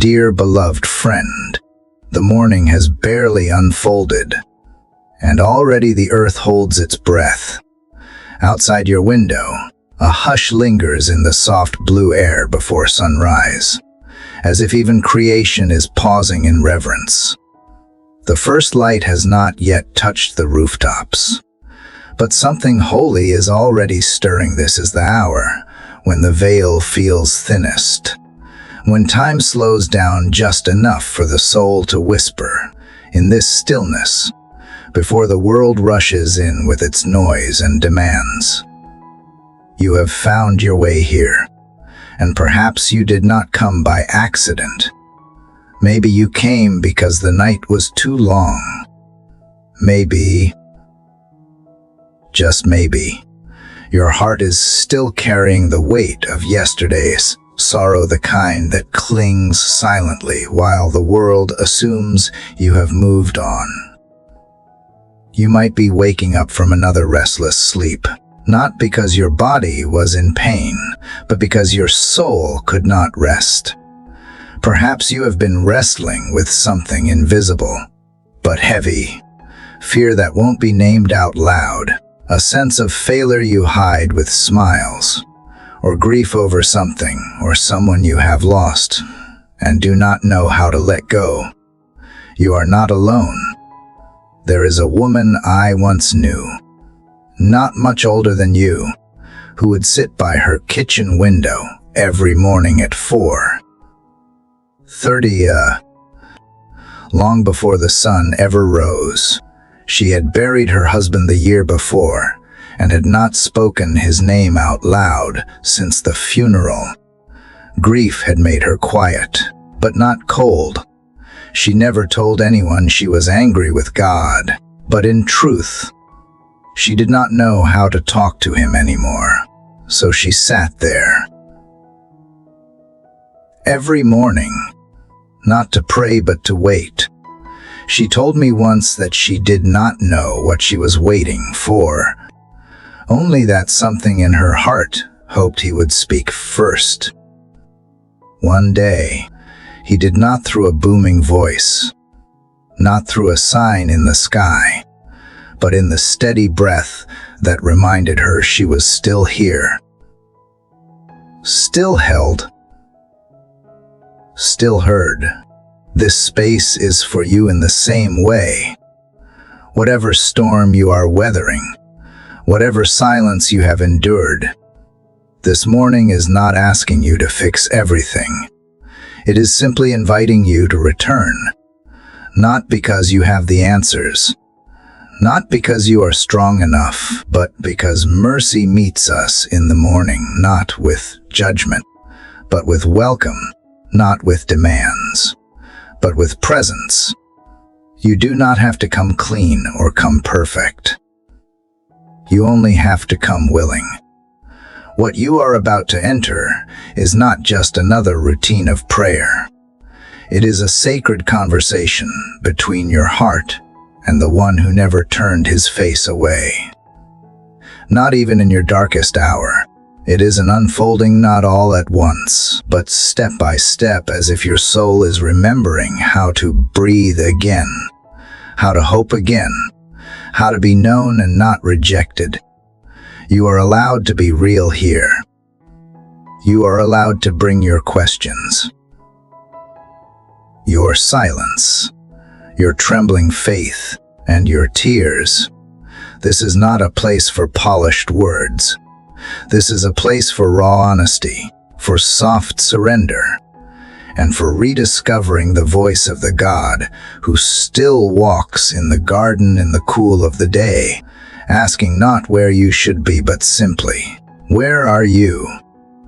Dear beloved friend, the morning has barely unfolded, and already the earth holds its breath. Outside your window, a hush lingers in the soft blue air before sunrise, as if even creation is pausing in reverence. The first light has not yet touched the rooftops, but something holy is already stirring. This is the hour when the veil feels thinnest, when time slows down just enough for the soul to whisper in this stillness before the world rushes in with its noise and demands. You have found your way here, and perhaps you did not come by accident. Maybe you came because the night was too long. Maybe, just maybe, your heart is still carrying the weight of yesterday's sorrow, the kind that clings silently while the world assumes you have moved on. You might be waking up from another restless sleep, not because your body was in pain, but because your soul could not rest. Perhaps you have been wrestling with something invisible, but heavy, fear that won't be named out loud, a sense of failure you hide with smiles, or grief over something or someone you have lost and do not know how to let go. You are not alone. There is a woman I once knew, not much older than you, who would sit by her kitchen window every morning at 4:30, long before the sun ever rose. She had buried her husband the year before and had not spoken his name out loud since the funeral. Grief had made her quiet, but not cold. She never told anyone she was angry with God, but in truth, she did not know how to talk to him anymore, so she sat there. Every morning, not to pray but to wait. She told me once that she did not know what she was waiting for, only that something in her heart hoped he would speak first. One day, he did not through a booming voice, not through a sign in the sky, but in the steady breath that reminded her she was still here, still held, still heard. This space is for you in the same way. Whatever storm you are weathering, whatever silence you have endured, this morning is not asking you to fix everything. It is simply inviting you to return, not because you have the answers, not because you are strong enough, but because mercy meets us in the morning, not with judgment, but with welcome, not with demands, but with presence. You do not have to come clean or come perfect. You only have to come willing. What you are about to enter is not just another routine of prayer. It is a sacred conversation between your heart and the one who never turned his face away. Not even in your darkest hour. It is an unfolding not all at once, but step by step, as if your soul is remembering how to breathe again, how to hope again, how to be known and not rejected. You are allowed to be real here. You are allowed to bring your questions, your silence, your trembling faith, and your tears. This is not a place for polished words. This is a place for raw honesty, for soft surrender, and for rediscovering the voice of the God who still walks in the garden in the cool of the day, asking not where you should be, but simply, where are you?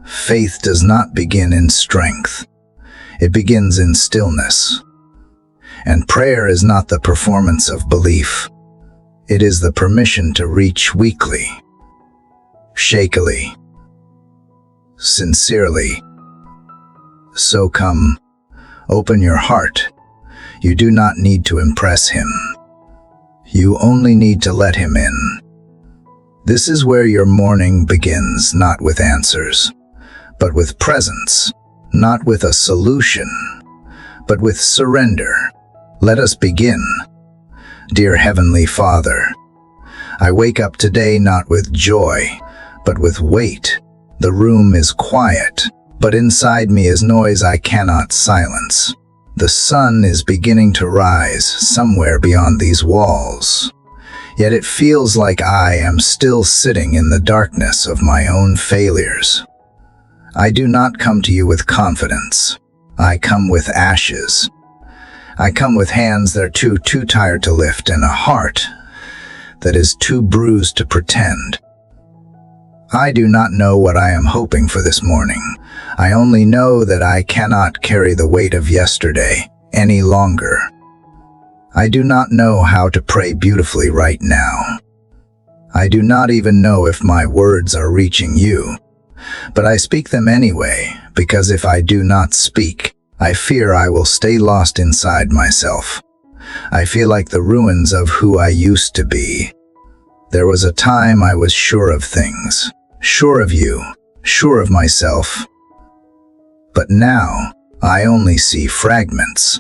Faith does not begin in strength. It begins in stillness. And prayer is not the performance of belief. It is the permission to reach weakly, shakily, sincerely. So come, open your heart. You do not need to impress him. You only need to let him in. This is where your morning begins, not with answers, but with presence, not with a solution, but with surrender. Let us begin. Dear Heavenly Father, I wake up today not with joy, but with weight. The room is quiet, but inside me is noise I cannot silence. The sun is beginning to rise somewhere beyond these walls. Yet it feels like I am still sitting in the darkness of my own failures. I do not come to you with confidence. I come with ashes. I come with hands that are too tired to lift and a heart that is too bruised to pretend. I do not know what I am hoping for this morning. I only know that I cannot carry the weight of yesterday any longer. I do not know how to pray beautifully right now. I do not even know if my words are reaching you, but I speak them anyway, because if I do not speak, I fear I will stay lost inside myself. I feel like the ruins of who I used to be. There was a time I was sure of things, sure of you, sure of myself. But now, I only see fragments.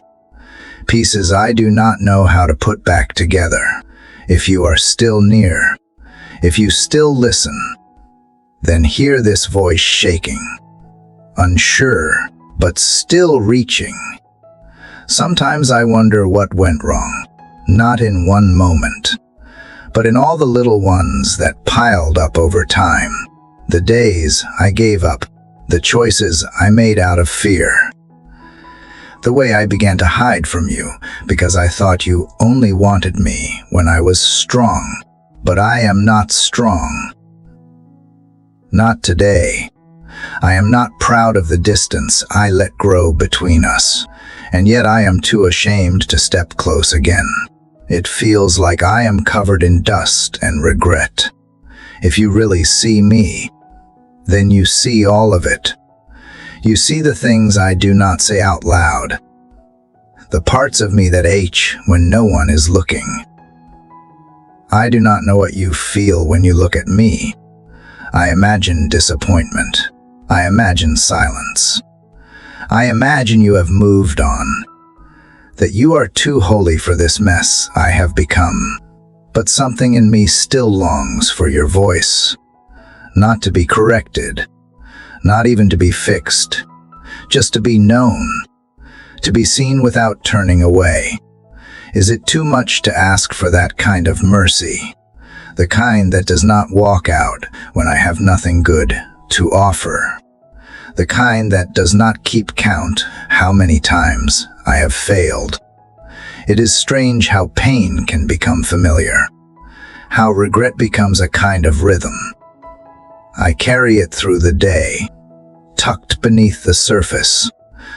Pieces I do not know how to put back together. If you are still near, if you still listen, then hear this voice shaking, unsure, but still reaching. Sometimes I wonder what went wrong, not in one moment, but in all the little ones that piled up over time. The days I gave up, the choices I made out of fear. The way I began to hide from you because I thought you only wanted me when I was strong. But I am not strong. Not today. I am not proud of the distance I let grow between us, and yet I am too ashamed to step close again. It feels like I am covered in dust and regret. If you really see me, then you see all of it. You see the things I do not say out loud, the parts of me that ache when no one is looking. I do not know what you feel when you look at me. I imagine disappointment. I imagine silence. I imagine you have moved on, that you are too holy for this mess I have become. But something in me still longs for your voice, not to be corrected, not even to be fixed, just to be known, to be seen without turning away. Is it too much to ask for that kind of mercy, the kind that does not walk out when I have nothing good to offer, the kind that does not keep count how many times I have failed? It is strange how pain can become familiar, how regret becomes a kind of rhythm. I carry it through the day, tucked beneath the surface,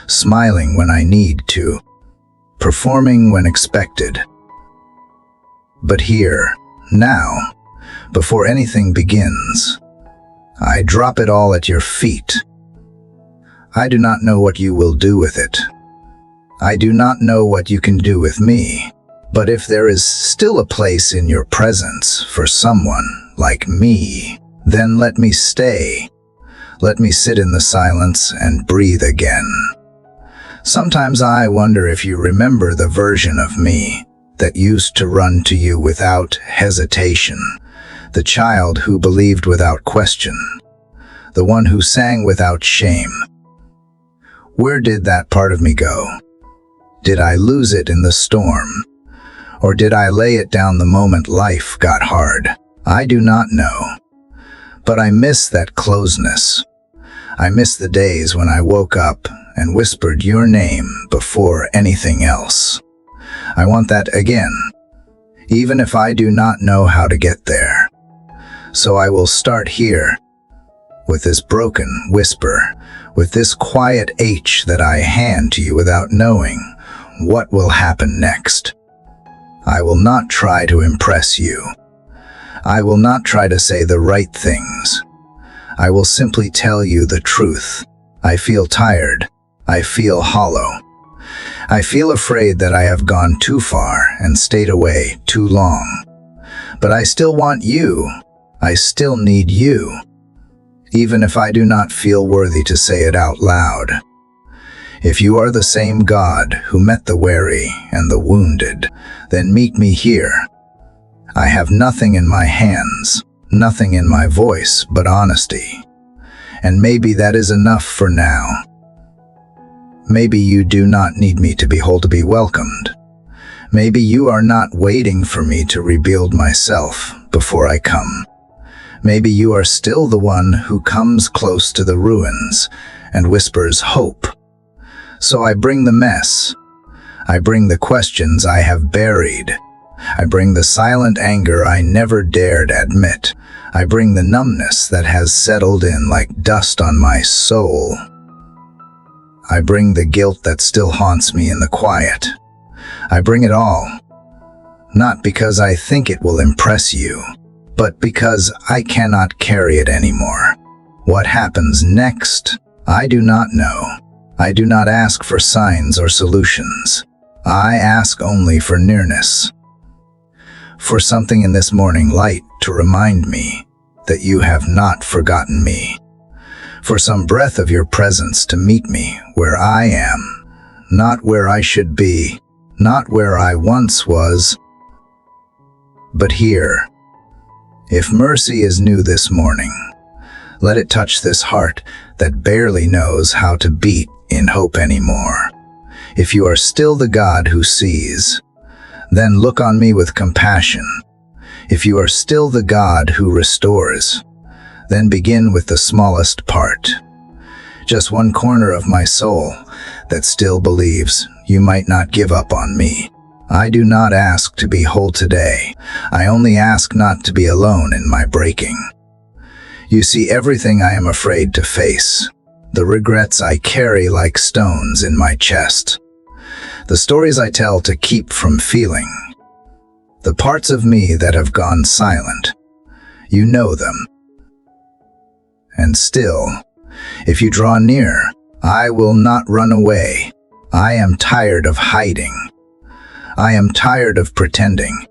smiling when I need to, performing when expected. But here, now, before anything begins, I drop it all at your feet. I do not know what you will do with it. I do not know what you can do with me. But if there is still a place in your presence for someone like me, then let me stay. Let me sit in the silence and breathe again. Sometimes I wonder if you remember the version of me that used to run to you without hesitation, the child who believed without question, the one who sang without shame. Where did that part of me go? Did I lose it in the storm? Or did I lay it down the moment life got hard? I do not know. But I miss that closeness. I miss the days when I woke up and whispered your name before anything else. I want that again, even if I do not know how to get there. So I will start here, with this broken whisper, with this quiet H that I hand to you without knowing what will happen next. I will not try to impress you. I will not try to say the right things. I will simply tell you the truth. I feel tired. I feel hollow. I feel afraid that I have gone too far and stayed away too long. But I still want you. I still need you, even if I do not feel worthy to say it out loud. If you are the same God who met the weary and the wounded, then meet me here. I have nothing in my hands, nothing in my voice but honesty. And maybe that is enough for now. Maybe you do not need me to be whole to be welcomed. Maybe you are not waiting for me to rebuild myself before I come. Maybe you are still the one who comes close to the ruins and whispers hope. So I bring the mess. I bring the questions I have buried. I bring the silent anger I never dared admit. I bring the numbness that has settled in like dust on my soul. I bring the guilt that still haunts me in the quiet. I bring it all, not because I think it will impress you, but because I cannot carry it anymore. What happens next? I do not know. I do not ask for signs or solutions. I ask only for nearness. For something in this morning light to remind me that you have not forgotten me. For some breath of your presence to meet me where I am, not where I should be, not where I once was, but here. If mercy is new this morning, let it touch this heart that barely knows how to beat in hope anymore. If you are still the God who sees, then look on me with compassion. If you are still the God who restores, then begin with the smallest part. Just one corner of my soul that still believes you might not give up on me. I do not ask to be whole today. I only ask not to be alone in my breaking. You see everything I am afraid to face, the regrets I carry like stones in my chest, the stories I tell to keep from feeling, the parts of me that have gone silent. You know them. And still, if you draw near, I will not run away. I am tired of hiding. I am tired of pretending.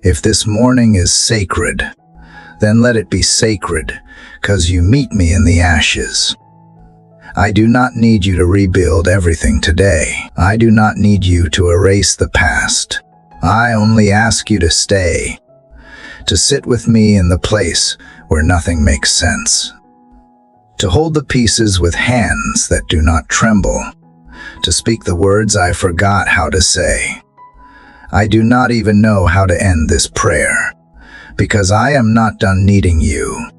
If this morning is sacred, then let it be sacred, 'cause you meet me in the ashes. I do not need you to rebuild everything today. I do not need you to erase the past. I only ask you to stay, to sit with me in the place where nothing makes sense, to hold the pieces with hands that do not tremble, to speak the words I forgot how to say. I do not even know how to end this prayer, because I am not done needing you.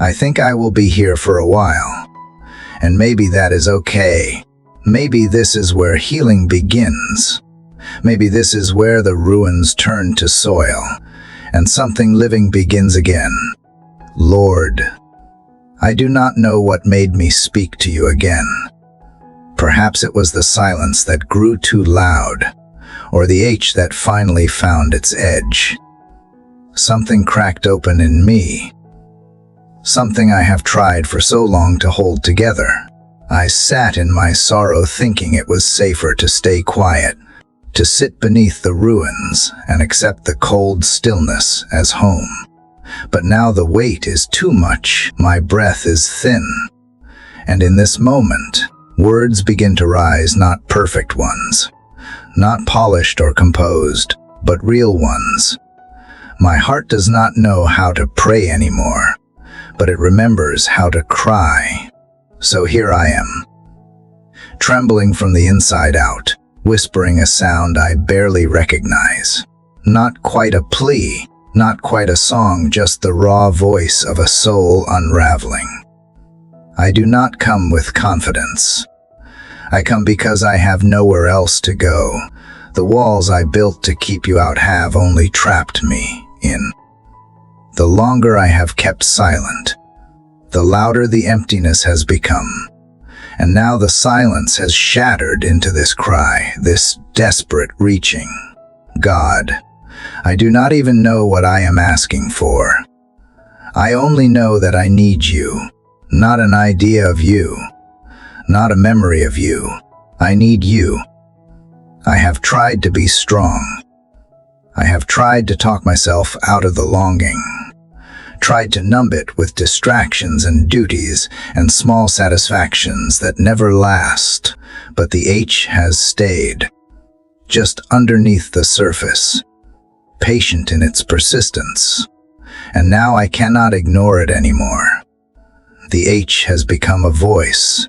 I think I will be here for a while, and maybe that is okay. Maybe this is where healing begins. Maybe this is where the ruins turn to soil, and something living begins again. Lord, I do not know what made me speak to you again. Perhaps it was the silence that grew too loud, or the H that finally found its edge. Something cracked open in me, something I have tried for so long to hold together. I sat in my sorrow thinking it was safer to stay quiet, to sit beneath the ruins and accept the cold stillness as home. But now the weight is too much, my breath is thin, and in this moment, words begin to rise, not perfect ones, not polished or composed, but real ones. My heart does not know how to pray anymore, but it remembers how to cry. So here I am, trembling from the inside out, whispering a sound I barely recognize. Not quite a plea, not quite a song, just the raw voice of a soul unraveling. I do not come with confidence. I come because I have nowhere else to go. The walls I built to keep you out have only trapped me in. The longer I have kept silent, the louder the emptiness has become. And now the silence has shattered into this cry, this desperate reaching. God, I do not even know what I am asking for. I only know that I need you, not an idea of you, not a memory of you. I need you. I have tried to be strong. I have tried to talk myself out of the longing, tried to numb it with distractions and duties and small satisfactions that never last, but the H has stayed, just underneath the surface, patient in its persistence. And now I cannot ignore it anymore. The H has become a voice,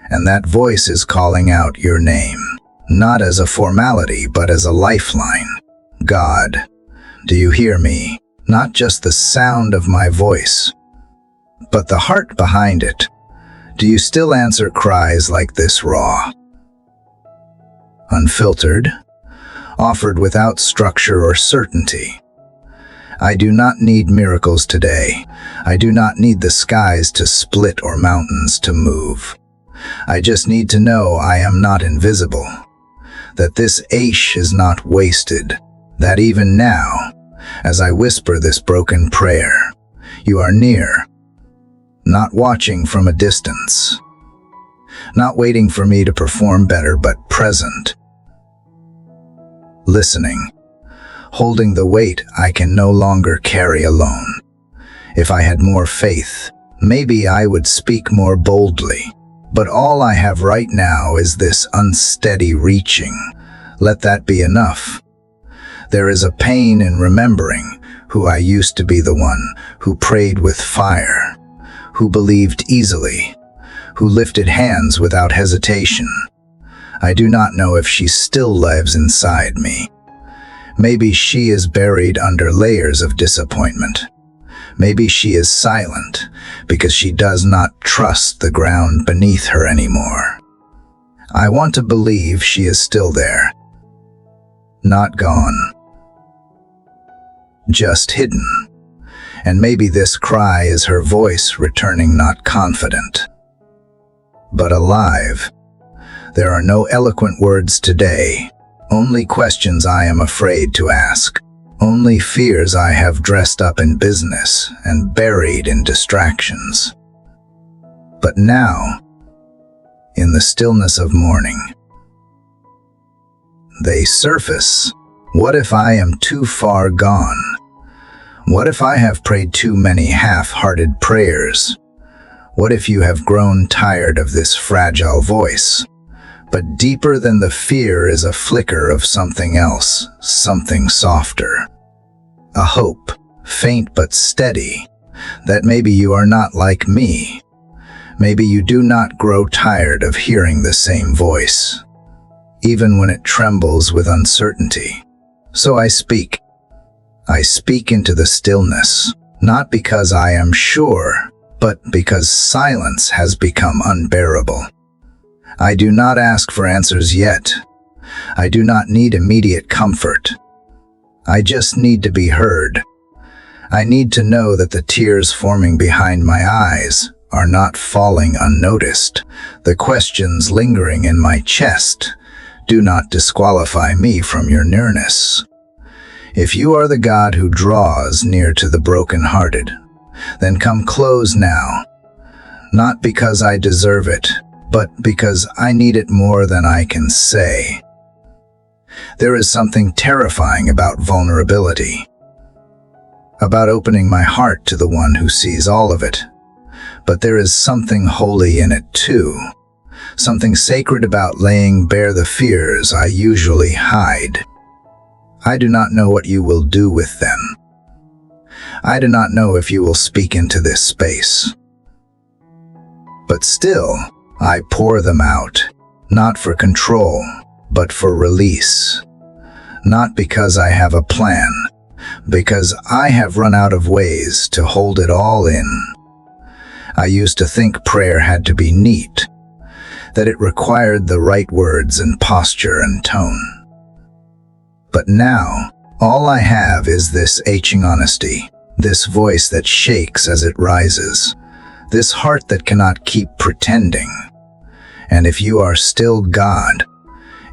and that voice is calling out your name, not as a formality, but as a lifeline. God, do you hear me? Not just the sound of my voice, but the heart behind it. Do you still answer cries like this, raw, unfiltered, offered without structure or certainty? I do not need miracles today. I do not need the skies to split or mountains to move. I just need to know I am not invisible, that this Aish is not wasted, that even now, as I whisper this broken prayer, you are near, not watching from a distance, not waiting for me to perform better, but present, listening, holding the weight I can no longer carry alone. If I had more faith, maybe I would speak more boldly, but all I have right now is this unsteady reaching. Let that be enough. There is a pain in remembering who I used to be, the one who prayed with fire, who believed easily, who lifted hands without hesitation. I do not know if she still lives inside me. Maybe she is buried under layers of disappointment. Maybe she is silent because she does not trust the ground beneath her anymore. I want to believe she is still there, not gone, just hidden. And maybe this cry is her voice returning, not confident, but alive. There are no eloquent words today, only questions I am afraid to ask, only fears I have dressed up in business and buried in distractions. But now, in the stillness of morning, they surface. What if I am too far gone? What if I have prayed too many half-hearted prayers? What if you have grown tired of this fragile voice? But deeper than the fear is a flicker of something else, something softer. A hope, faint but steady, that maybe you are not like me. Maybe you do not grow tired of hearing the same voice, even when it trembles with uncertainty. So I speak. I speak into the stillness, not because I am sure, but because silence has become unbearable. I do not ask for answers yet. I do not need immediate comfort. I just need to be heard. I need to know that the tears forming behind my eyes are not falling unnoticed. The questions lingering in my chest do not disqualify me from your nearness. If you are the God who draws near to the brokenhearted, then come close now, not because I deserve it, but because I need it more than I can say. There is something terrifying about vulnerability, about opening my heart to the one who sees all of it. But there is something holy in it too, something sacred about laying bare the fears I usually hide. I do not know what you will do with them. I do not know if you will speak into this space. But still, I pour them out, not for control, but for release. Not because I have a plan, because I have run out of ways to hold it all in. I used to think prayer had to be neat, that it required the right words and posture and tone. But now, all I have is this aching honesty, this voice that shakes as it rises, this heart that cannot keep pretending. And if you are still God,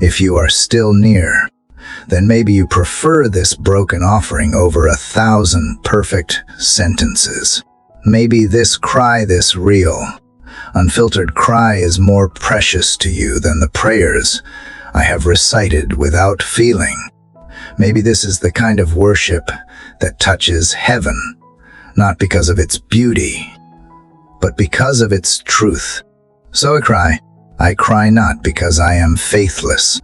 if you are still near, then maybe you prefer this broken offering over 1,000 perfect sentences. Maybe this cry, this real, unfiltered cry is more precious to you than the prayers I have recited without feeling. Maybe this is the kind of worship that touches heaven, not because of its beauty, but because of its truth. So I cry. I cry not because I am faithless,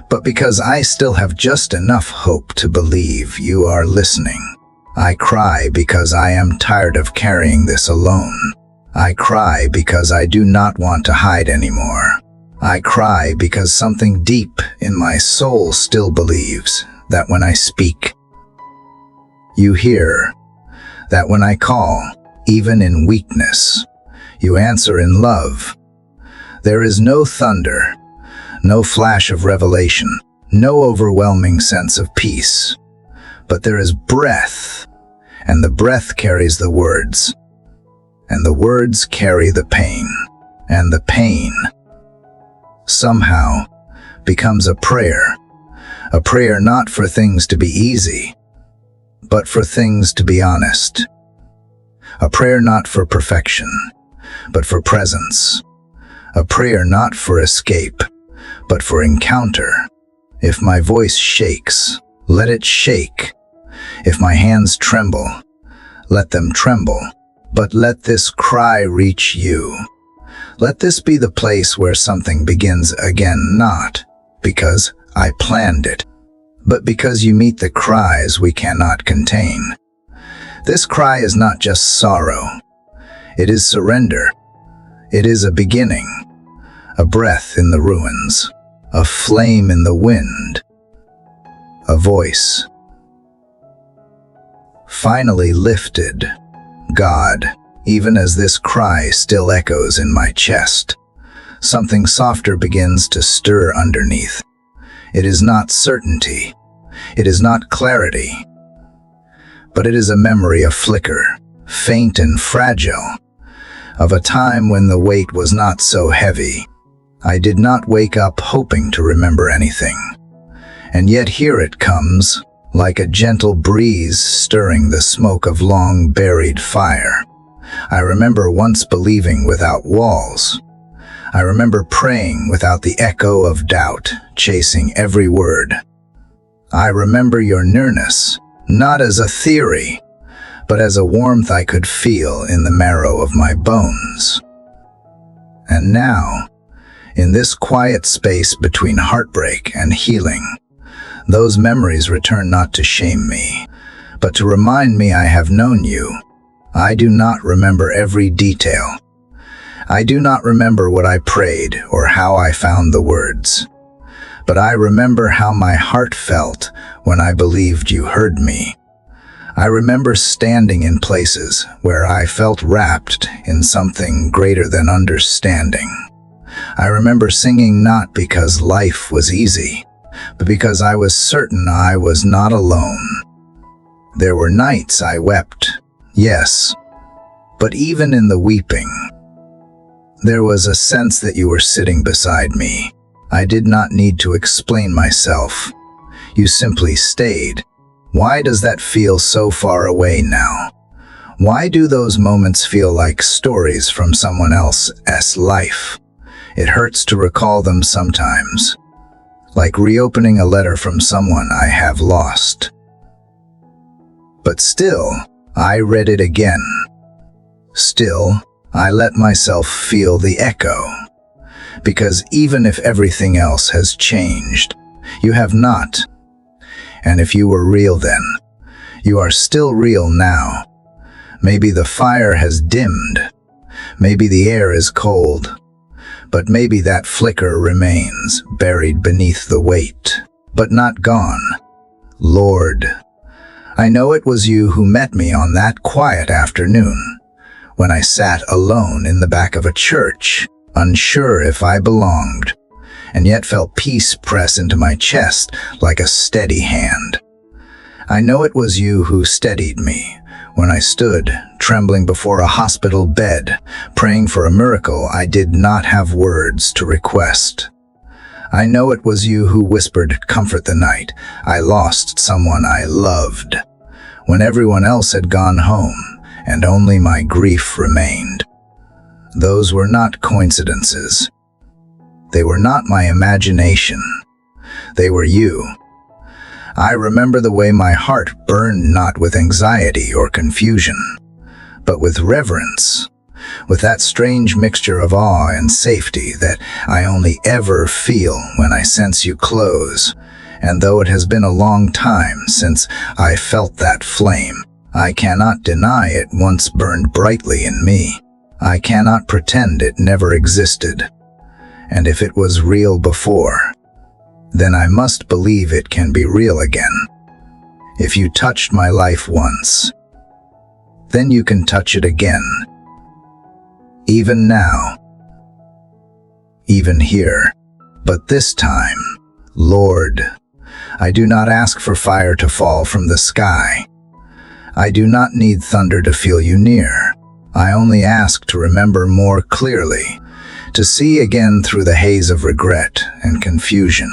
but because I still have just enough hope to believe you are listening. I cry because I am tired of carrying this alone. I cry because I do not want to hide anymore. I cry because something deep in my soul still believes that when I speak, you hear, that when I call, even in weakness, you answer in love. There is no thunder, no flash of revelation, no overwhelming sense of peace, but there is breath, and the breath carries the words, and the words carry the pain, and the pain somehow becomes a prayer not for things to be easy, but for things to be honest. A prayer not for perfection, but for presence. A prayer not for escape, but for encounter. If my voice shakes, let it shake. If my hands tremble, let them tremble. But let this cry reach you. Let this be the place where something begins again, not because I planned it, but because you meet the cries we cannot contain. This cry is not just sorrow. It is surrender. It is a beginning, a breath in the ruins, a flame in the wind, a voice finally lifted. God, even as this cry still echoes in my chest, something softer begins to stir underneath. It is not certainty. It is not clarity. But it is a memory, a flicker, faint and fragile, of a time when the weight was not so heavy. I did not wake up hoping to remember anything. And yet here it comes, like a gentle breeze stirring the smoke of long-buried fire. I remember once believing without walls. I remember praying without the echo of doubt, chasing every word. I remember your nearness, not as a theory, but as a warmth I could feel in the marrow of my bones. And now, in this quiet space between heartbreak and healing, those memories return not to shame me, but to remind me I have known you. I do not remember every detail. I do not remember what I prayed or how I found the words, but I remember how my heart felt when I believed you heard me. I remember standing in places where I felt wrapped in something greater than understanding. I remember singing not because life was easy, but because I was certain I was not alone. There were nights I wept, yes, but even in the weeping, there was a sense that you were sitting beside me. I did not need to explain myself. You simply stayed. Why does that feel so far away now? Why do those moments feel like stories from someone else's life? It hurts to recall them sometimes, like reopening a letter from someone I have lost. But still, I read it again. Still, I let myself feel the echo. Because even if everything else has changed, you have not. And if you were real then, you are still real now. Maybe the fire has dimmed. Maybe the air is cold. But maybe that flicker remains, buried beneath the weight, but not gone. Lord, I know it was you who met me on that quiet afternoon, when I sat alone in the back of a church, unsure if I belonged, and yet felt peace press into my chest like a steady hand. I know it was you who steadied me when I stood, trembling before a hospital bed, praying for a miracle I did not have words to request. I know it was you who whispered, "Comfort the night I lost someone I loved," when everyone else had gone home and only my grief remained. Those were not coincidences. They were not my imagination. They were you. I remember the way my heart burned, not with anxiety or confusion, but with reverence, with that strange mixture of awe and safety that I only ever feel when I sense you close. And though it has been a long time since I felt that flame, I cannot deny it once burned brightly in me. I cannot pretend it never existed. And if it was real before, then I must believe it can be real again. If you touched my life once, then you can touch it again. Even now, even here. But this time, Lord, I do not ask for fire to fall from the sky. I do not need thunder to feel you near. I only ask to remember more clearly, to see again through the haze of regret and confusion,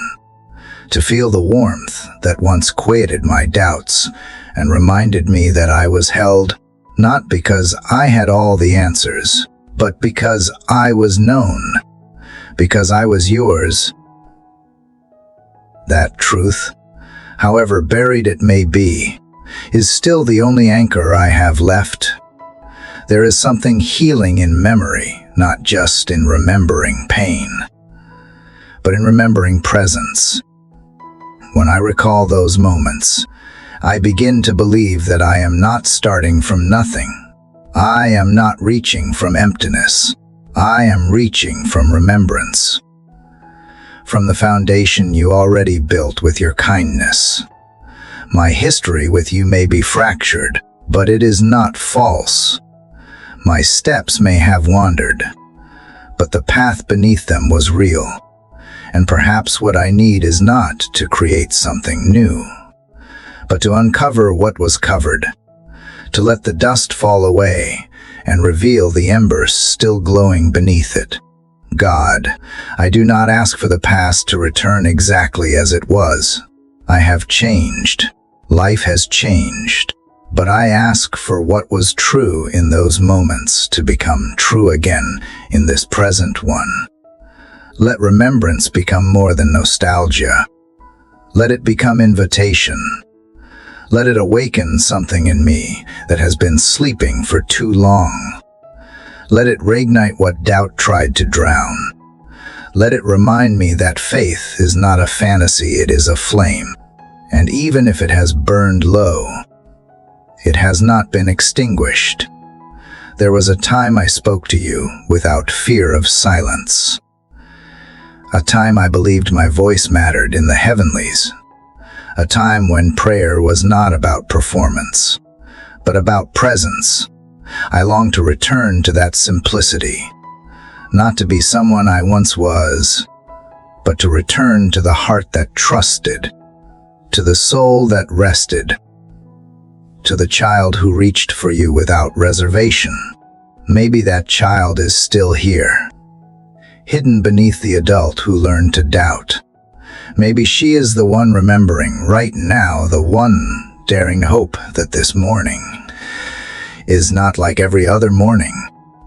to feel the warmth that once quieted my doubts and reminded me that I was held, not because I had all the answers, but because I was known, because I was yours. That truth, however buried it may be, is still the only anchor I have left. There is something healing in memory, not just in remembering pain, but in remembering presence. When I recall those moments, I begin to believe that I am not starting from nothing. I am not reaching from emptiness. I am reaching from remembrance, from the foundation you already built with your kindness. My history with you may be fractured, but it is not false. My steps may have wandered, but the path beneath them was real. And perhaps what I need is not to create something new, but to uncover what was covered, to let the dust fall away and reveal the embers still glowing beneath it. God, I do not ask for the past to return exactly as it was. I have changed. Life has changed. But I ask for what was true in those moments to become true again in this present one. Let remembrance become more than nostalgia. Let it become invitation. Let it awaken something in me that has been sleeping for too long. Let it reignite what doubt tried to drown. Let it remind me that faith is not a fantasy, it is a flame. And even if it has burned low, it has not been extinguished. There was a time I spoke to you without fear of silence. A time I believed my voice mattered in the heavenlies. A time when prayer was not about performance, but about presence. I long to return to that simplicity, not to be someone I once was, but to return to the heart that trusted, to the soul that rested, to the child who reached for you without reservation. Maybe that child is still here, hidden beneath the adult who learned to doubt. Maybe she is the one remembering right now, the one daring hope that this morning is not like every other morning,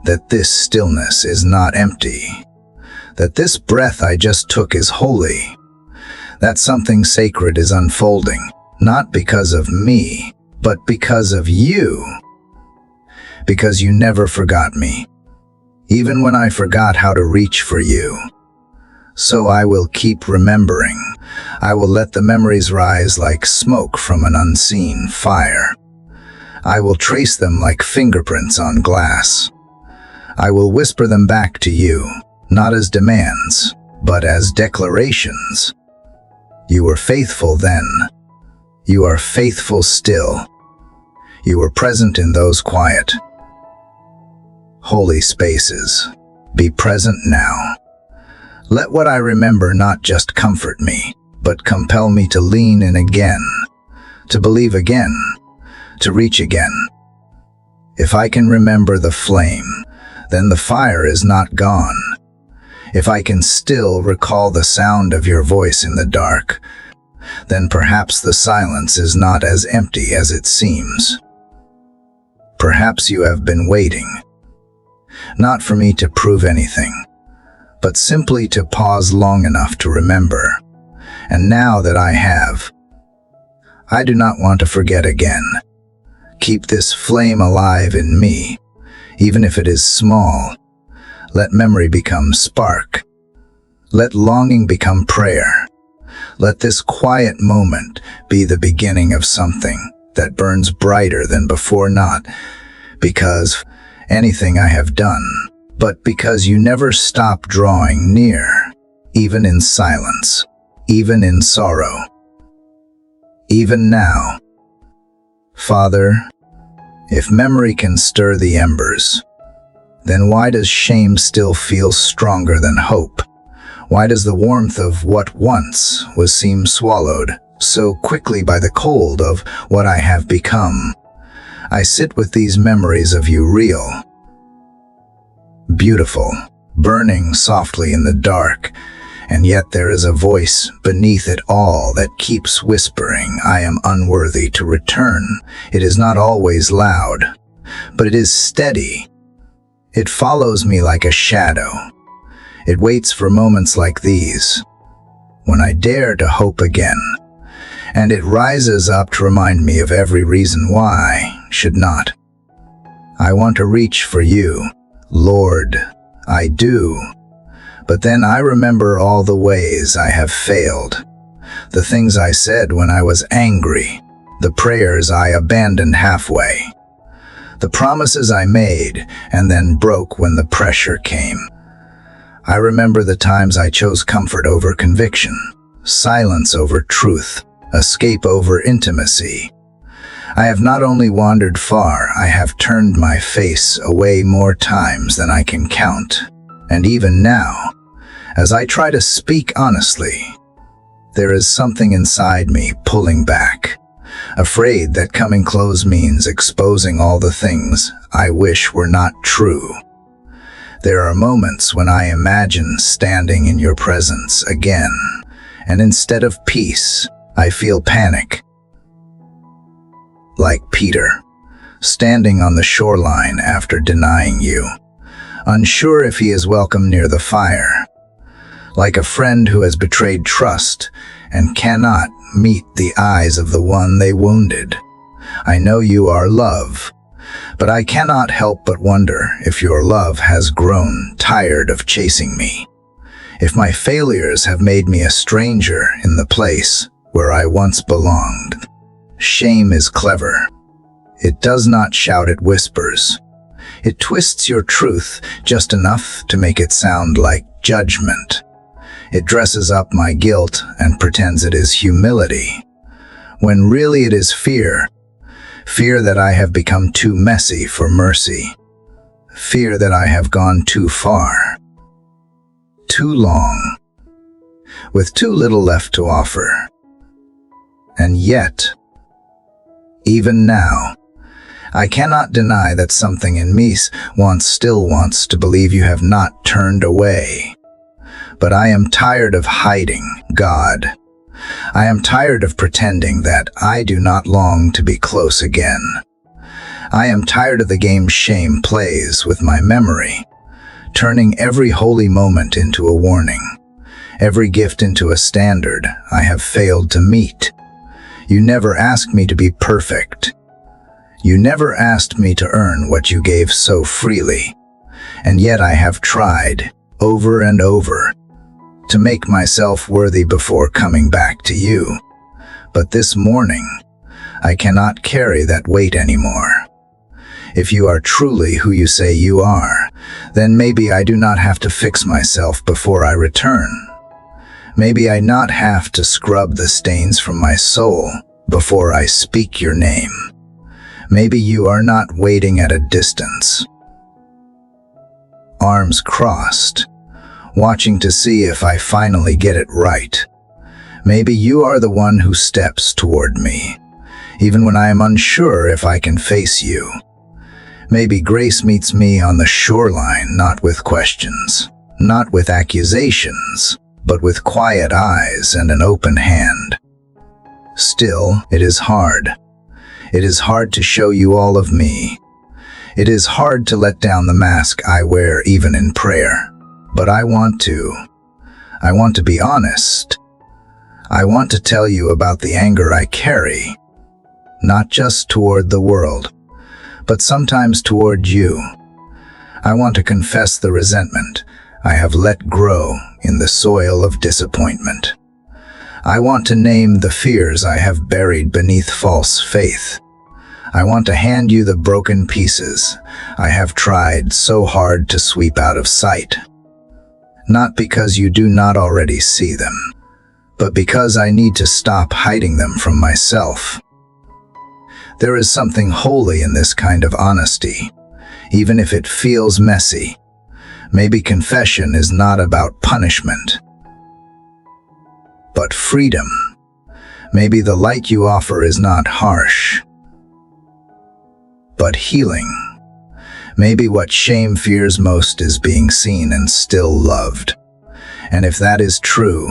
that this stillness is not empty, that this breath I just took is holy, that something sacred is unfolding, not because of me, but because of you, because you never forgot me, even when I forgot how to reach for you. So I will keep remembering. I will let the memories rise like smoke from an unseen fire. I will trace them like fingerprints on glass. I will whisper them back to you, not as demands, but as declarations. You were faithful then. You are faithful still. You were present in those quiet, holy spaces. Be present now. Let what I remember not just comfort me, but compel me to lean in again, to believe again, to reach again. If I can remember the flame, then the fire is not gone. If I can still recall the sound of your voice in the dark, then perhaps the silence is not as empty as it seems. Perhaps you have been waiting, not for me to prove anything, but simply to pause long enough to remember. And now that I have, I do not want to forget again. Keep this flame alive in me, even if it is small. Let memory become spark. Let longing become prayer. Let this quiet moment be the beginning of something that burns brighter than before, not because anything I have done, but because you never stop drawing near, even in silence, even in sorrow, even now. Father, if memory can stir the embers, then why does shame still feel stronger than hope? Why does the warmth of what once was seem swallowed so quickly by the cold of what I have become? I sit with these memories of you real, beautiful, burning softly in the dark, and yet there is a voice beneath it all that keeps whispering, I am unworthy to return. It is not always loud, but it is steady. It follows me like a shadow. It waits for moments like these, when I dare to hope again, and it rises up to remind me of every reason why I should not. I want to reach for you, Lord, I do. But then I remember all the ways I have failed, the things I said when I was angry, the prayers I abandoned halfway, the promises I made and then broke when the pressure came. I remember the times I chose comfort over conviction, silence over truth, escape over intimacy. I have not only wandered far, I have turned my face away more times than I can count. And even now, as I try to speak honestly, there is something inside me pulling back, afraid that coming close means exposing all the things I wish were not true. There are moments when I imagine standing in your presence again, and instead of peace, I feel panic. Like Peter, standing on the shoreline after denying you, unsure if he is welcome near the fire. Like a friend who has betrayed trust and cannot meet the eyes of the one they wounded. I know you are love, but I cannot help but wonder if your love has grown tired of chasing me. If my failures have made me a stranger in the place where I once belonged. Shame is clever. It does not shout, it whispers. It twists your truth just enough to make it sound like judgment. It dresses up my guilt and pretends it is humility, when really it is fear. Fear that I have become too messy for mercy. Fear that I have gone too far, too long, with too little left to offer. And yet, even now, I cannot deny that something in me still wants to believe you have not turned away. But I am tired of hiding, God. I am tired of pretending that I do not long to be close again. I am tired of the game shame plays with my memory, turning every holy moment into a warning, every gift into a standard I have failed to meet. You never asked me to be perfect. You never asked me to earn what you gave so freely. And yet I have tried, over and over, to make myself worthy before coming back to you. But this morning, I cannot carry that weight anymore. If you are truly who you say you are, then maybe I do not have to fix myself before I return. Maybe I not have to scrub the stains from my soul before I speak your name. Maybe you are not waiting at a distance, arms crossed, watching to see if I finally get it right. Maybe you are the one who steps toward me, even when I am unsure if I can face you. Maybe grace meets me on the shoreline, not with questions, not with accusations, but with quiet eyes and an open hand. Still, it is hard. It is hard to show you all of me. It is hard to let down the mask I wear even in prayer. But I want to be honest. I want to tell you about the anger I carry, not just toward the world, but sometimes toward you. I want to confess the resentment I have let grow in the soil of disappointment. I want to name the fears I have buried beneath false faith. I want to hand you the broken pieces I have tried so hard to sweep out of sight. Not because you do not already see them, but because I need to stop hiding them from myself. There is something holy in this kind of honesty, even if it feels messy. Maybe confession is not about punishment, but freedom. Maybe the light you offer is not harsh, but healing. Maybe what shame fears most is being seen and still loved. And if that is true,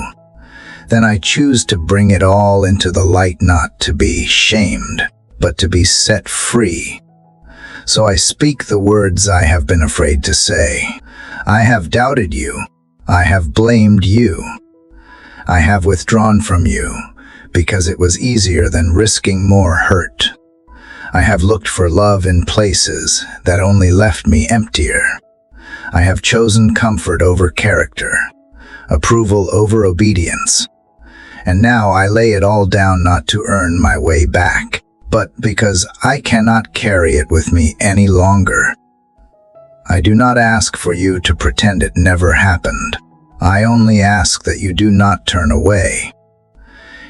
then I choose to bring it all into the light, not to be shamed, but to be set free. So I speak the words I have been afraid to say. I have doubted you. I have blamed you. I have withdrawn from you because it was easier than risking more hurt. I have looked for love in places that only left me emptier. I have chosen comfort over character, approval over obedience. And now I lay it all down, not to earn my way back, but because I cannot carry it with me any longer. I do not ask for you to pretend it never happened. I only ask that you do not turn away.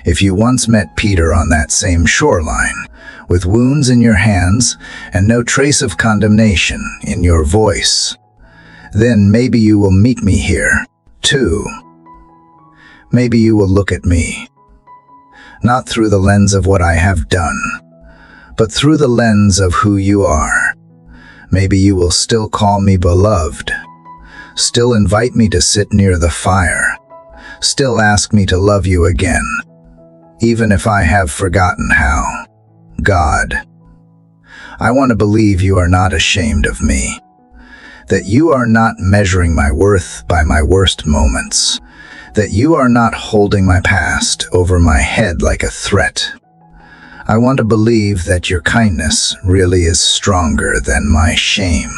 If you once met Peter on that same shoreline, with wounds in your hands and no trace of condemnation in your voice, then maybe you will meet me here, too. Maybe you will look at me, not through the lens of what I have done, but through the lens of who you are. Maybe you will still call me beloved, still invite me to sit near the fire, still ask me to love you again, even if I have forgotten how. God, I want to believe you are not ashamed of me, that you are not measuring my worth by my worst moments, that you are not holding my past over my head like a threat. I want to believe that your kindness really is stronger than my shame,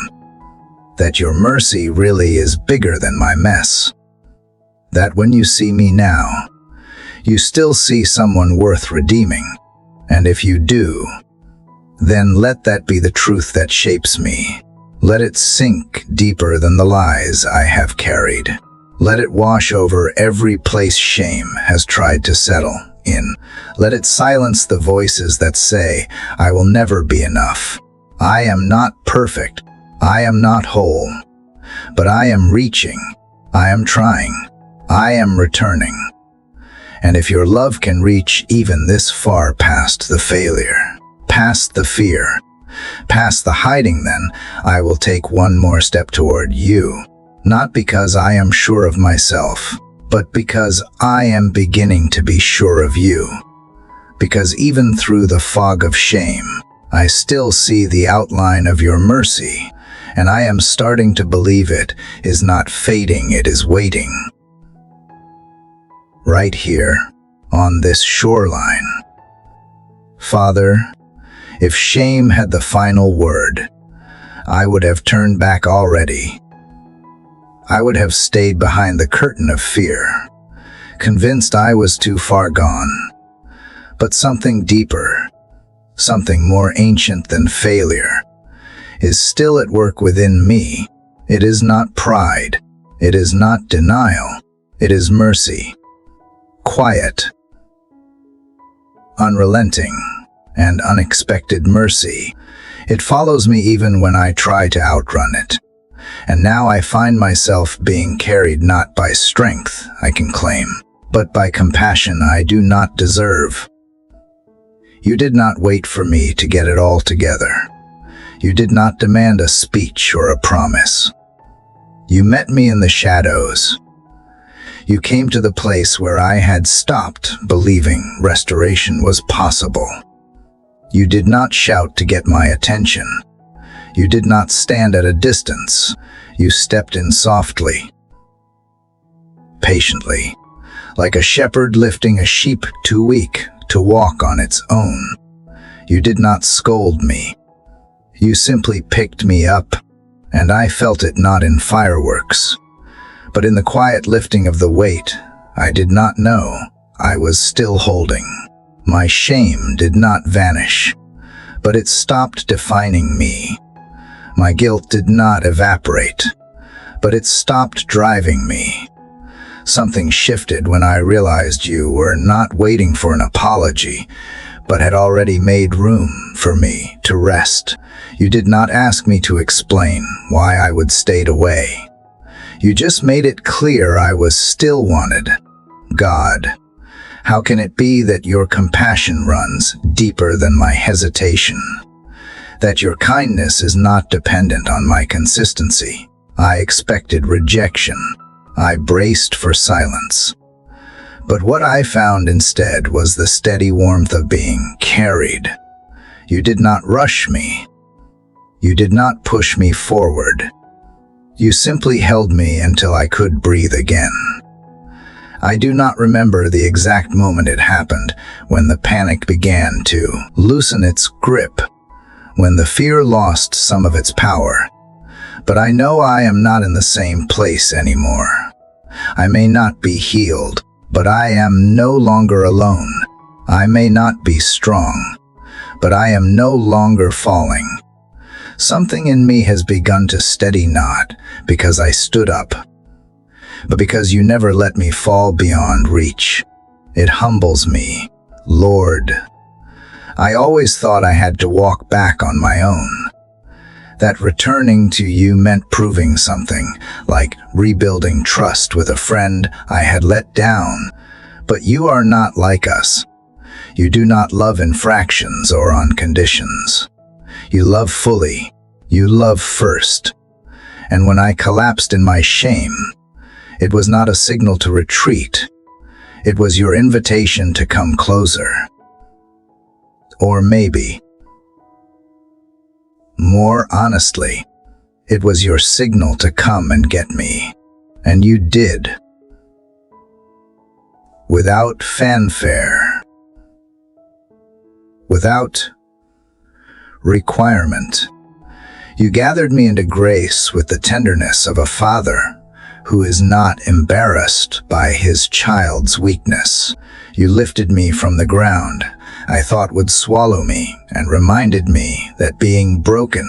that your mercy really is bigger than my mess, that when you see me now, you still see someone worth redeeming. And if you do, then let that be the truth that shapes me. Let it sink deeper than the lies I have carried. Let it wash over every place shame has tried to settle in. Let it silence the voices that say, I will never be enough. I am not perfect. I am not whole. But I am reaching. I am trying. I am returning. And if your love can reach even this far past the failure, past the fear, past the hiding, then I will take one more step toward you. Not because I am sure of myself, but because I am beginning to be sure of you. Because even through the fog of shame, I still see the outline of your mercy, and I am starting to believe it is not fading, it is waiting. Right here, on this shoreline. Father, if shame had the final word, I would have turned back already. I would have stayed behind the curtain of fear, convinced I was too far gone. But something deeper, something more ancient than failure, is still at work within me. It is not pride. It is not denial. It is mercy. Quiet, unrelenting, and unexpected mercy. It follows me even when I try to outrun it. And now I find myself being carried not by strength I can claim, but by compassion I do not deserve. You did not wait for me to get it all together. You did not demand a speech or a promise. You met me in the shadows. You came to the place where I had stopped believing restoration was possible. You did not shout to get my attention. You did not stand at a distance. You stepped in softly, patiently, like a shepherd lifting a sheep too weak to walk on its own. You did not scold me. You simply picked me up, and I felt it not in fireworks, but in the quiet lifting of the weight I did not know I was still holding. My shame did not vanish, but it stopped defining me. My guilt did not evaporate, but it stopped driving me. Something shifted when I realized you were not waiting for an apology, but had already made room for me to rest. You did not ask me to explain why I would stayed away. You just made it clear I was still wanted. God, how can it be that your compassion runs deeper than my hesitation? That your kindness is not dependent on my consistency? I expected rejection. I braced for silence. But what I found instead was the steady warmth of being carried. You did not rush me. You did not push me forward. You simply held me until I could breathe again. I do not remember the exact moment it happened, when the panic began to loosen its grip, when the fear lost some of its power. But I know I am not in the same place anymore. I may not be healed, but I am no longer alone. I may not be strong, but I am no longer falling. Something in me has begun to steady, not because I stood up, but because you never let me fall beyond reach. It humbles me, Lord. I always thought I had to walk back on my own. That returning to you meant proving something, like rebuilding trust with a friend I had let down. But you are not like us. You do not love in fractions or on conditions. You love fully. You love first. And when I collapsed in my shame, it was not a signal to retreat. It was your invitation to come closer. Or maybe, more honestly, it was your signal to come and get me. And you did. Without fanfare. Without requirement. You gathered me into grace with the tenderness of a father who is not embarrassed by his child's weakness. You lifted me from the ground I thought would swallow me and reminded me that being broken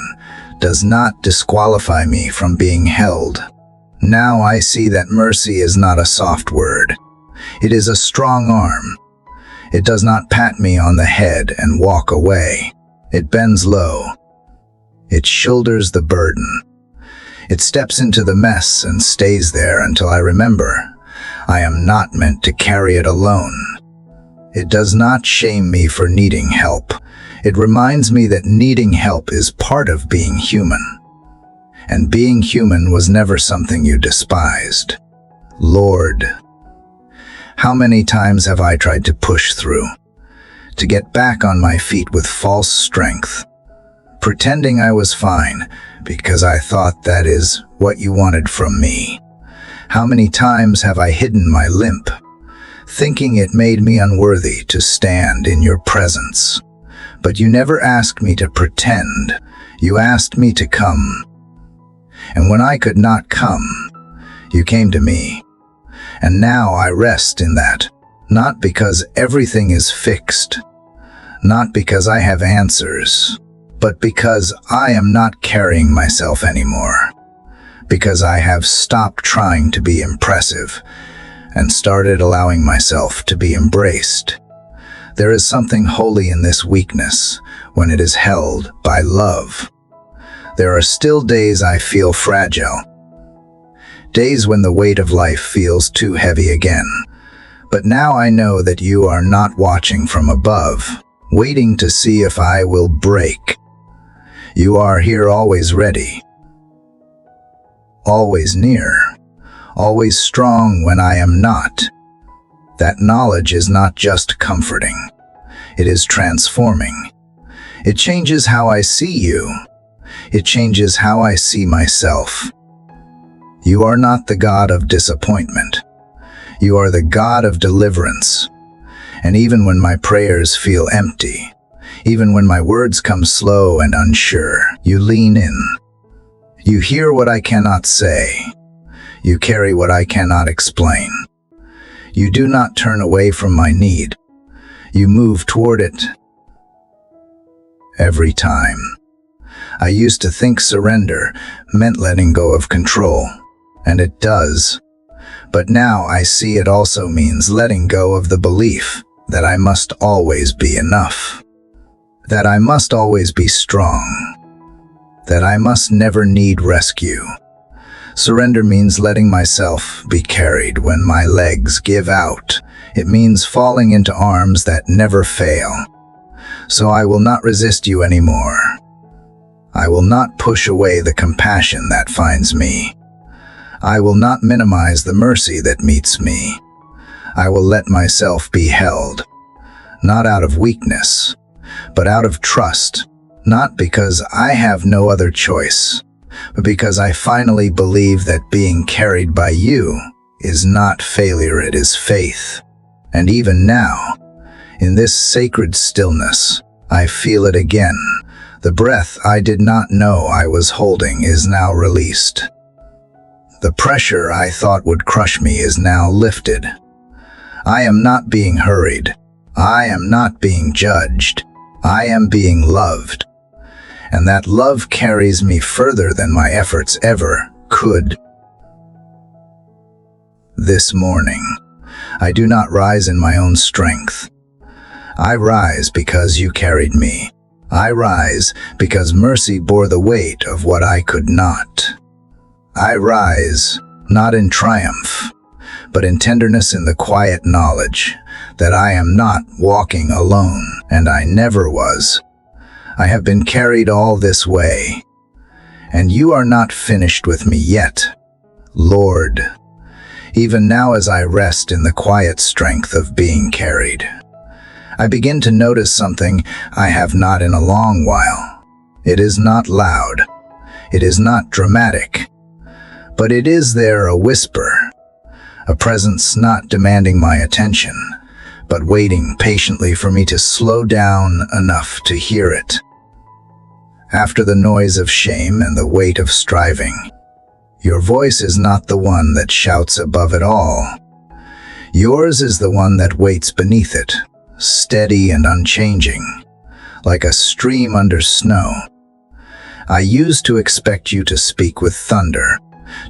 does not disqualify me from being held. Now I see that mercy is not a soft word. It is a strong arm. It does not pat me on the head and walk away. It bends low. It shoulders the burden. It steps into the mess and stays there until I remember I am not meant to carry it alone. It does not shame me for needing help. It reminds me that needing help is part of being human. And being human was never something you despised. Lord, how many times have I tried to push through, to get back on my feet with false strength, pretending I was fine because I thought that is what you wanted from me? How many times have I hidden my limp, thinking it made me unworthy to stand in your presence? But you never asked me to pretend. You asked me to come. And when I could not come, you came to me. And now I rest in that, not because everything is fixed, not because I have answers, but because I am not carrying myself anymore, because I have stopped trying to be impressive and started allowing myself to be embraced. There is something holy in this weakness when it is held by love. There are still days I feel fragile, days when the weight of life feels too heavy again. But now I know that you are not watching from above, waiting to see if I will break. You are here, always ready, always near, always strong when I am not. That knowledge is not just comforting, it is transforming. It changes how I see you. It changes how I see myself. You are not the God of disappointment. You are the God of deliverance. And even when my prayers feel empty, Even when my words come slow and unsure, you lean in. You hear what I cannot say. You carry what I cannot explain. You do not turn away from my need. You move toward it. Every time. I used to think surrender meant letting go of control, and it does. But now I see it also means letting go of the belief that I must always be enough, that I must always be strong, that I must never need rescue. Surrender means letting myself be carried when my legs give out. It means falling into arms that never fail. So I will not resist you anymore. I will not push away the compassion that finds me. I will not minimize the mercy that meets me. I will let myself be held, not out of weakness, but out of trust, not because I have no other choice, but because I finally believe that being carried by you is not failure, it is faith. And even now, in this sacred stillness, I feel it again. The breath I did not know I was holding is now released. The pressure I thought would crush me is now lifted. I am not being hurried. I am not being judged. I am being loved. And that love carries me further than my efforts ever could. This morning, I do not rise in my own strength. I rise because you carried me. I rise because mercy bore the weight of what I could not. I rise, not in triumph, but in tenderness, in the quiet knowledge that I am not walking alone, and I never was. I have been carried all this way, and you are not finished with me yet, Lord. Even now, as I rest in the quiet strength of being carried, I begin to notice something I have not in a long while. It is not loud. It is not dramatic. But it is there, a whisper, a presence not demanding my attention, but waiting patiently for me to slow down enough to hear it. After the noise of shame and the weight of striving, your voice is not the one that shouts above it all. Yours is the one that waits beneath it, steady and unchanging, like a stream under snow. I used to expect you to speak with thunder,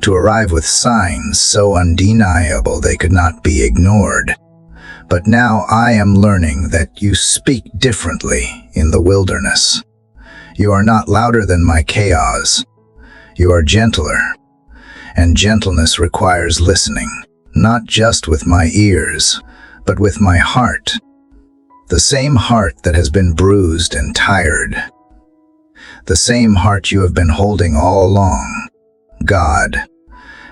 to arrive with signs so undeniable they could not be ignored. But now I am learning that you speak differently in the wilderness. You are not louder than my chaos. You are gentler, and gentleness requires listening, not just with my ears, but with my heart. The same heart that has been bruised and tired. The same heart you have been holding all along. God,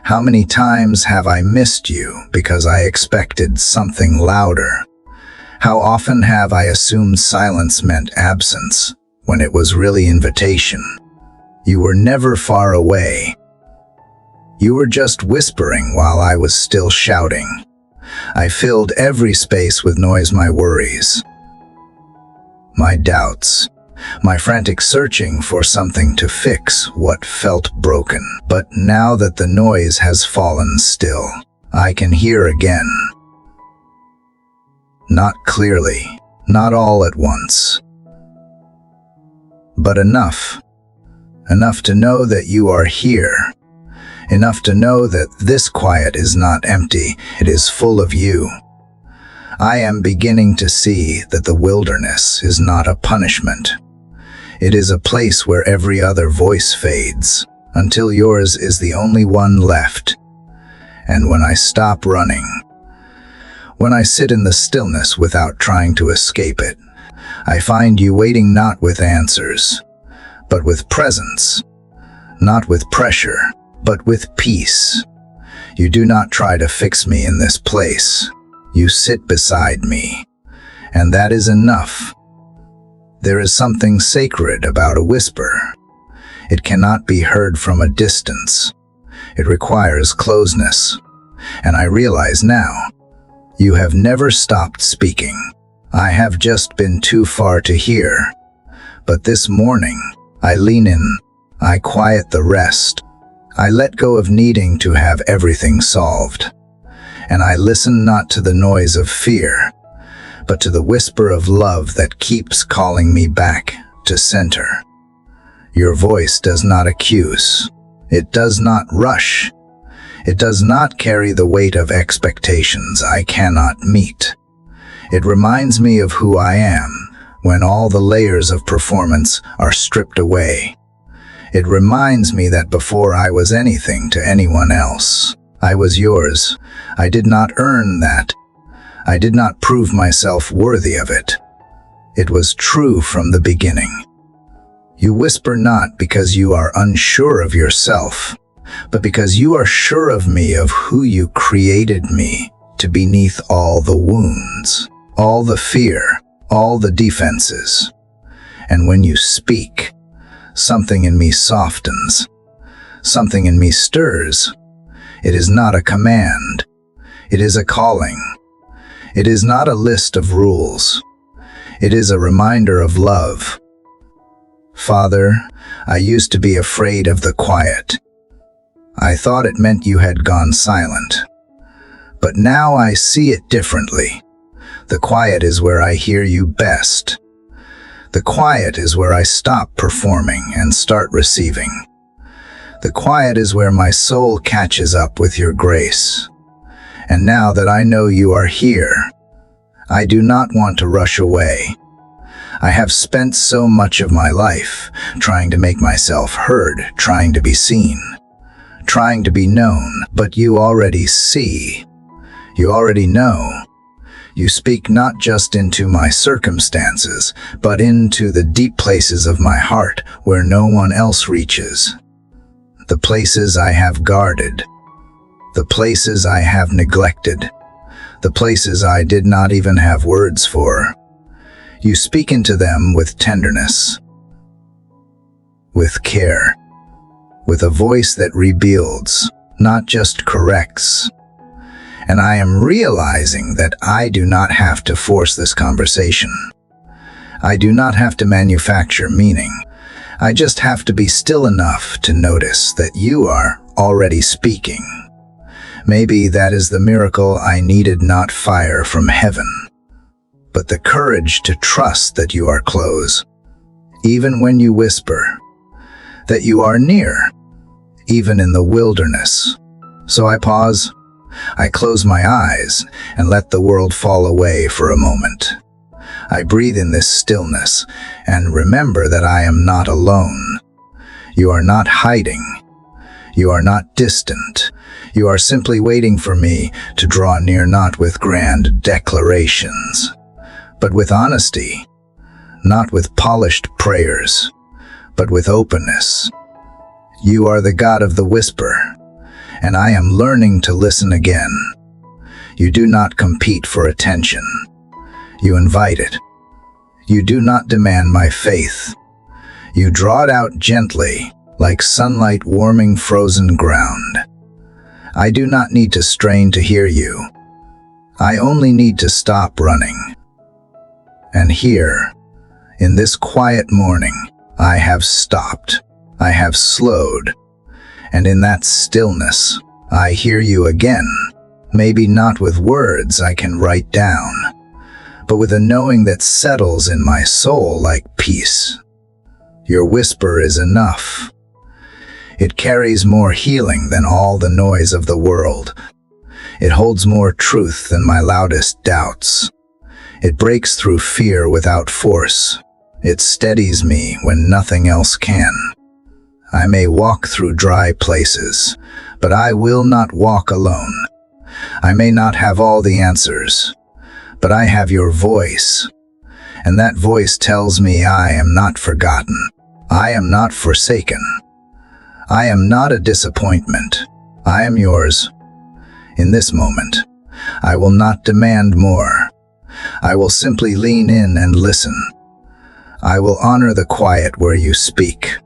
how many times have I missed you because I expected something louder? How often have I assumed silence meant absence when it was really invitation? You were never far away. You were just whispering while I was still shouting. I filled every space with noise, my worries, my doubts, my frantic searching for something to fix what felt broken. But now that the noise has fallen still, I can hear again. Not clearly, not all at once, but enough. Enough to know that you are here. Enough to know that this quiet is not empty, it is full of you. I am beginning to see that the wilderness is not a punishment. It is a place where every other voice fades, until yours is the only one left. And when I stop running, when I sit in the stillness without trying to escape it, I find you waiting, not with answers, but with presence, not with pressure, but with peace. You do not try to fix me in this place. You sit beside me, and that is enough. There is something sacred about a whisper. It cannot be heard from a distance. It requires closeness. And I realize now, you have never stopped speaking. I have just been too far to hear. But this morning, I lean in, I quiet the rest. I let go of needing to have everything solved. And I listen not to the noise of fear, but to the whisper of love that keeps calling me back to center. Your voice does not accuse. It does not rush. It does not carry the weight of expectations I cannot meet. It reminds me of who I am when all the layers of performance are stripped away. It reminds me that before I was anything to anyone else, I was yours. I did not earn that. I did not prove myself worthy of it. It was true from the beginning. You whisper not because you are unsure of yourself, but because you are sure of me, of who you created me to beneath all the wounds, all the fear, all the defenses. And when you speak, something in me softens, something in me stirs. It is not a command. It is a calling. It is not a list of rules. It is a reminder of love. Father, I used to be afraid of the quiet. I thought it meant you had gone silent. But now I see it differently. The quiet is where I hear you best. The quiet is where I stop performing and start receiving. The quiet is where my soul catches up with your grace. And now that I know you are here, I do not want to rush away. I have spent so much of my life trying to make myself heard, trying to be seen, trying to be known, but you already see. You already know. You speak not just into my circumstances, but into the deep places of my heart where no one else reaches. The places I have guarded, the places I have neglected, the places I did not even have words for. You speak into them with tenderness, with care, with a voice that rebuilds, not just corrects. And I am realizing that I do not have to force this conversation. I do not have to manufacture meaning. I just have to be still enough to notice that you are already speaking. Maybe that is the miracle I needed, not fire from heaven, but the courage to trust that you are close, even when you whisper, that you are near, even in the wilderness. So I pause. I close my eyes and let the world fall away for a moment. I breathe in this stillness and remember that I am not alone. You are not hiding. You are not distant. You are simply waiting for me to draw near, not with grand declarations, but with honesty, not with polished prayers, but with openness. You are the God of the whisper, and I am learning to listen again. You do not compete for attention. You invite it. You do not demand my faith. You draw it out gently, like sunlight warming frozen ground. I do not need to strain to hear you. I only need to stop running. And here, in this quiet morning, I have stopped. I have slowed. And in that stillness, I hear you again, maybe not with words I can write down, but with a knowing that settles in my soul like peace. Your whisper is enough. It carries more healing than all the noise of the world. It holds more truth than my loudest doubts. It breaks through fear without force. It steadies me when nothing else can. I may walk through dry places, but I will not walk alone. I may not have all the answers, but I have your voice. And that voice tells me I am not forgotten. I am not forsaken. I am not a disappointment. I am yours. In this moment, I will not demand more. I will simply lean in and listen. I will honor the quiet where you speak.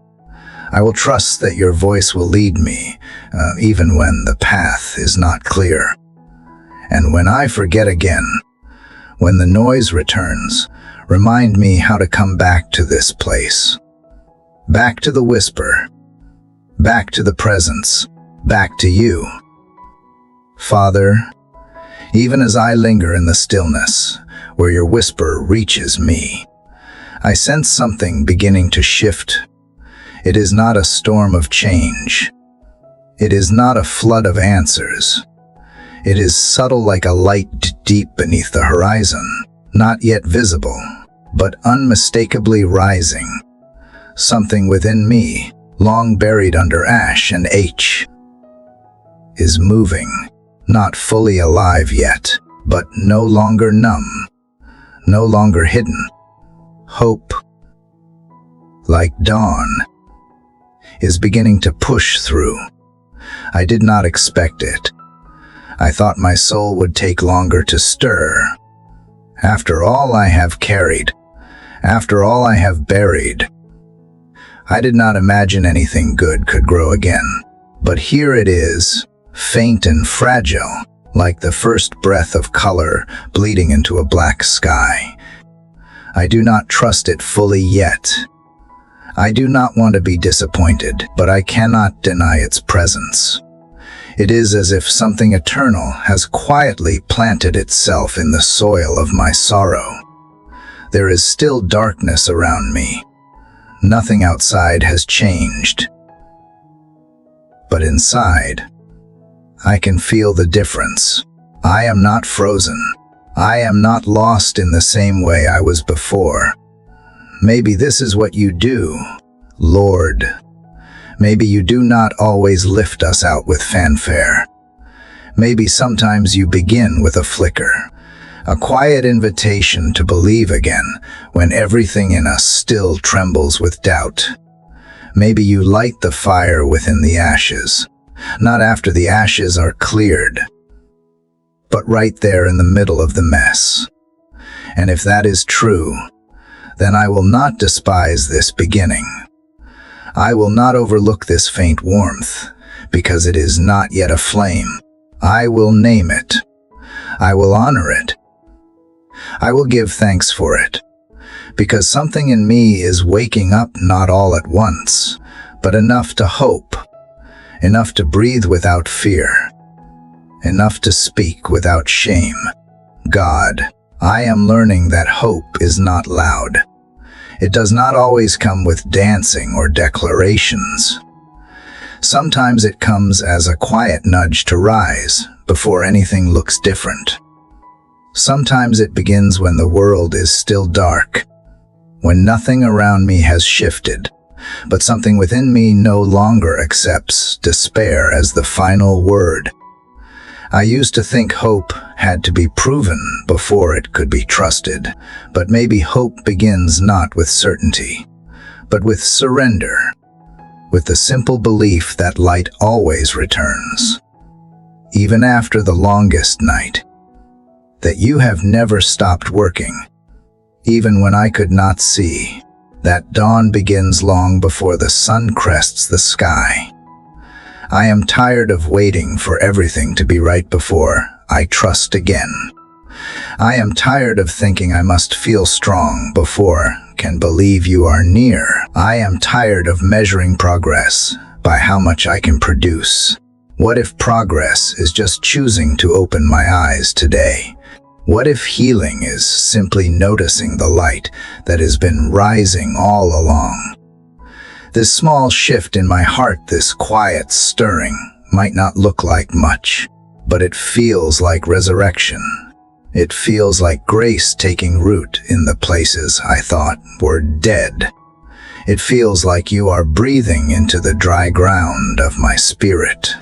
I will trust that your voice will lead me, even when the path is not clear. And when I forget again, When the noise returns, remind me how to come back to this place. Back to the whisper. Back to the presence. Back to you. Father, even as I linger in the stillness, where your whisper reaches me, I sense something beginning to shift. It is not a storm of change. It is not a flood of answers. It is subtle like a light deep beneath the horizon, not yet visible, but unmistakably rising. Something within me, long buried under ash and age, is moving, not fully alive yet, but no longer numb, no longer hidden. Hope, like dawn, is beginning to push through. I did not expect it. I thought my soul would take longer to stir. After all I have carried, after all I have buried, I did not imagine anything good could grow again. But here it is, faint and fragile, like the first breath of color bleeding into a black sky. I do not trust it fully yet. I do not want to be disappointed, but I cannot deny its presence. It is as if something eternal has quietly planted itself in the soil of my sorrow. There is still darkness around me. Nothing outside has changed. But inside, I can feel the difference. I am not frozen. I am not lost in the same way I was before. Maybe this is what you do, Lord. Maybe you do not always lift us out with fanfare. Maybe sometimes you begin with a flicker, a quiet invitation to believe again when everything in us still trembles with doubt. Maybe you light the fire within the ashes, not after the ashes are cleared, but right there in the middle of the mess. And if that is true, then I will not despise this beginning. I will not overlook this faint warmth, because it is not yet a flame. I will name it. I will honor it. I will give thanks for it, because something in me is waking up, not all at once, but enough to hope, enough to breathe without fear, enough to speak without shame. God, I am learning that hope is not loud. It does not always come with dancing or declarations. Sometimes it comes as a quiet nudge to rise before anything looks different. Sometimes it begins when the world is still dark, when nothing around me has shifted, but something within me no longer accepts despair as the final word. I used to think hope had to be proven before it could be trusted, but maybe hope begins not with certainty, but with surrender, with the simple belief that light always returns, even after the longest night, that you have never stopped working, even when I could not see, that dawn begins long before the sun crests the sky. I am tired of waiting for everything to be right before I trust again. I am tired of thinking I must feel strong before can believe you are near. I am tired of measuring progress by how much I can produce. What if progress is just choosing to open my eyes today? What if healing is simply noticing the light that has been rising all along? This small shift in my heart, this quiet stirring, might not look like much, but it feels like resurrection. It feels like grace taking root in the places I thought were dead. It feels like you are breathing into the dry ground of my spirit,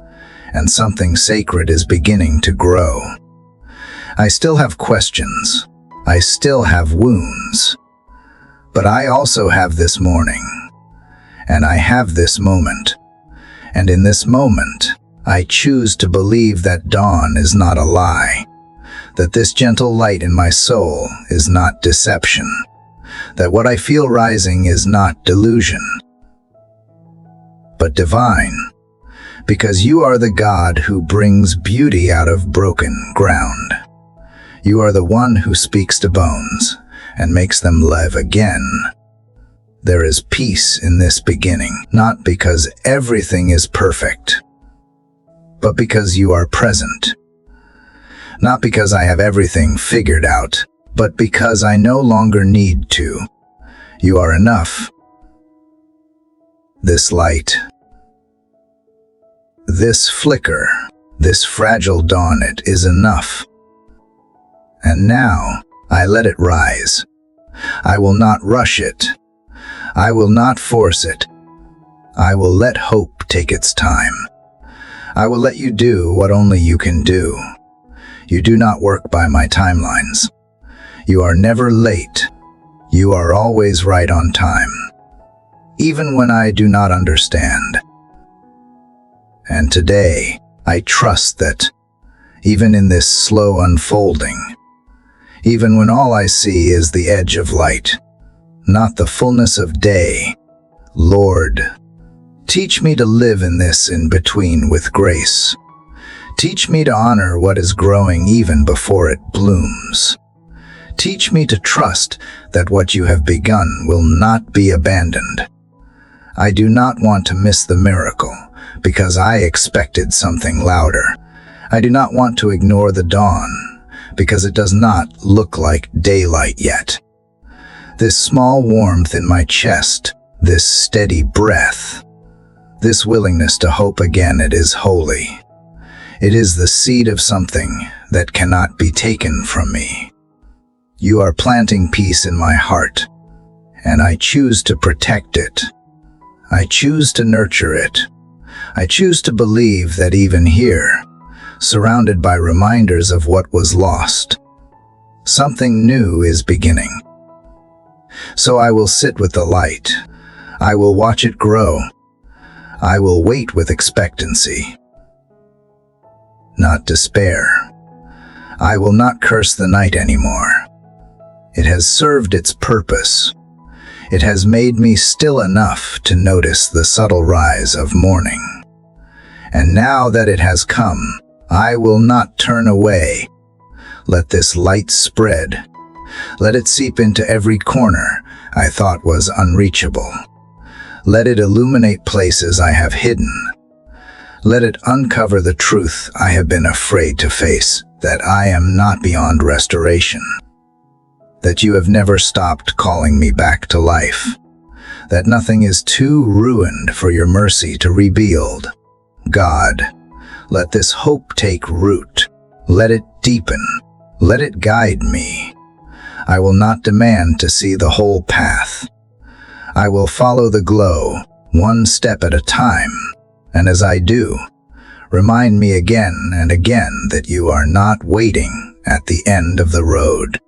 and something sacred is beginning to grow. I still have questions. I still have wounds. But I also have this morning. And I have this moment. And in this moment, I choose to believe that dawn is not a lie, that this gentle light in my soul is not deception, that what I feel rising is not delusion, but divine, because you are the God who brings beauty out of broken ground. You are the one who speaks to bones and makes them live again. There is peace in this beginning, not because everything is perfect, but because you are present. Not because I have everything figured out, but because I no longer need to. You are enough. This light, this flicker, this fragile dawn, it is enough. And now I let it rise. I will not rush it. I will not force it. I will let hope take its time. I will let you do what only you can do. You do not work by my timelines. You are never late. You are always right on time, even when I do not understand. And today, I trust that, even in this slow unfolding, even when all I see is the edge of light, not the fullness of day, Lord, teach me to live in this in-between with grace. Teach me to honor what is growing even before it blooms. Teach me to trust that what you have begun will not be abandoned. I do not want to miss the miracle because I expected something louder. I do not want to ignore the dawn because it does not look like daylight yet. This small warmth in my chest, this steady breath, this willingness to hope again, it is holy. It is the seed of something that cannot be taken from me. You are planting peace in my heart, and I choose to protect it. I choose to nurture it. I choose to believe that even here, surrounded by reminders of what was lost, something new is beginning. So I will sit with the light. I will watch it grow. I will wait with expectancy, not despair. I will not curse the night anymore. It has served its purpose. It has made me still enough to notice the subtle rise of morning. And now that it has come, I will not turn away. Let this light spread. Let it seep into every corner I thought was unreachable. Let it illuminate places I have hidden. Let it uncover the truth I have been afraid to face, that I am not beyond restoration, that you have never stopped calling me back to life, that nothing is too ruined for your mercy to rebuild. God, let this hope take root. Let it deepen. Let it guide me. I will not demand to see the whole path. I will follow the glow, one step at a time, and as I do, remind me again and again that you are not waiting at the end of the road.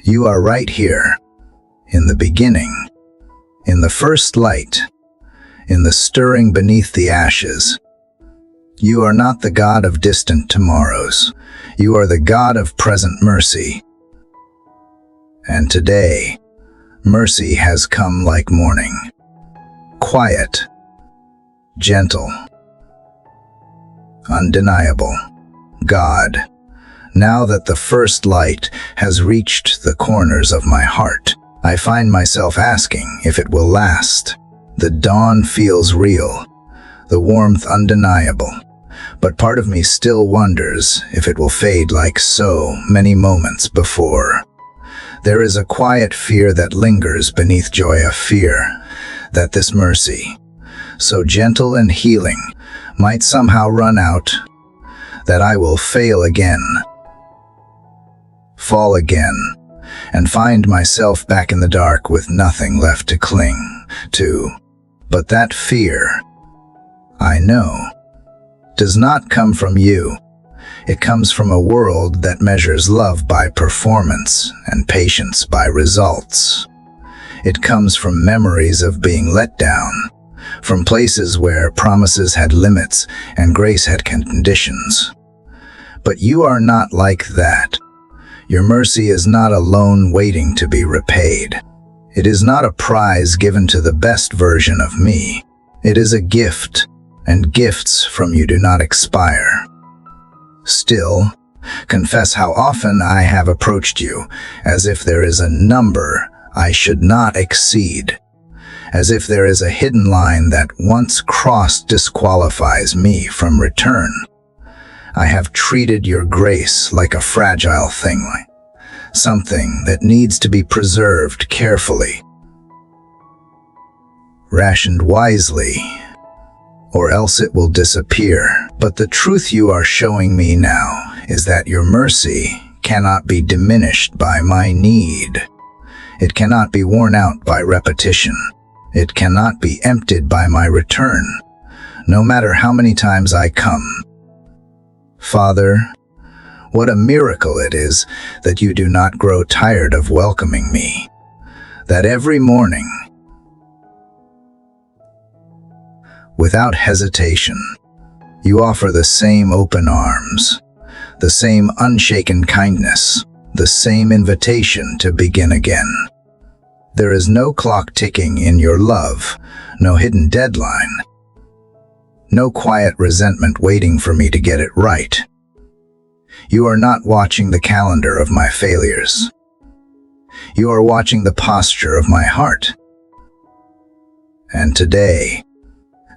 You are right here, in the beginning, in the first light, in the stirring beneath the ashes. You are not the God of distant tomorrows. You are the God of present mercy. And today, mercy has come like morning, quiet, gentle, undeniable. God, now that the first light has reached the corners of my heart, I find myself asking if it will last. The dawn feels real, the warmth undeniable, but part of me still wonders if it will fade like so many moments before. There is a quiet fear that lingers beneath joy of fear, that this mercy, so gentle and healing, might somehow run out, that I will fail again, fall again, and find myself back in the dark with nothing left to cling to. But that fear, I know, does not come from you. It comes from a world that measures love by performance and patience by results. It comes from memories of being let down, from places where promises had limits and grace had conditions. But you are not like that. Your mercy is not a loan waiting to be repaid. It is not a prize given to the best version of me. It is a gift, and gifts from you do not expire. Still, Confess how often I have approached you, as if there is a number I should not exceed, as if there is a hidden line that once crossed disqualifies me from return. I have treated your grace like a fragile thing, something that needs to be preserved carefully, rationed wisely, or else it will disappear. But the truth you are showing me now is that your mercy cannot be diminished by my need. It cannot be worn out by repetition. It cannot be emptied by my return, no matter how many times I come. Father, what a miracle it is that you do not grow tired of welcoming me, that every morning, without hesitation, you offer the same open arms, the same unshaken kindness, the same invitation to begin again. There is no clock ticking in your love, no hidden deadline, no quiet resentment waiting for me to get it right. You are not watching the calendar of my failures. You are watching the posture of my heart. And today,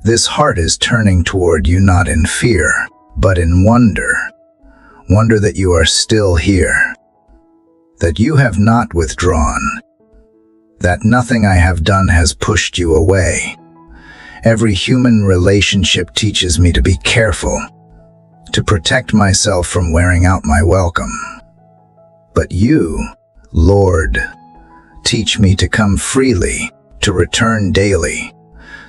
this heart is turning toward you not in fear, but in wonder. Wonder that you are still here, that you have not withdrawn, that nothing I have done has pushed you away. Every human relationship teaches me to be careful, to protect myself from wearing out my welcome. But you, Lord, teach me to come freely, to return daily,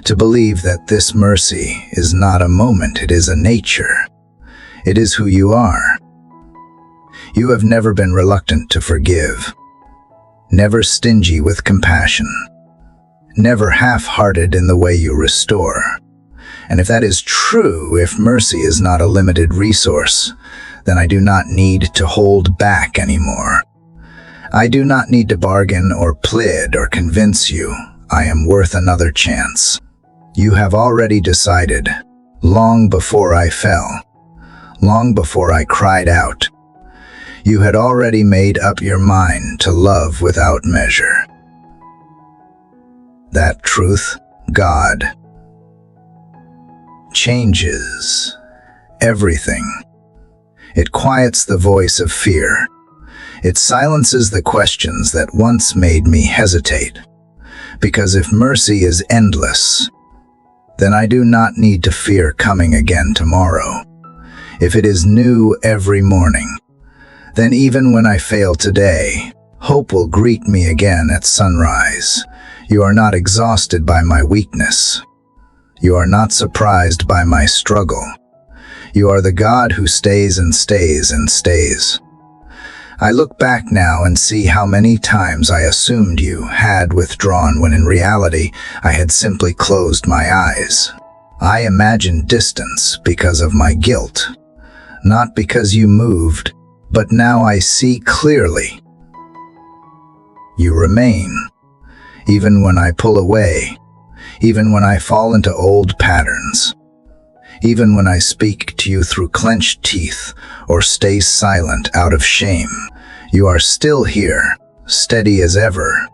to believe that this mercy is not a moment, it is a nature. It is who you are. You have never been reluctant to forgive, never stingy with compassion, never half-hearted in the way you restore. And if that is true, if mercy is not a limited resource, then I do not need to hold back anymore. I do not need to bargain or plead or convince you I am worth another chance. You have already decided, long before I fell, long before I cried out. You had already made up your mind to love without measure. That truth, God, changes everything. It quiets the voice of fear. It silences the questions that once made me hesitate. Because if mercy is endless, then I do not need to fear coming again tomorrow. If it is new every morning, then even when I fail today, hope will greet me again at sunrise. You are not exhausted by my weakness. You are not surprised by my struggle. You are the God who stays and stays and stays. I look back now and see how many times I assumed you had withdrawn when in reality I had simply closed my eyes. I imagined distance because of my guilt, not because you moved, but now I see clearly. You remain, even when I pull away, even when I fall into old patterns, even when I speak to you through clenched teeth or stay silent out of shame. You are still here, steady as ever,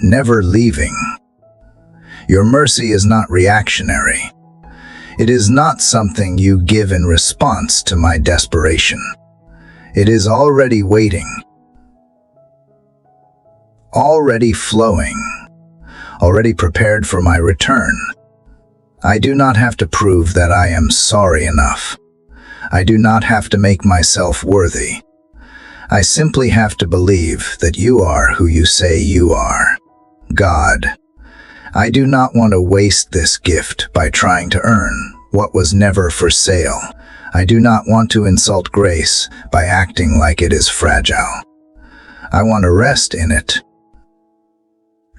never leaving. Your mercy is not reactionary. It is not something you give in response to my desperation. It is already waiting, already flowing, already prepared for my return. I do not have to prove that I am sorry enough. I do not have to make myself worthy. I simply have to believe that you are who you say you are. God, I do not want to waste this gift by trying to earn what was never for sale. I do not want to insult grace by acting like it is fragile. I want to rest in it.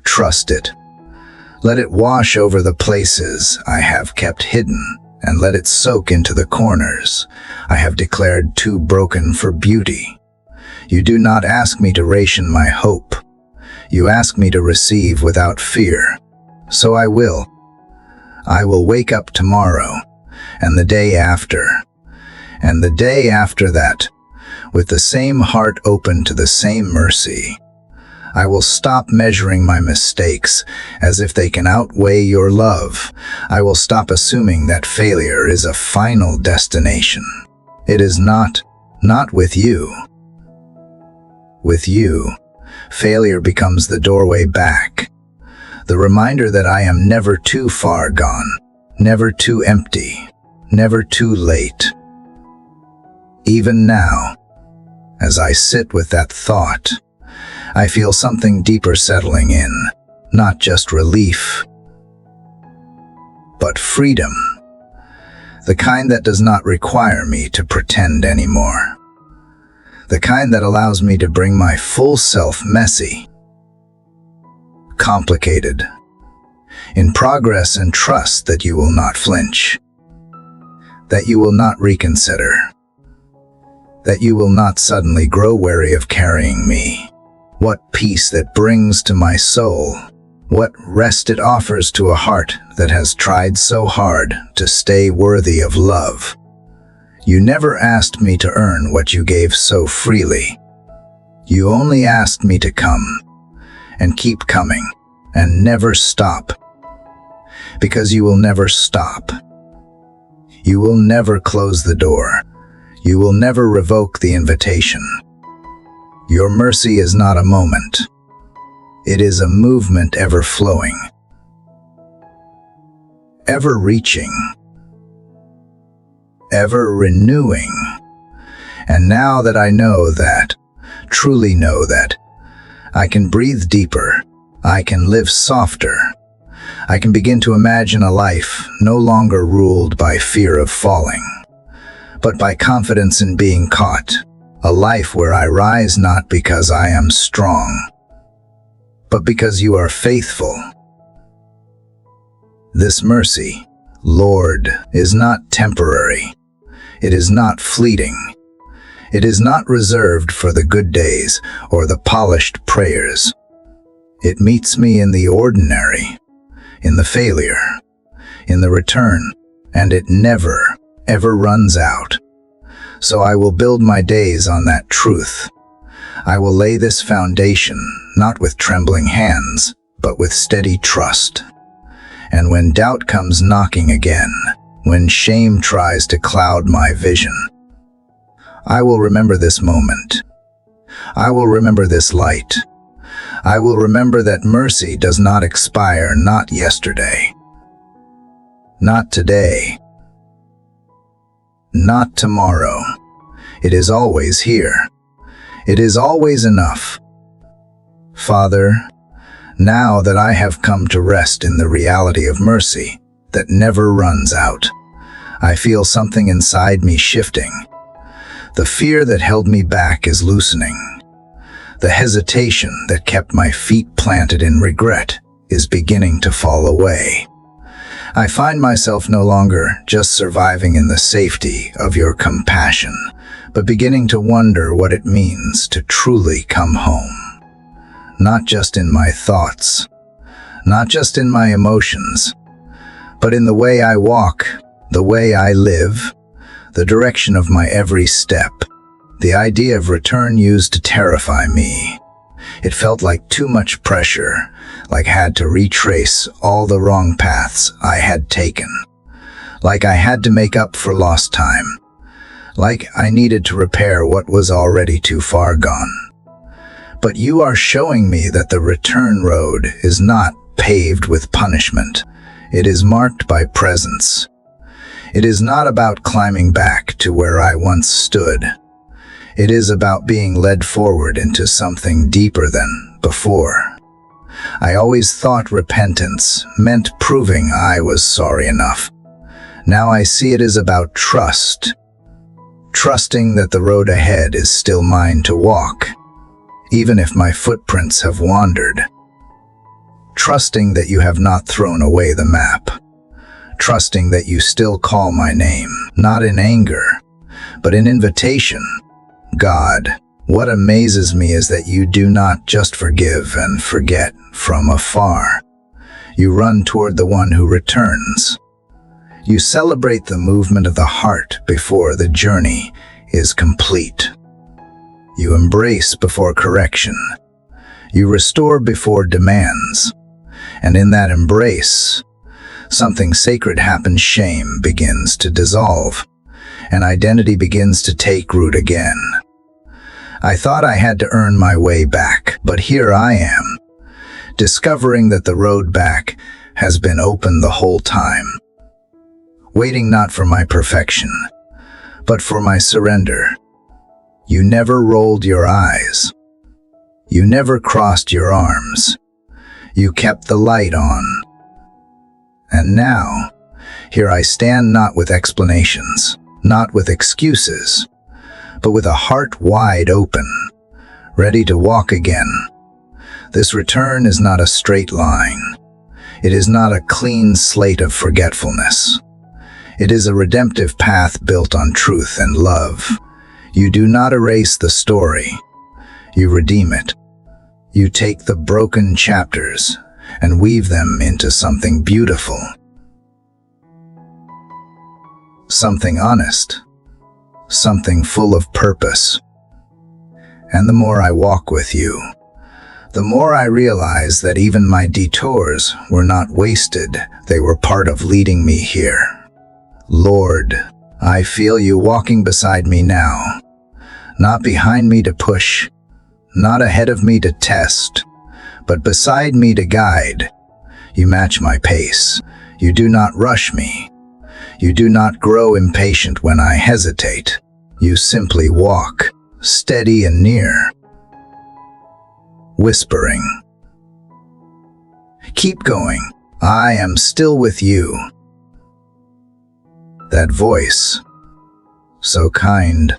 Trust it. Let it wash over the places I have kept hidden, and let it soak into the corners I have declared too broken for beauty. You do not ask me to ration my hope. You ask me to receive without fear. So I will. I will wake up tomorrow, and the day after, And the day after that, with the same heart open to the same mercy, I will stop measuring my mistakes as if they can outweigh your love. I will stop assuming that failure is a final destination. It is not with you. With you, failure becomes the doorway back, the reminder that I am never too far gone, never too empty, never too late. Even now, as I sit with that thought, I feel something deeper settling in, not just relief, but freedom, the kind that does not require me to pretend anymore, the kind that allows me to bring my full self messy, complicated, in progress, and trust that you will not flinch, that you will not reconsider, that you will not suddenly grow weary of carrying me. What peace that brings to my soul, what rest it offers to a heart that has tried so hard to stay worthy of love. You never asked me to earn what you gave so freely. You only asked me to come, and keep coming, and never stop. Because you will never stop. You will never close the door. You will never revoke the invitation. Your mercy is not a moment. It is a movement ever flowing, ever reaching, ever renewing. And now that I know that, truly know that, I can breathe deeper, I can live softer, I can begin to imagine a life no longer ruled by fear of falling, but by confidence in being caught. A life where I rise not because I am strong, but because you are faithful. This mercy, Lord, is not temporary. It is not fleeting. It is not reserved for the good days or the polished prayers. It meets me in the ordinary, in the failure, in the return, and it never, ever runs out. So I will build my days on that truth. I will lay this foundation, not with trembling hands, but with steady trust. And when doubt comes knocking again, when shame tries to cloud my vision, I will remember this moment. I will remember this light. I will remember that mercy does not expire, not yesterday, not today, not tomorrow. It is always here. It is always enough. Father, now that I have come to rest in the reality of mercy that never runs out, I feel something inside me shifting. The fear that held me back is loosening. The hesitation that kept my feet planted in regret is beginning to fall away. I find myself no longer just surviving in the safety of your compassion, but beginning to wonder what it means to truly come home. Not just in my thoughts, not just in my emotions, but in the way I walk, the way I live, the direction of my every step. The idea of return used to terrify me. It felt like too much pressure, like I had to retrace all the wrong paths I had taken, like I had to make up for lost time, like I needed to repair what was already too far gone. But you are showing me that the return road is not paved with punishment. It is marked by presence. It is not about climbing back to where I once stood. It is about being led forward into something deeper than before. I always thought repentance meant proving I was sorry enough. Now I see it is about trust. Trusting that the road ahead is still mine to walk, even if my footprints have wandered. Trusting that you have not thrown away the map. Trusting that you still call my name, not in anger, but in invitation. God, what amazes me is that you do not just forgive and forget from afar. You run toward the one who returns. You celebrate the movement of the heart before the journey is complete. You embrace before correction. You restore before demands. And in that embrace, something sacred happens. Shame begins to dissolve, and identity begins to take root again. I thought I had to earn my way back, but here I am, discovering that the road back has been open the whole time, waiting not for my perfection, but for my surrender. You never rolled your eyes. You never crossed your arms. You kept the light on. And now, here I stand, not with explanations, not with excuses, but with a heart wide open, ready to walk again. This return is not a straight line. It is not a clean slate of forgetfulness. It is a redemptive path built on truth and love. You do not erase the story. You redeem it. You take the broken chapters and weave them into something beautiful. Something honest. Something full of purpose. And the more I walk with you, the more I realize that even my detours were not wasted. They were part of leading me here. Lord, I feel you walking beside me now, not behind me to push, not ahead of me to test, but beside me to guide. You match my pace. You do not rush me. You do not grow impatient when I hesitate. You simply walk, steady and near, whispering, "Keep going. I am still with you." That voice, so kind,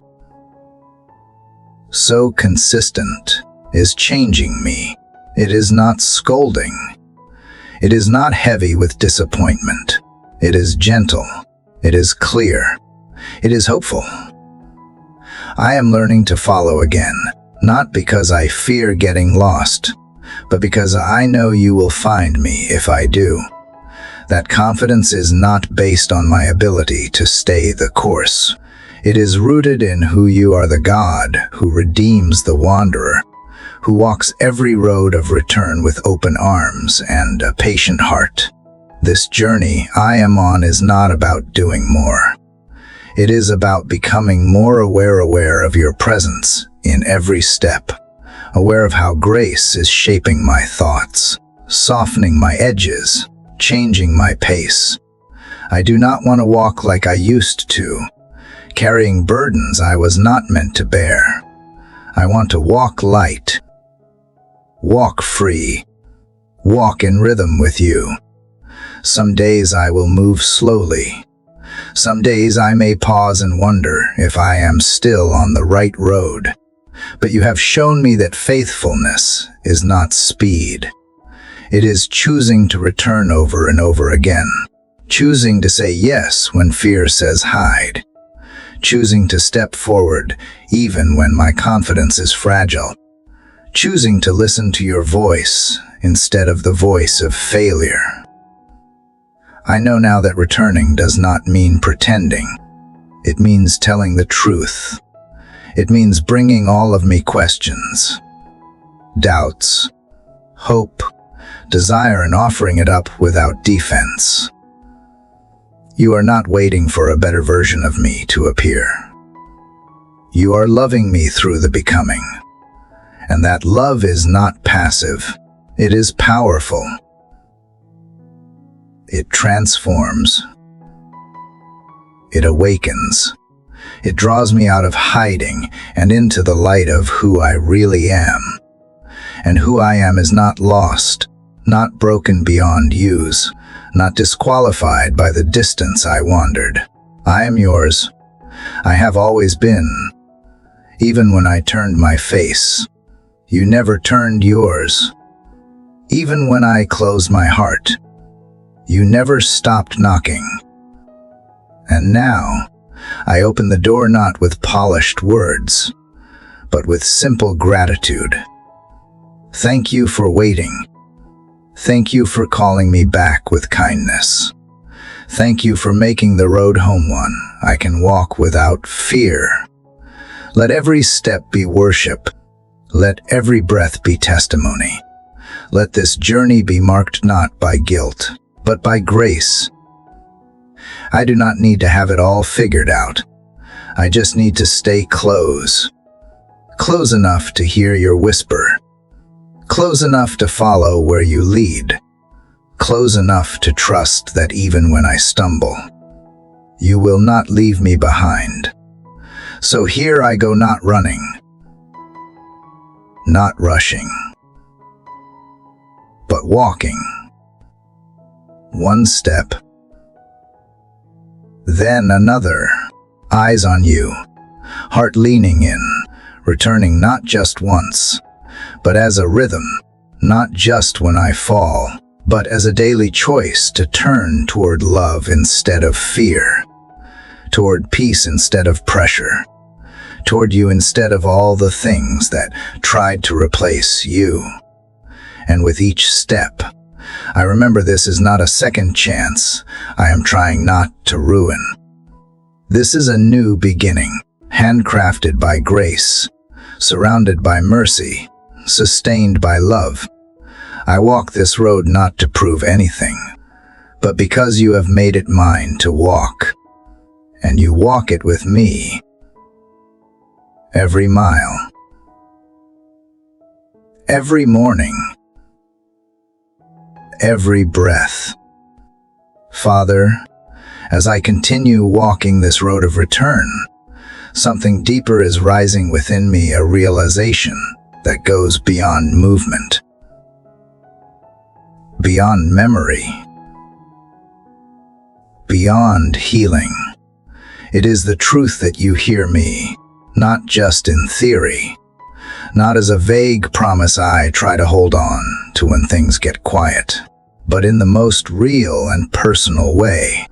so consistent, is changing me. It is not scolding. It is not heavy with disappointment. It is gentle. It is clear. It is hopeful. I am learning to follow again, not because I fear getting lost, but because I know you will find me if I do. That confidence is not based on my ability to stay the course. It is rooted in who you are, the God who redeems the wanderer, who walks every road of return with open arms and a patient heart. This journey I am on is not about doing more. It is about becoming more aware of your presence in every step, aware of how grace is shaping my thoughts, softening my edges, changing my pace. I do not want to walk like I used to, carrying burdens I was not meant to bear. I want to walk light, walk free, walk in rhythm with you. Some days I will move slowly. Some days I may pause and wonder if I am still on the right road. But you have shown me that faithfulness is not speed. It is choosing to return over and over again, choosing to say yes when fear says hide, choosing to step forward even when my confidence is fragile, choosing to listen to your voice instead of the voice of failure. I know now that returning does not mean pretending. It means telling the truth. It means bringing all of me questions, doubts, hope, desire, and offering it up without defense. You are not waiting for a better version of me to appear. You are loving me through the becoming. And that love is not passive. It is powerful. It transforms. It awakens. It draws me out of hiding and into the light of who I really am. And who I am is not lost, not broken beyond use, not disqualified by the distance I wandered. I am yours. I have always been. Even when I turned my face, you never turned yours. Even when I closed my heart, you never stopped knocking. And now, I open the door not with polished words, but with simple gratitude. Thank you for waiting. Thank you for calling me back with kindness. Thank you for making the road home one I can walk without fear. Let every step be worship. Let every breath be testimony. Let this journey be marked not by guilt, but by grace. I do not need to have it all figured out. I just need to stay close. Close enough to hear your whisper. Close enough to follow where you lead. Close enough to trust that even when I stumble, you will not leave me behind. So here I go, not running, not rushing, but walking. One step, then another, eyes on you, heart leaning in, returning not just once, but as a rhythm, not just when I fall, but as a daily choice to turn toward love instead of fear, toward peace instead of pressure, toward you instead of all the things that tried to replace you. And with each step, I remember this is not a second chance I am trying not to ruin. This is a new beginning, handcrafted by grace, surrounded by mercy, sustained by love. I walk this road not to prove anything, but because you have made it mine to walk, and you walk it with me. Every mile, every morning, every breath. Father, as I continue walking this road of return, something deeper is rising within me, a realization that goes beyond movement, beyond memory, beyond healing. It is the truth that you hear me, not just in theory, not as a vague promise I try to hold on to when things get quiet, but in the most real and personal way.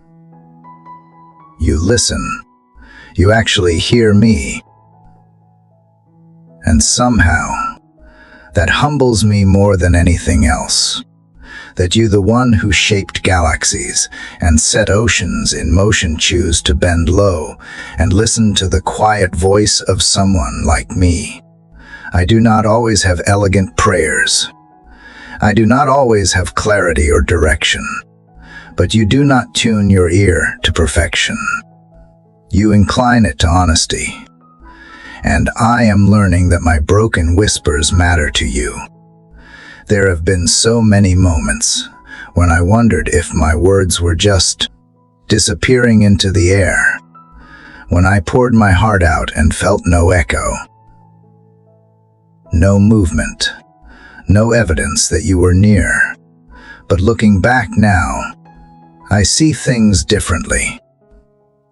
You listen. You actually hear me. And somehow, that humbles me more than anything else. That you, the one who shaped galaxies and set oceans in motion, choose to bend low and listen to the quiet voice of someone like me. I do not always have elegant prayers. I do not always have clarity or direction. But you do not tune your ear to perfection. You incline it to honesty. And I am learning that my broken whispers matter to you. There have been so many moments when I wondered if my words were just disappearing into the air, when I poured my heart out and felt no echo, no movement, no evidence that you were near. But looking back now, I see things differently.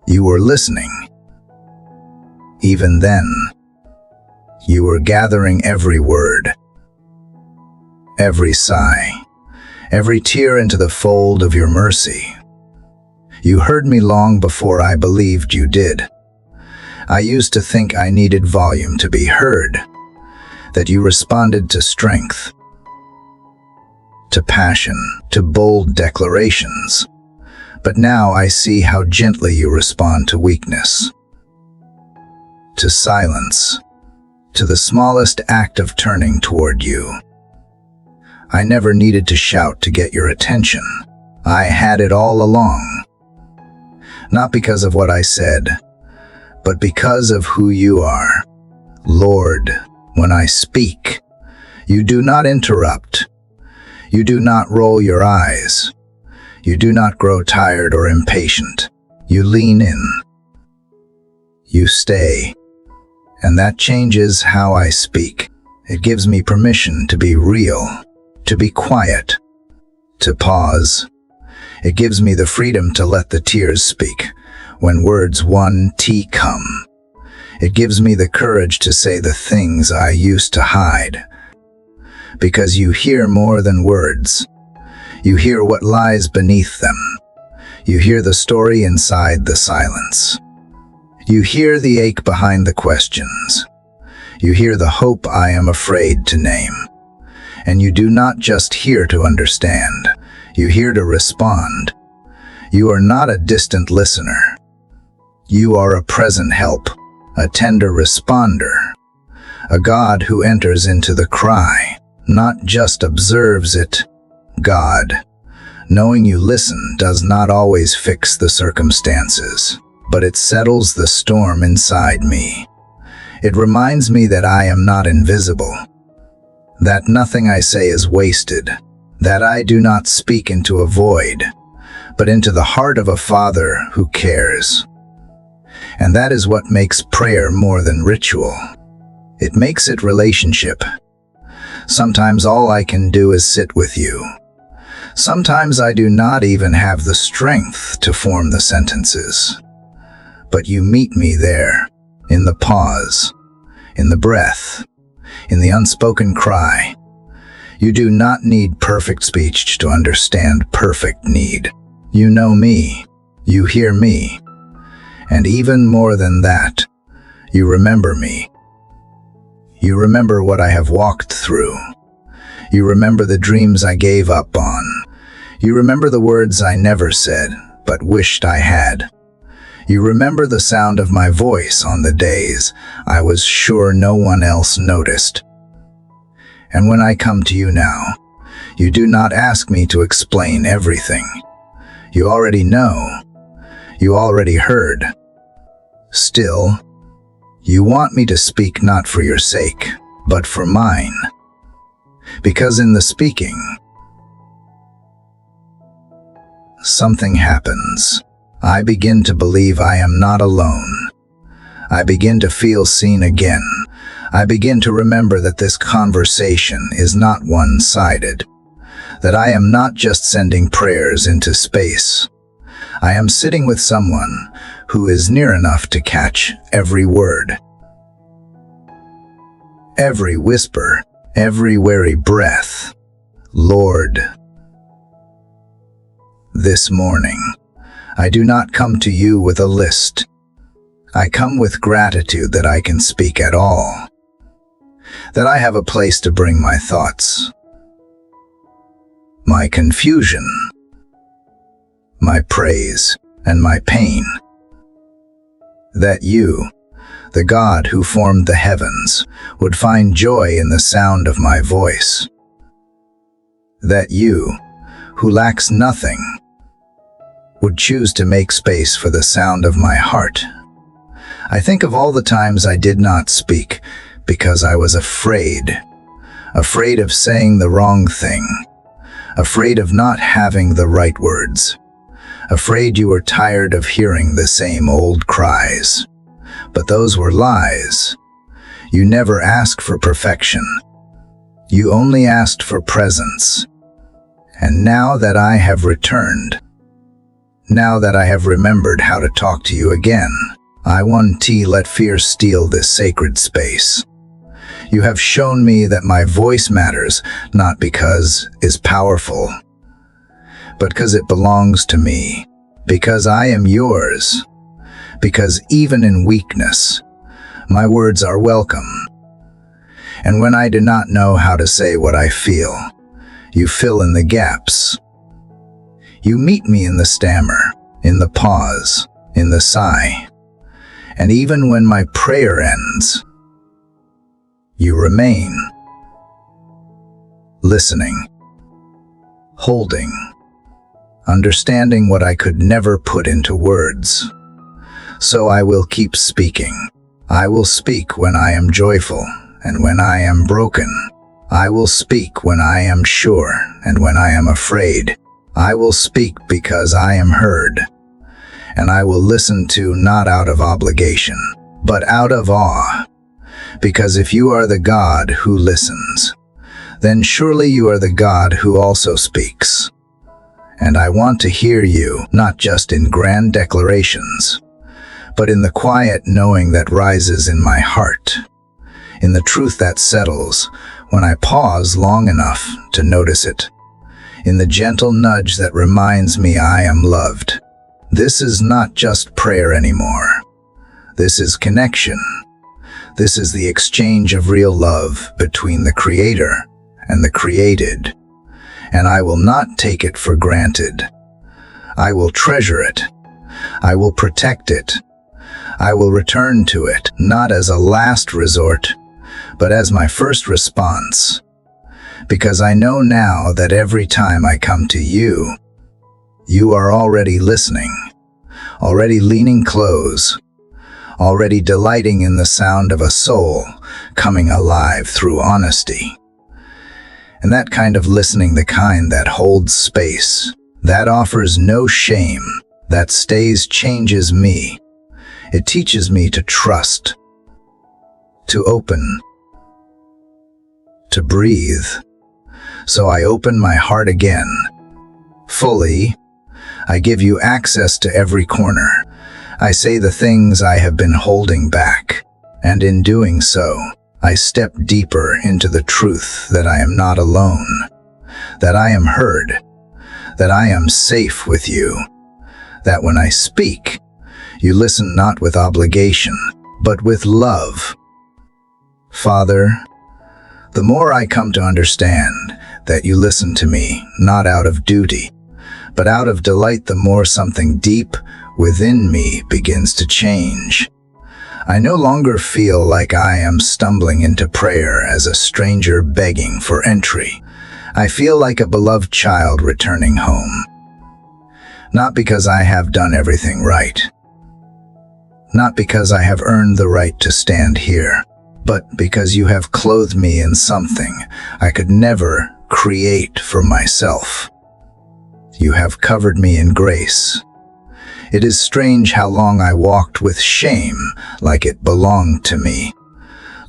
You were listening. Even then, you were gathering every word, every sigh, every tear into the fold of your mercy. You heard me long before I believed you did. I used to think I needed volume to be heard, that you responded to strength, to passion, to bold declarations. But now I see how gently you respond to weakness, to silence, to the smallest act of turning toward you. I never needed to shout to get your attention. I had it all along. Not because of what I said, but because of who you are. Lord, when I speak, you do not interrupt. You do not roll your eyes. You do not grow tired or impatient. You lean in. You stay. And that changes how I speak. It gives me permission to be real, to be quiet, to pause. It gives me the freedom to let the tears speak when words come. It gives me the courage to say the things I used to hide. Because you hear more than words. You hear what lies beneath them. You hear the story inside the silence. You hear the ache behind the questions. You hear the hope I am afraid to name. And you do not just hear to understand. You hear to respond. You are not a distant listener. You are a present help, a tender responder, a God who enters into the cry, not just observes it. God, knowing you listen, does not always fix the circumstances, but it settles the storm inside me. It reminds me that I am not invisible, that nothing I say is wasted, that I do not speak into a void, but into the heart of a Father who cares. And that is what makes prayer more than ritual. It makes it relationship. Sometimes all I can do is sit with you. Sometimes I do not even have the strength to form the sentences. But you meet me there, in the pause, in the breath, in the unspoken cry. You do not need perfect speech to understand perfect need. You know me, you hear me, and even more than that, you remember me. You remember what I have walked through. You remember the dreams I gave up on. You remember the words I never said, but wished I had. You remember the sound of my voice on the days I was sure no one else noticed. And when I come to you now, you do not ask me to explain everything. You already know. You already heard. Still, you want me to speak not for your sake, but for mine. Because in the speaking, something happens. I begin to believe I am not alone. I begin to feel seen again. I begin to remember that this conversation is not one-sided, that I am not just sending prayers into space. I am sitting with someone who is near enough to catch every word, every whisper, every weary breath. Lord, this morning, I do not come to you with a list. I come with gratitude that I can speak at all, that I have a place to bring my thoughts, my confusion, my praise, and my pain. That you, the God who formed the heavens, would find joy in the sound of my voice. That you, who lacks nothing, would choose to make space for the sound of my heart. I think of all the times I did not speak because I was afraid of saying the wrong thing, afraid of not having the right words, afraid you were tired of hearing the same old cries. But those were lies. You never asked for perfection. You only asked for presence. And now that I have returned, now that I have remembered how to talk to you again, I want to let fear steal this sacred space. You have shown me that my voice matters, not because it's powerful, but because it belongs to me, because I am yours, because even in weakness, my words are welcome. And when I do not know how to say what I feel, you fill in the gaps. You meet me in the stammer, in the pause, in the sigh. And even when my prayer ends, you remain, listening, holding, understanding what I could never put into words. So I will keep speaking. I will speak when I am joyful and when I am broken. I will speak when I am sure and when I am afraid. I will speak because I am heard. And I will listen to not out of obligation, but out of awe. Because if you are the God who listens, then surely you are the God who also speaks. And I want to hear you, not just in grand declarations, but in the quiet knowing that rises in my heart, in the truth that settles when I pause long enough to notice it, in the gentle nudge that reminds me I am loved. This is not just prayer anymore. This is connection. This is the exchange of real love between the Creator and the created. And I will not take it for granted. I will treasure it. I will protect it. I will return to it, not as a last resort, but as my first response. Because I know now that every time I come to you, you are already listening, already leaning close, already delighting in the sound of a soul coming alive through honesty. And that kind of listening, the kind that holds space, that offers no shame, that stays, changes me. It teaches me to trust, to open, to breathe. So I open my heart again, fully. I give you access to every corner. I say the things I have been holding back, and in doing so, I step deeper into the truth that I am not alone, that I am heard, that I am safe with you, that when I speak, you listen not with obligation, but with love. Father, the more I come to understand that you listen to me, not out of duty, but out of delight, the more something deep within me begins to change. I no longer feel like I am stumbling into prayer as a stranger begging for entry. I feel like a beloved child returning home. Not because I have done everything right, not because I have earned the right to stand here, but because you have clothed me in something I could never create for myself. You have covered me in grace. It is strange how long I walked with shame, like it belonged to me,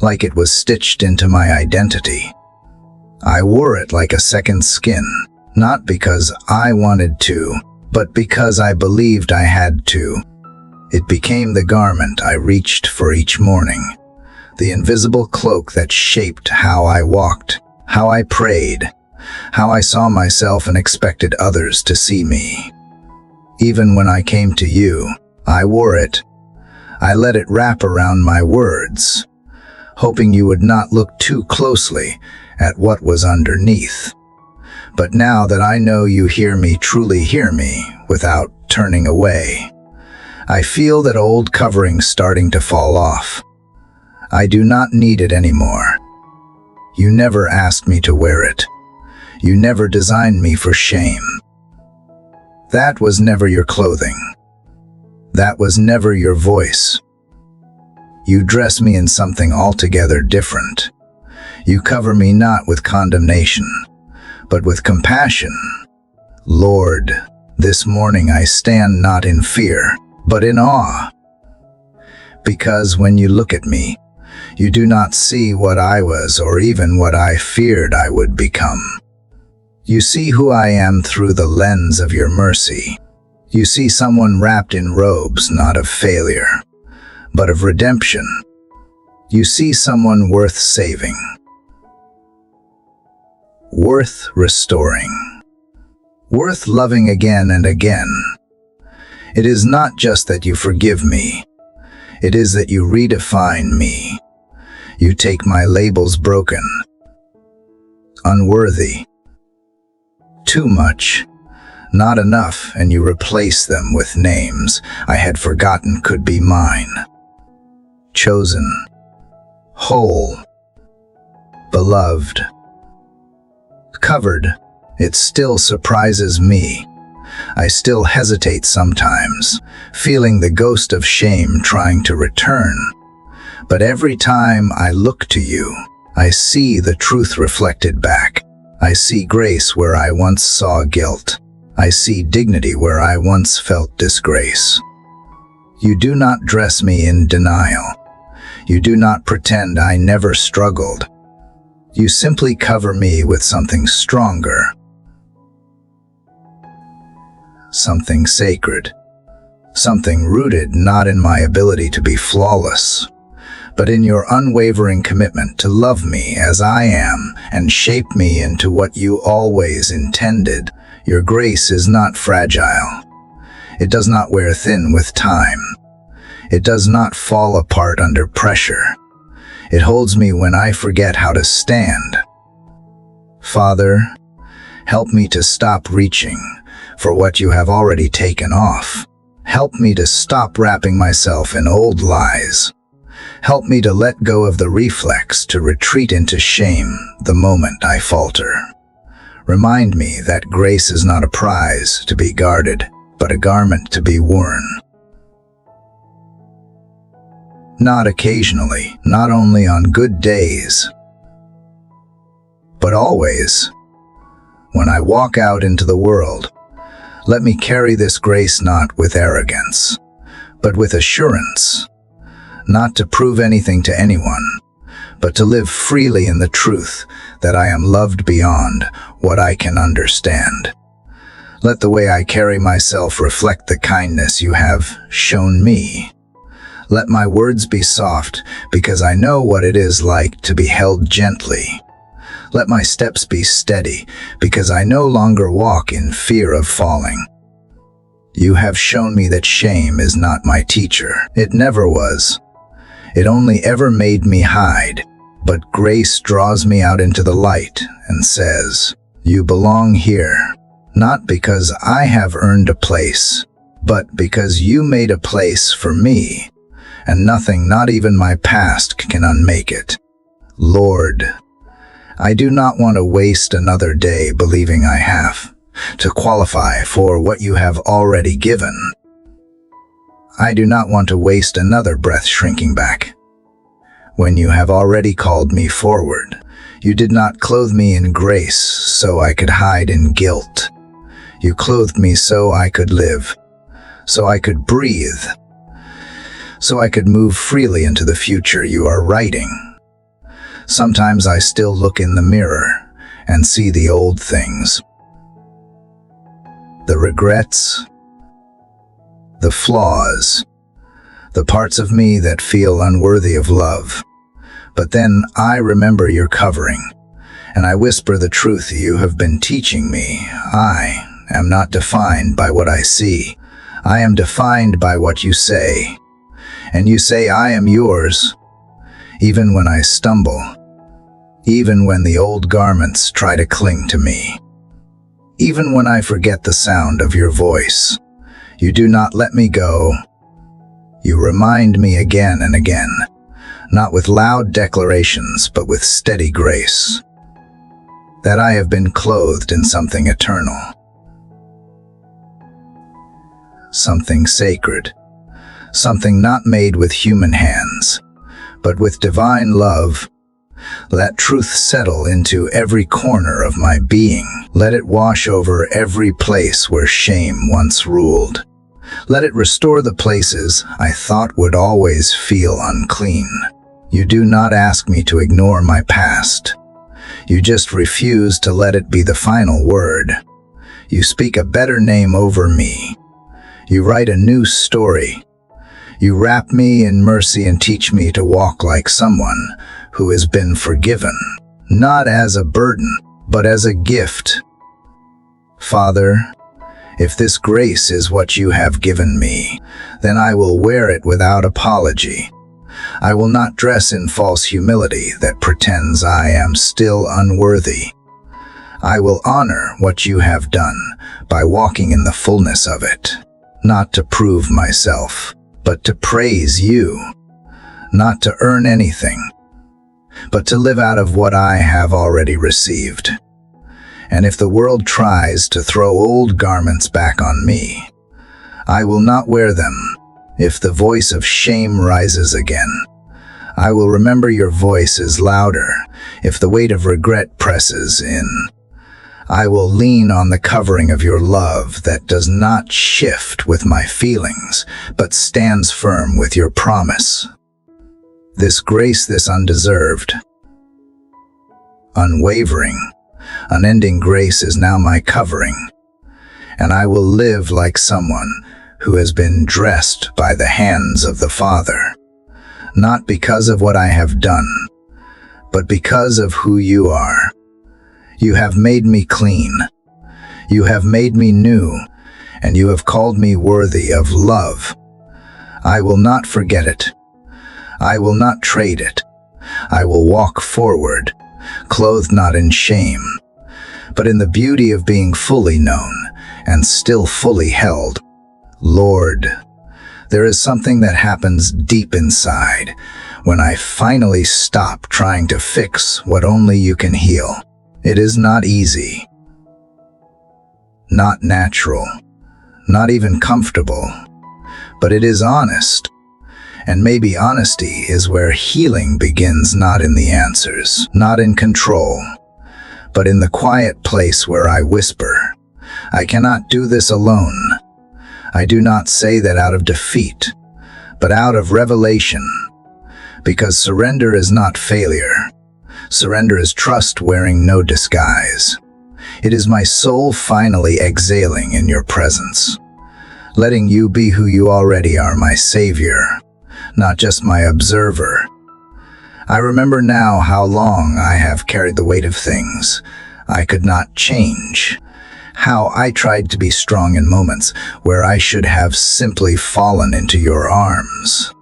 like it was stitched into my identity. I wore it like a second skin, not because I wanted to, but because I believed I had to. It became the garment I reached for each morning, the invisible cloak that shaped how I walked, how I prayed, how I saw myself and expected others to see me. Even when I came to you, I wore it. I let it wrap around my words, hoping you would not look too closely at what was underneath. But now that I know you hear me, truly hear me, without turning away, I feel that old covering starting to fall off. I do not need it anymore. You never asked me to wear it. You never designed me for shame. That was never your clothing. That was never your voice. You dress me in something altogether different. You cover me not with condemnation, but with compassion. Lord, this morning I stand not in fear, but in awe. Because when you look at me, you do not see what I was or even what I feared I would become. You see who I am through the lens of your mercy. You see someone wrapped in robes not of failure, but of redemption. You see someone worth saving, worth restoring, worth loving again and again. It is not just that you forgive me. It is that you redefine me. You take my labels broken, unworthy, too much, not enough, and you replace them with names I had forgotten could be mine. Chosen, whole, beloved, covered. It still surprises me. I still hesitate sometimes, feeling the ghost of shame trying to return. But every time I look to you, I see the truth reflected back. I see grace where I once saw guilt. I see dignity where I once felt disgrace. You do not dress me in denial. You do not pretend I never struggled. You simply cover me with something stronger, something sacred, something rooted not in my ability to be flawless, but in your unwavering commitment to love me as I am and shape me into what you always intended. Your grace is not fragile. It does not wear thin with time. It does not fall apart under pressure. It holds me when I forget how to stand. Father, help me to stop reaching for what you have already taken off. Help me to stop wrapping myself in old lies. Help me to let go of the reflex to retreat into shame the moment I falter. Remind me that grace is not a prize to be guarded, but a garment to be worn. Not occasionally, not only on good days, but always. When I walk out into the world, let me carry this grace not with arrogance, but with assurance, not to prove anything to anyone, but to live freely in the truth that I am loved beyond what I can understand. Let the way I carry myself reflect the kindness you have shown me. Let my words be soft, because I know what it is like to be held gently. Let my steps be steady, because I no longer walk in fear of falling. You have shown me that shame is not my teacher. It never was. It only ever made me hide. But grace draws me out into the light and says, "You belong here," not because I have earned a place, but because you made a place for me, and nothing, not even my past, can unmake it. Lord, I do not want to waste another day believing I have to qualify for what you have already given. I do not want to waste another breath shrinking back when you have already called me forward. You did not clothe me in grace so I could hide in guilt. You clothed me so I could live, so I could breathe, so I could move freely into the future you are writing. Sometimes I still look in the mirror and see the old things, the regrets, the flaws, the parts of me that feel unworthy of love. But then I remember your covering, and I whisper the truth you have been teaching me. I am not defined by what I see. I am defined by what you say. And you say I am yours, even when I stumble, even when the old garments try to cling to me, even when I forget the sound of your voice. You do not let me go. You remind me again and again, not with loud declarations, but with steady grace, that I have been clothed in something eternal, something sacred, something not made with human hands, but with divine love. Let truth settle into every corner of my being. Let it wash over every place where shame once ruled. Let it restore the places I thought would always feel unclean. You do not ask me to ignore my past. You just refuse to let it be the final word. You speak a better name over me. You write a new story. You wrap me in mercy and teach me to walk like someone who has been forgiven, not as a burden, but as a gift. Father, if this grace is what you have given me, then I will wear it without apology. I will not dress in false humility that pretends I am still unworthy. I will honor what you have done by walking in the fullness of it, not to prove myself, but to praise you, not to earn anything, but to live out of what I have already received. And if the world tries to throw old garments back on me, I will not wear them. If the voice of shame rises again, I will remember your voice is louder. If the weight of regret presses in, I will lean on the covering of your love that does not shift with my feelings, but stands firm with your promise. This grace, this undeserved, unwavering, unending grace is now my covering, and I will live like someone who has been dressed by the hands of the Father, not because of what I have done, but because of who you are. You have made me clean. You have made me new, and you have called me worthy of love. I will not forget it. I will not trade it. I will walk forward, clothed not in shame, but in the beauty of being fully known and still fully held. Lord, there is something that happens deep inside when I finally stop trying to fix what only you can heal. It is not easy, not natural, not even comfortable, but it is honest. And maybe honesty is where healing begins, not in the answers, not in control, but in the quiet place where I whisper, I cannot do this alone. I do not say that out of defeat, but out of revelation, because surrender is not failure. Surrender is trust wearing no disguise. It is my soul finally exhaling in your presence, letting you be who you already are, my Savior, not just my observer. I remember now how long I have carried the weight of things I could not change, how I tried to be strong in moments where I should have simply fallen into your arms.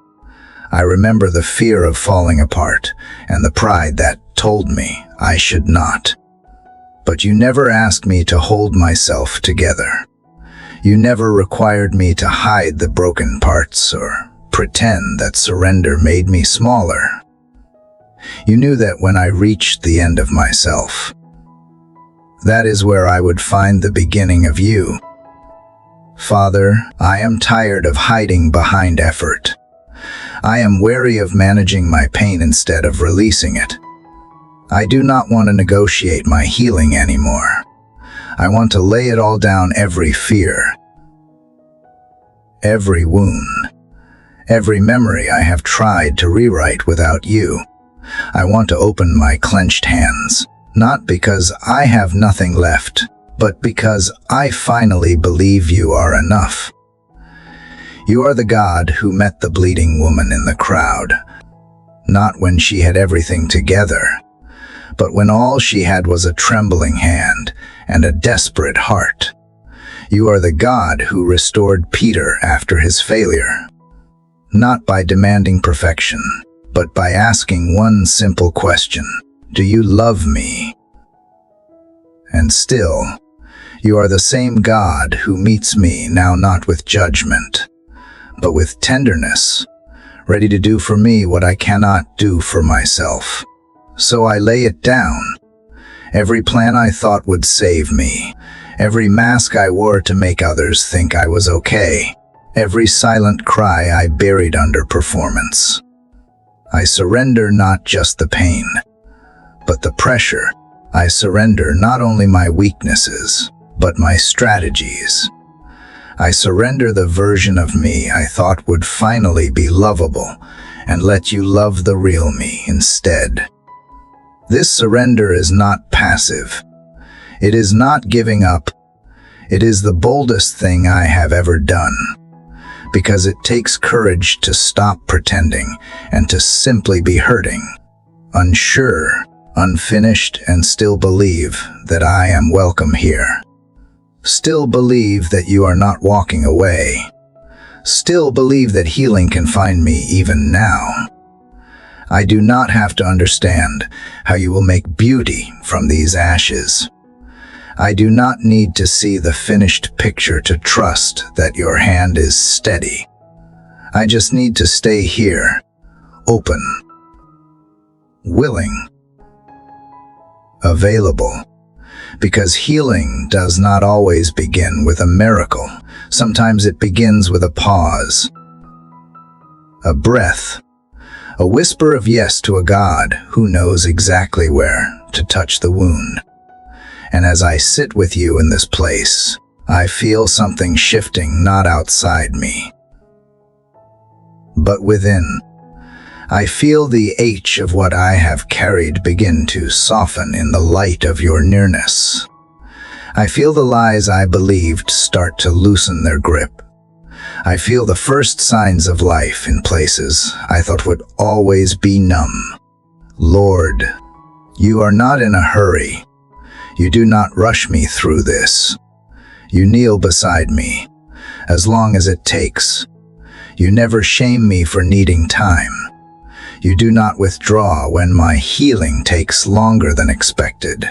I remember the fear of falling apart and the pride that told me I should not. But you never asked me to hold myself together. You never required me to hide the broken parts or pretend that surrender made me smaller. You knew that when I reached the end of myself, that is where I would find the beginning of you. Father, I am tired of hiding behind effort. I am wary of managing my pain instead of releasing it. I do not want to negotiate my healing anymore. I want to lay it all down, every fear, every wound, every memory I have tried to rewrite without you. I want to open my clenched hands, not because I have nothing left, but because I finally believe you are enough. You are the God who met the bleeding woman in the crowd, not when she had everything together, but when all she had was a trembling hand and a desperate heart. You are the God who restored Peter after his failure, not by demanding perfection, but by asking one simple question, do you love me? And still, you are the same God who meets me now, not with judgment, but with tenderness, ready to do for me what I cannot do for myself. So I lay it down. Every plan I thought would save me, every mask I wore to make others think I was okay, every silent cry I buried under performance. I surrender not just the pain, but the pressure. I surrender not only my weaknesses, but my strategies. I surrender the version of me I thought would finally be lovable, and let you love the real me instead. This surrender is not passive. It is not giving up. It is the boldest thing I have ever done, because it takes courage to stop pretending and to simply be hurting, unsure, unfinished, and still believe that I am welcome here. Still believe that you are not walking away. Still believe that healing can find me even now. I do not have to understand how you will make beauty from these ashes. I do not need to see the finished picture to trust that your hand is steady. I just need to stay here, open, willing, available. Because healing does not always begin with a miracle. Sometimes it begins with a pause, a breath, a whisper of yes to a God who knows exactly where to touch the wound. And as I sit with you in this place, I feel something shifting, not outside me, but within. I feel the H of what I have carried begin to soften in the light of your nearness. I feel the lies I believed start to loosen their grip. I feel the first signs of life in places I thought would always be numb. Lord, you are not in a hurry. You do not rush me through this. You kneel beside me, as long as it takes. You never shame me for needing time. You do not withdraw when my healing takes longer than expected.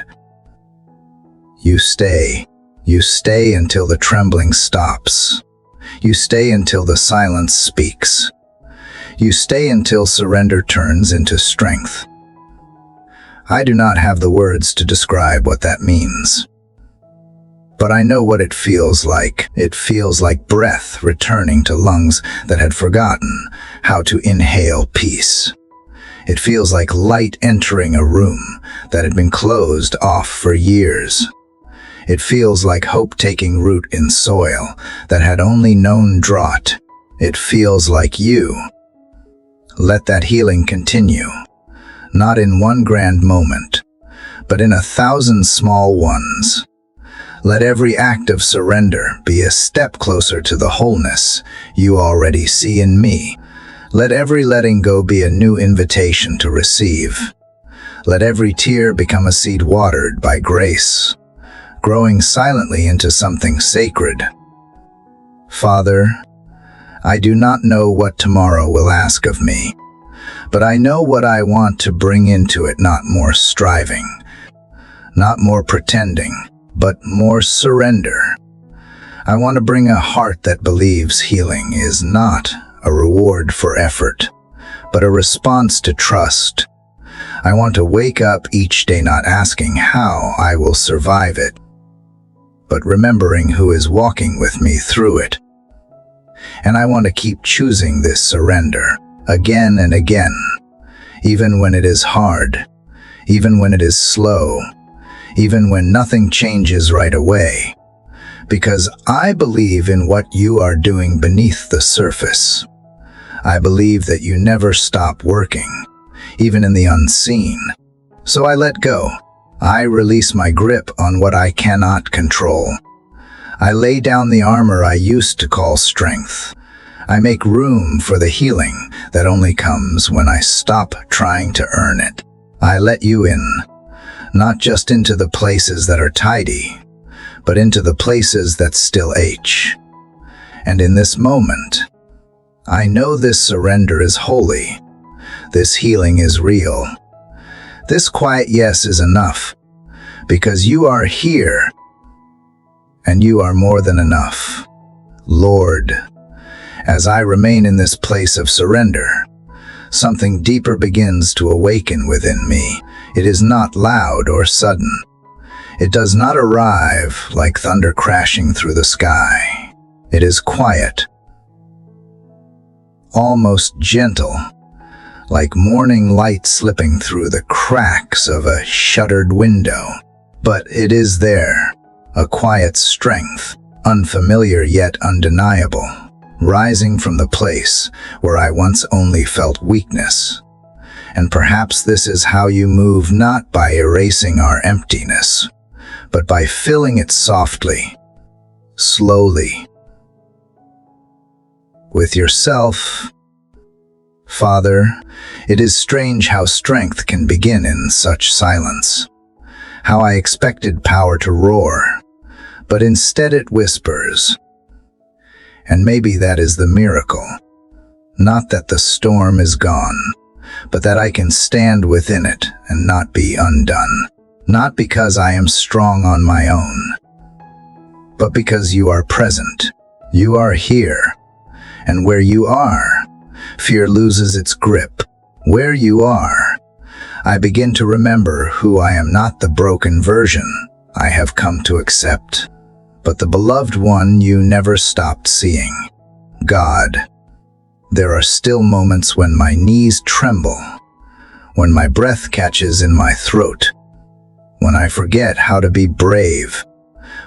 You stay. You stay until the trembling stops. You stay until the silence speaks. You stay until surrender turns into strength. I do not have the words to describe what that means. But I know what it feels like. It feels like breath returning to lungs that had forgotten how to inhale peace. It feels like light entering a room that had been closed off for years. It feels like hope taking root in soil that had only known drought. It feels like you. Let that healing continue, not in one grand moment, but in 1,000 small ones. Let every act of surrender be a step closer to the wholeness you already see in me. Let every letting go be a new invitation to receive. Let every tear become a seed watered by grace, growing silently into something sacred. Father, I do not know what tomorrow will ask of me, but I know what I want to bring into it, not more striving, not more pretending, but more surrender. I want to bring a heart that believes healing is not a reward for effort, but a response to trust. I want to wake up each day not asking how I will survive it, but remembering who is walking with me through it. And I want to keep choosing this surrender again and again, even when it is hard, even when it is slow, even when nothing changes right away, because I believe in what you are doing beneath the surface. I believe that you never stop working, even in the unseen. So I let go. I release my grip on what I cannot control. I lay down the armor I used to call strength. I make room for the healing that only comes when I stop trying to earn it. I let you in, not just into the places that are tidy, but into the places that still ache. And in this moment, I know this surrender is holy. This healing is real. This quiet yes is enough, because you are here, and you are more than enough. Lord, as I remain in this place of surrender, something deeper begins to awaken within me. It is not loud or sudden. It does not arrive like thunder crashing through the sky. It is quiet, almost gentle, like morning light slipping through the cracks of a shuttered window. But it is there, a quiet strength, unfamiliar yet undeniable, rising from the place where I once only felt weakness. And perhaps this is how you move, not by erasing our emptiness, but by filling it softly, slowly, with yourself. Father, it is strange how strength can begin in such silence. How I expected power to roar, but instead it whispers. And maybe that is the miracle. Not that the storm is gone, but that I can stand within it and not be undone. Not because I am strong on my own, but because you are present. You are here. And where you are, fear loses its grip. Where you are, I begin to remember who I am, not the broken version I have come to accept, but the beloved one you never stopped seeing. God, there are still moments when my knees tremble, when my breath catches in my throat, when I forget how to be brave,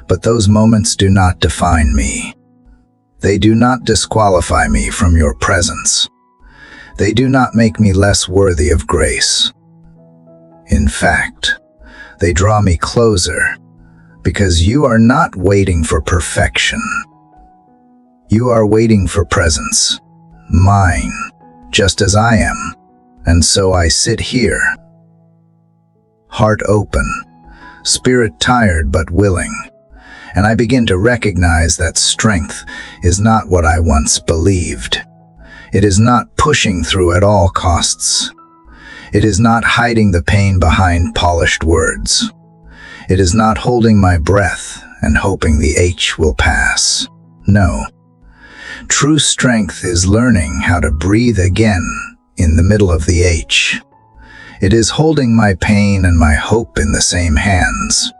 but those moments do not define me. They do not disqualify me from your presence. They do not make me less worthy of grace. In fact, they draw me closer, because you are not waiting for perfection. You are waiting for presence, mine, just as I am. And so I sit here, heart open, spirit tired but willing, and I begin to recognize that strength is not what I once believed. It is not pushing through at all costs. It is not hiding the pain behind polished words. It is not holding my breath and hoping the H will pass. No. True strength is learning how to breathe again in the middle of the H. It is holding my pain and my hope in the same hands.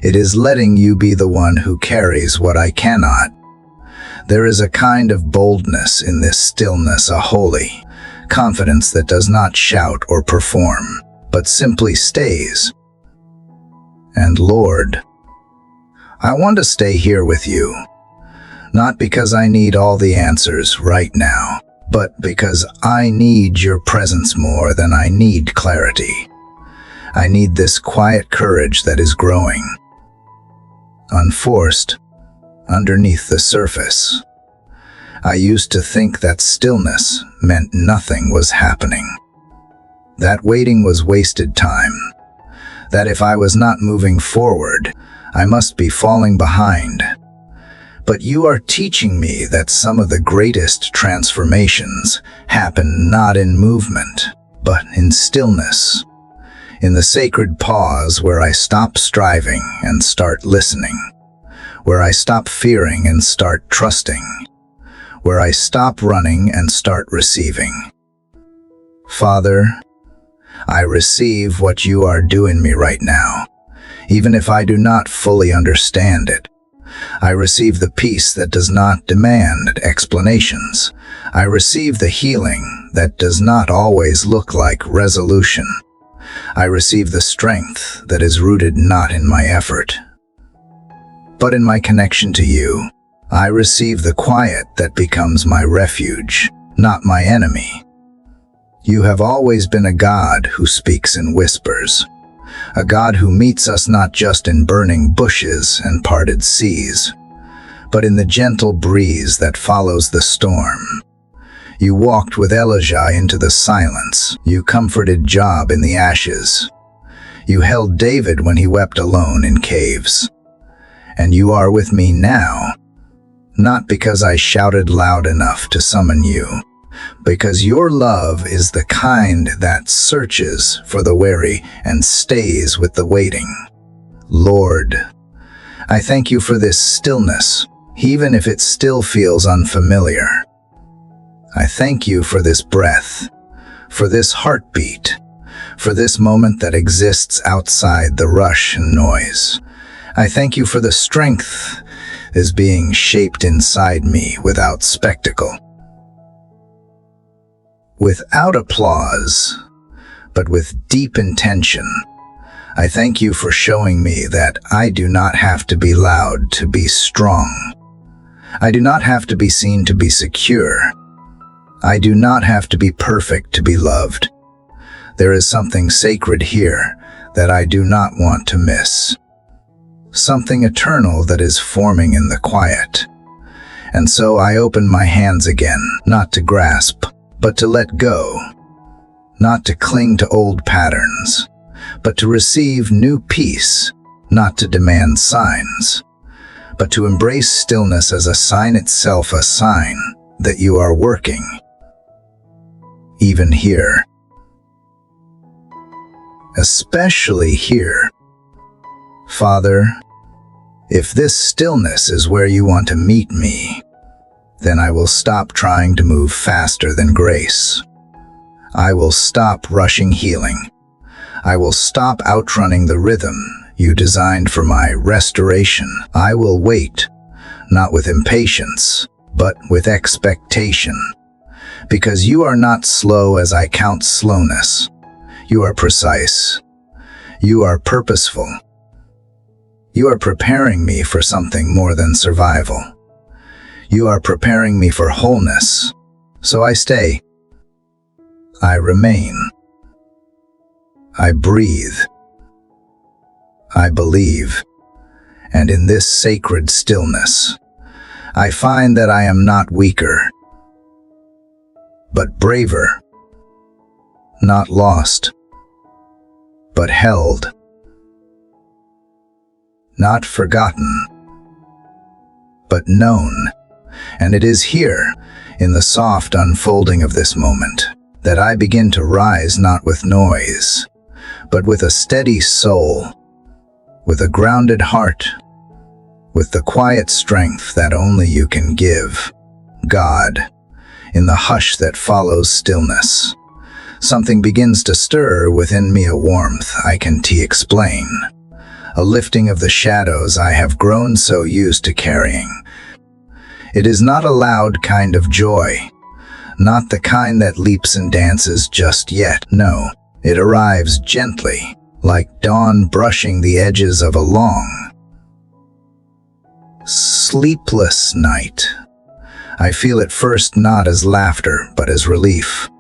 It is letting you be the one who carries what I cannot. There is a kind of boldness in this stillness, a holy confidence that does not shout or perform, but simply stays. And Lord, I want to stay here with you, not because I need all the answers right now, but because I need your presence more than I need clarity. I need this quiet courage that is growing, unforced, underneath the surface. I used to think that stillness meant nothing was happening, that waiting was wasted time, that if I was not moving forward, I must be falling behind. But you are teaching me that some of the greatest transformations happen not in movement, but in stillness, in the sacred pause where I stop striving and start listening, where I stop fearing and start trusting, where I stop running and start receiving. Father, I receive what you are doing me right now, even if I do not fully understand it. I receive the peace that does not demand explanations. I receive the healing that does not always look like resolution. I receive the strength that is rooted not in my effort, but in my connection to you. I receive the quiet that becomes my refuge, not my enemy. You have always been a God who speaks in whispers, a God who meets us not just in burning bushes and parted seas, but in the gentle breeze that follows the storm. You walked with Elijah into the silence. You comforted Job in the ashes. You held David when he wept alone in caves. And you are with me now, not because I shouted loud enough to summon you, because your love is the kind that searches for the weary and stays with the waiting. Lord, I thank you for this stillness, even if it still feels unfamiliar. I thank you for this breath, for this heartbeat, for this moment that exists outside the rush and noise. I thank you for the strength that is being shaped inside me without spectacle, without applause, but with deep intention. I thank you for showing me that I do not have to be loud to be strong. I do not have to be seen to be secure. I do not have to be perfect to be loved. There is something sacred here that I do not want to miss. Something eternal that is forming in the quiet. And so I open my hands again, not to grasp, but to let go, not to cling to old patterns, but to receive new peace, not to demand signs, but to embrace stillness as a sign itself, a sign that you are working, even here, especially here. Father, if this stillness is where you want to meet me, then I will stop trying to move faster than grace. I will stop rushing healing. I will stop outrunning the rhythm you designed for my restoration. I will wait, not with impatience, but with expectation. Because you are not slow as I count slowness. You are precise. You are purposeful. You are preparing me for something more than survival. You are preparing me for wholeness. So I stay. I remain. I breathe. I believe. And in this sacred stillness, I find that I am not weaker, but braver. Not lost, but held. Not forgotten, but known. And it is here, in the soft unfolding of this moment, that I begin to rise not with noise, but with a steady soul, with a grounded heart, with the quiet strength that only you can give. God, in the hush that follows stillness, something begins to stir within me, a warmth I can't explain, a lifting of the shadows I have grown so used to carrying. It is not a loud kind of joy, not the kind that leaps and dances just yet. No, it arrives gently, like dawn brushing the edges of a long, sleepless night. I feel it first not as laughter, but as relief,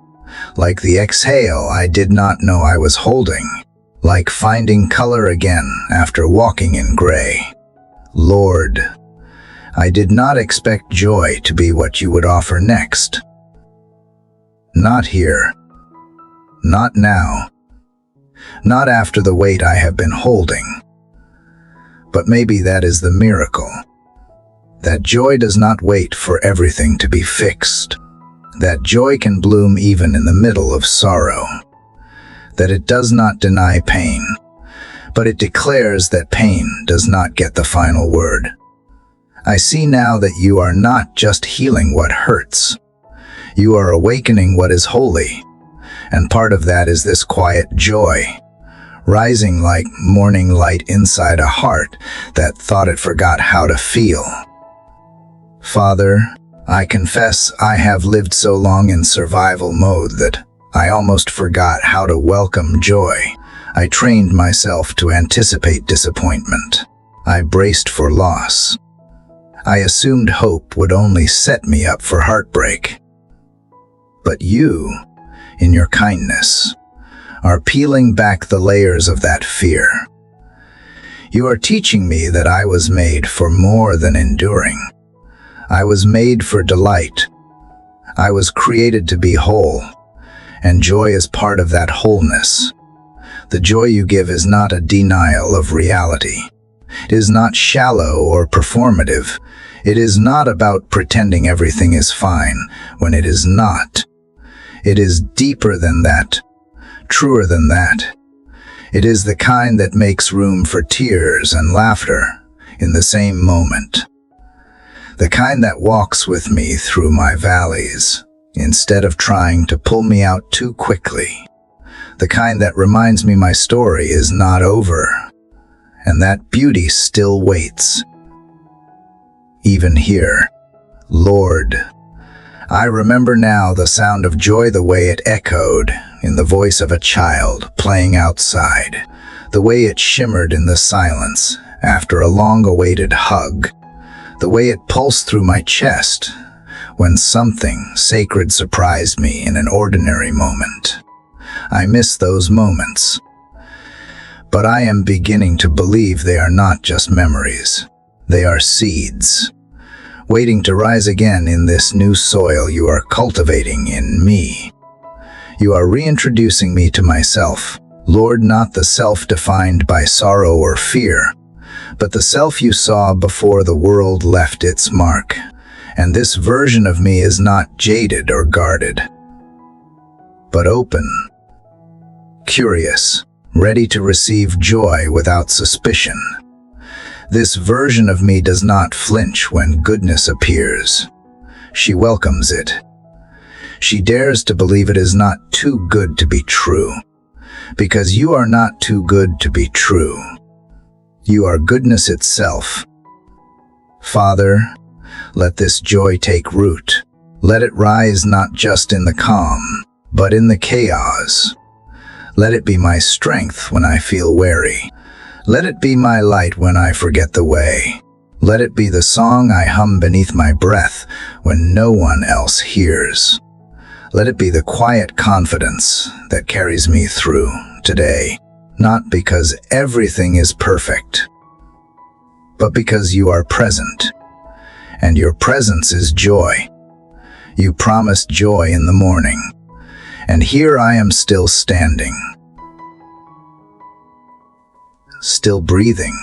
like the exhale I did not know I was holding, like finding color again after walking in gray. Lord, I did not expect joy to be what you would offer next. Not here. Not now. Not after the weight I have been holding. But maybe that is the miracle. That joy does not wait for everything to be fixed. That joy can bloom even in the middle of sorrow. That it does not deny pain, but it declares that pain does not get the final word. I see now that you are not just healing what hurts. You are awakening what is holy, and part of that is this quiet joy, rising like morning light inside a heart that thought it forgot how to feel. Father, I confess I have lived so long in survival mode that I almost forgot how to welcome joy. I trained myself to anticipate disappointment. I braced for loss. I assumed hope would only set me up for heartbreak. But you, in your kindness, are peeling back the layers of that fear. You are teaching me that I was made for more than enduring. I was made for delight. I was created to be whole, and joy is part of that wholeness. The joy you give is not a denial of reality. It is not shallow or performative. It is not about pretending everything is fine when it is not. It is deeper than that, truer than that. It is the kind that makes room for tears and laughter in the same moment. The kind that walks with me through my valleys, instead of trying to pull me out too quickly. The kind that reminds me my story is not over, and that beauty still waits. Even here, Lord, I remember now the sound of joy, the way it echoed in the voice of a child playing outside, the way it shimmered in the silence after a long-awaited hug, the way it pulsed through my chest when something sacred surprised me in an ordinary moment. I miss those moments, but I am beginning to believe they are not just memories. They are seeds, waiting to rise again in this new soil you are cultivating in me. You are reintroducing me to myself, Lord, not the self defined by sorrow or fear, but the self you saw before the world left its mark. And this version of me is not jaded or guarded, but open, curious, ready to receive joy without suspicion. This version of me does not flinch when goodness appears. She welcomes it. She dares to believe it is not too good to be true, because you are not too good to be true. You are goodness itself. Father, let this joy take root. Let it rise not just in the calm, but in the chaos. Let it be my strength when I feel weary. Let it be my light when I forget the way. Let it be the song I hum beneath my breath when no one else hears. Let it be the quiet confidence that carries me through today, not because everything is perfect, but because you are present, and your presence is joy. You promised joy in the morning, and here I am still standing, still breathing,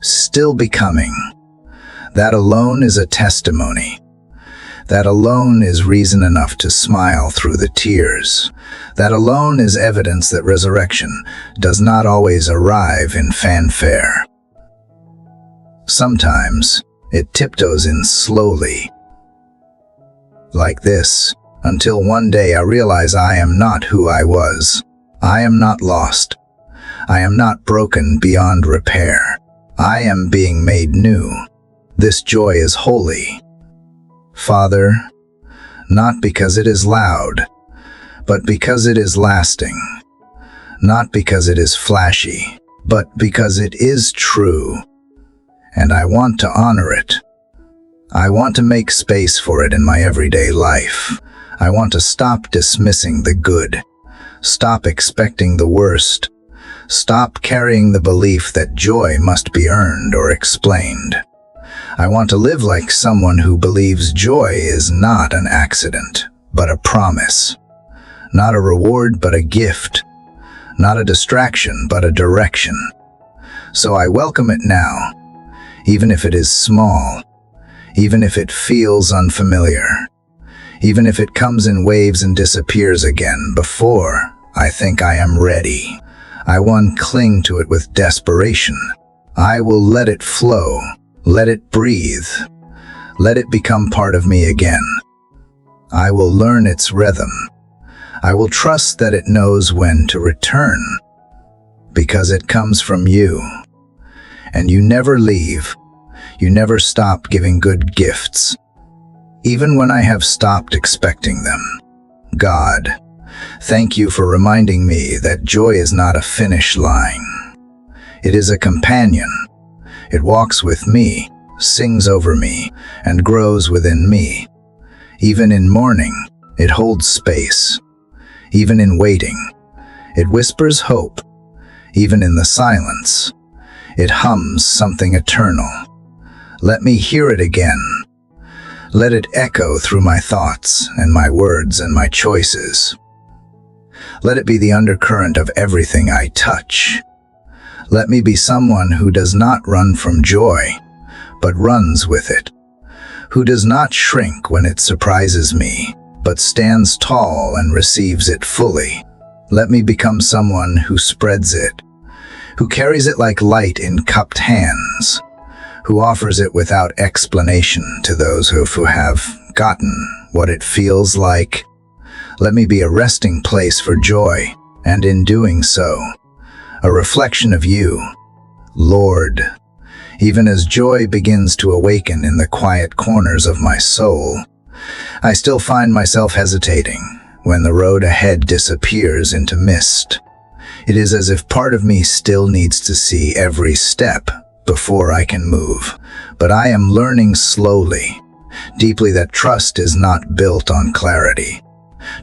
still becoming. That alone is a testimony. That alone is reason enough to smile through the tears. That alone is evidence that resurrection does not always arrive in fanfare. Sometimes it tiptoes in slowly, like this, until one day I realize I am not who I was. I am not lost. I am not broken beyond repair. I am being made new. This joy is holy. Father, not because it is loud, but because it is lasting. Not because it is flashy, but because it is true. And I want to honor it. I want to make space for it in my everyday life. I want to stop dismissing the good. Stop expecting the worst. Stop carrying the belief that joy must be earned or explained. I want to live like someone who believes joy is not an accident, but a promise. Not a reward, but a gift. Not a distraction, but a direction. So I welcome it now, even if it is small, even if it feels unfamiliar, even if it comes in waves and disappears again before I think I am ready. I won't cling to it with desperation. I will let it flow, let it breathe, let it become part of me again. I will learn its rhythm. I will trust that it knows when to return, because it comes from you. And you never leave. You never stop giving good gifts, even when I have stopped expecting them. God, thank you for reminding me that joy is not a finish line. It is a companion. It walks with me, sings over me, and grows within me. Even in mourning, it holds space. Even in waiting, it whispers hope. Even in the silence, it hums something eternal. Let me hear it again. Let it echo through my thoughts and my words and my choices. Let it be the undercurrent of everything I touch. Let me be someone who does not run from joy, but runs with it. Who does not shrink when it surprises me, but stands tall and receives it fully. Let me become someone who spreads it, who carries it like light in cupped hands, who offers it without explanation to those who have gotten what it feels like. Let me be a resting place for joy, and in doing so, a reflection of you, Lord. Even as joy begins to awaken in the quiet corners of my soul, I still find myself hesitating when the road ahead disappears into mist. It is as if part of me still needs to see every step before I can move. But I am learning slowly, deeply, that trust is not built on clarity.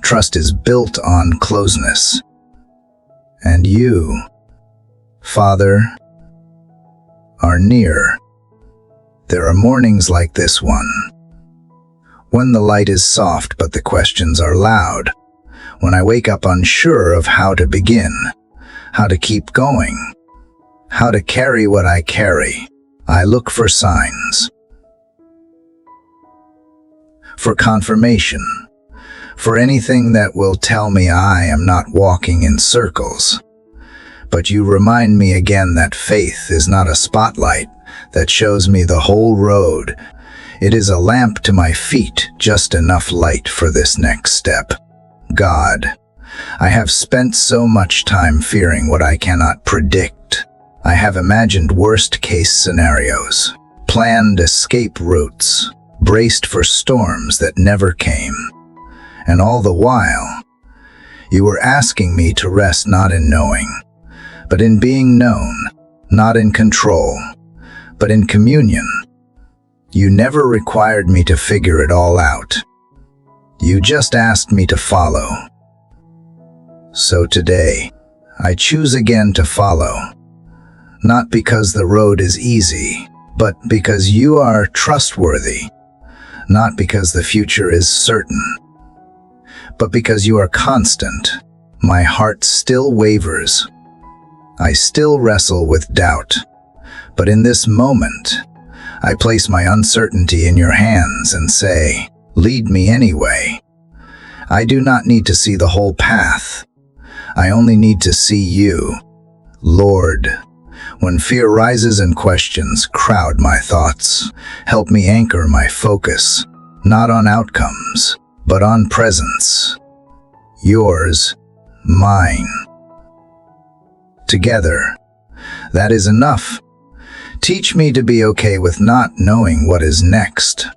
Trust is built on closeness. And you, Father, are near. There are mornings like this one, when the light is soft but the questions are loud, when I wake up unsure of how to begin, how to keep going, how to carry what I carry. I look for signs, for confirmation, for anything that will tell me I am not walking in circles. But you remind me again that faith is not a spotlight that shows me the whole road. It is a lamp to my feet, just enough light for this next step. God, I have spent so much time fearing what I cannot predict. I have imagined worst-case scenarios, planned escape routes, braced for storms that never came. And all the while, you were asking me to rest not in knowing, but in being known, not in control, but in communion. You never required me to figure it all out. You just asked me to follow. So today, I choose again to follow. Not because the road is easy, but because you are trustworthy. Not because the future is certain, but because you are constant. My heart still wavers. I still wrestle with doubt. But in this moment, I place my uncertainty in your hands and say, lead me anyway. I do not need to see the whole path. I only need to see you. Lord, When fear rises and questions crowd my thoughts, help me anchor my focus, not on outcomes, but on presence. Yours, mine. Together. That is enough. Teach me to be okay with not knowing what is next.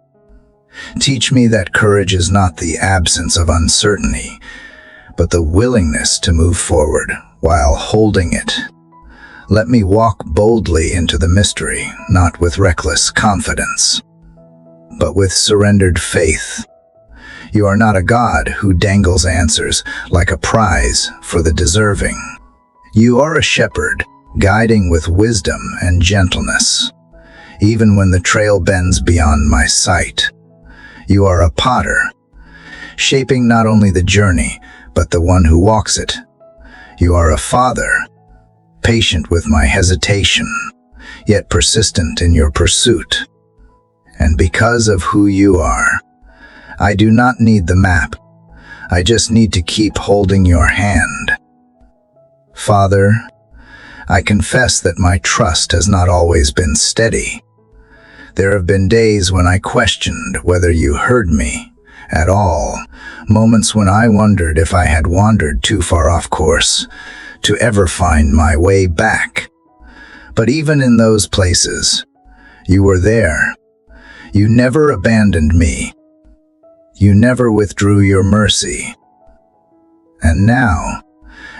Teach me that courage is not the absence of uncertainty, but the willingness to move forward while holding it. Let me walk boldly into the mystery, not with reckless confidence, but with surrendered faith. You are not a God who dangles answers like a prize for the deserving. You are a shepherd, guiding with wisdom and gentleness, even when the trail bends beyond my sight. You are a potter, shaping not only the journey, but the one who walks it. You are a father, patient with my hesitation, yet persistent in your pursuit. And because of who you are, I do not need the map. I just need to keep holding your hand. Father, I confess that my trust has not always been steady. There have been days when I questioned whether you heard me at all, moments when I wondered if I had wandered too far off course to ever find my way back. But even in those places, you were there. You never abandoned me. You never withdrew your mercy. And now,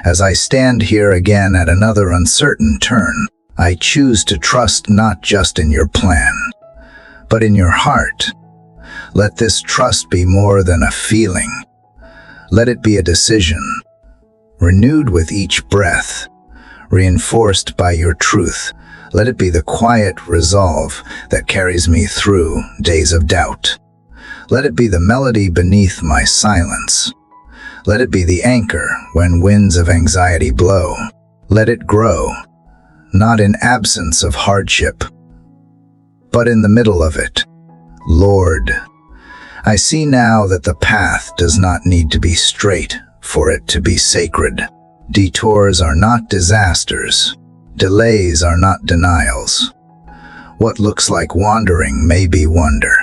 as I stand here again at another uncertain turn, I choose to trust not just in your plan, but in your heart. Let this trust be more than a feeling. Let it be a decision, renewed with each breath, reinforced by your truth. Let it be the quiet resolve that carries me through days of doubt. Let it be the melody beneath my silence. Let it be the anchor when winds of anxiety blow. Let it grow, not in absence of hardship, but in the middle of it. Lord, I see now that the path does not need to be straight for it to be sacred. Detours are not disasters. Delays are not denials. What looks like wandering may be wonder.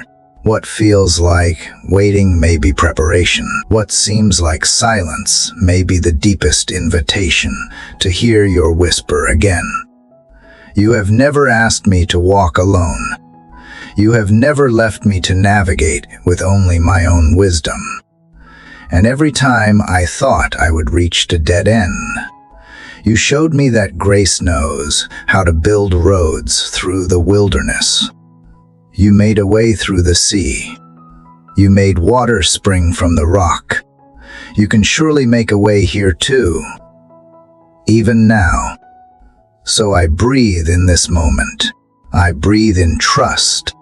What feels like waiting may be preparation. What seems like silence may be the deepest invitation to hear your whisper again. You have never asked me to walk alone. You have never left me to navigate with only my own wisdom. And every time I thought I would reach a dead end, you showed me that grace knows how to build roads through the wilderness. You made a way through the sea. You made water spring from the rock. You can surely make a way here too, even now. So I breathe in this moment. I breathe in trust,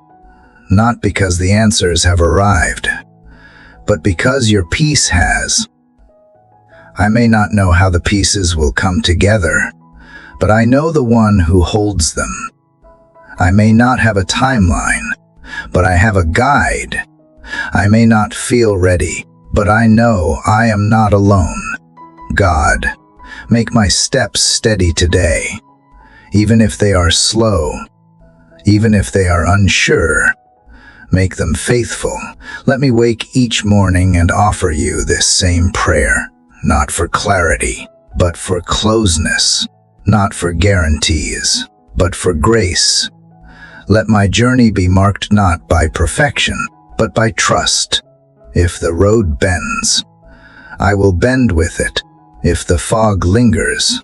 not because the answers have arrived, but because your peace has. I may not know how the pieces will come together, but I know the one who holds them. I may not have a timeline, but I have a guide. I may not feel ready, but I know I am not alone. God, make my steps steady today, even if they are slow, even if they are unsure. Make them faithful. Let me wake each morning and offer you this same prayer, not for clarity, but for closeness, not for guarantees, but for grace. Let my journey be marked not by perfection, but by trust. If the road bends, I will bend with it. If the fog lingers,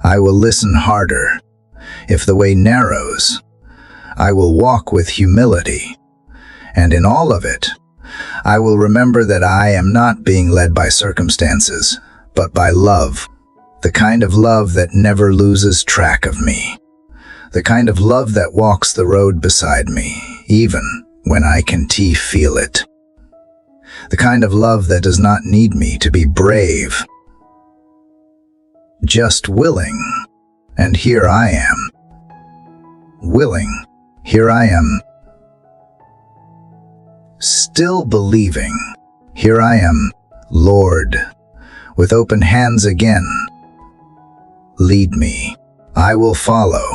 I will listen harder. If the way narrows, I will walk with humility. And in all of it, I will remember that I am not being led by circumstances, but by love. The kind of love that never loses track of me. The kind of love that walks the road beside me, even when I can't feel it. The kind of love that does not need me to be brave, just willing. And here I am. Willing, here I am. Still believing, here I am, Lord, with open hands again. Lead me. I will follow.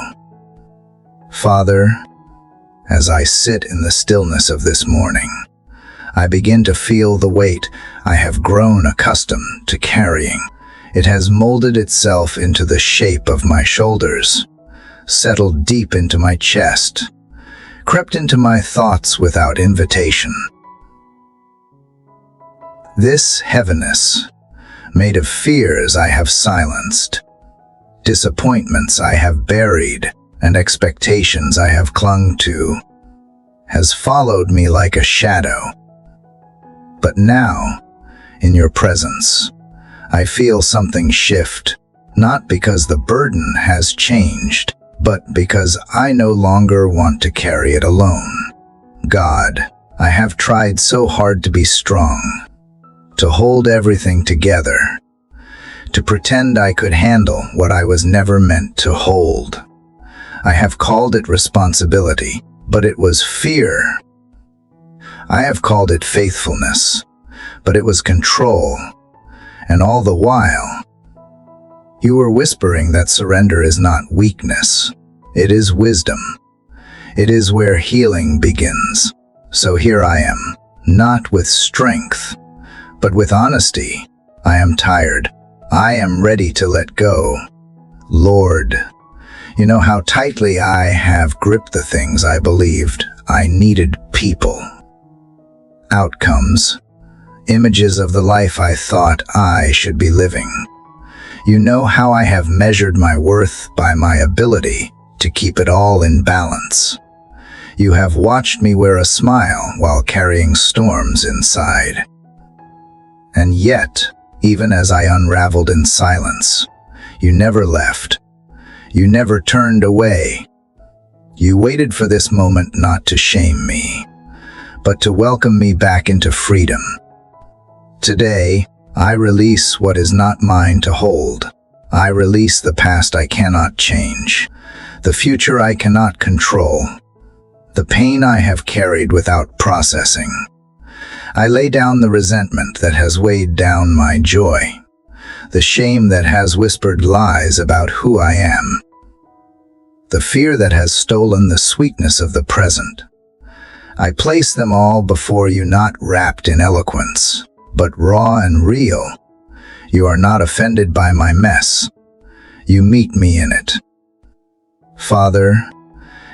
Father, as I sit in the stillness of this morning, I begin to feel the weight I have grown accustomed to carrying. It has molded itself into the shape of my shoulders, settled deep into my chest, crept into my thoughts without invitation. This heaviness, made of fears I have silenced, disappointments I have buried, and expectations I have clung to, has followed me like a shadow. But now, in your presence, I feel something shift, not because the burden has changed, but because I no longer want to carry it alone. God, I have tried so hard to be strong, to hold everything together, to pretend I could handle what I was never meant to hold. I have called it responsibility, but it was fear. I have called it faithfulness, but it was control. And all the while, you were whispering that surrender is not weakness. It is wisdom. It is where healing begins. So here I am, not with strength, but with honesty. I am tired. I am ready to let go. Lord, you know how tightly I have gripped the things I believed I needed: people, outcomes, images of the life I thought I should be living. You know how I have measured my worth by my ability to keep it all in balance. You have watched me wear a smile while carrying storms inside. And yet, even as I unraveled in silence, you never left. You never turned away. You waited for this moment not to shame me, but to welcome me back into freedom. Today, I release what is not mine to hold. I release the past I cannot change, the future I cannot control, the pain I have carried without processing. I lay down the resentment that has weighed down my joy, the shame that has whispered lies about who I am, the fear that has stolen the sweetness of the present. I place them all before you, not wrapped in eloquence, but raw and real. You are not offended by my mess. You meet me in it. Father,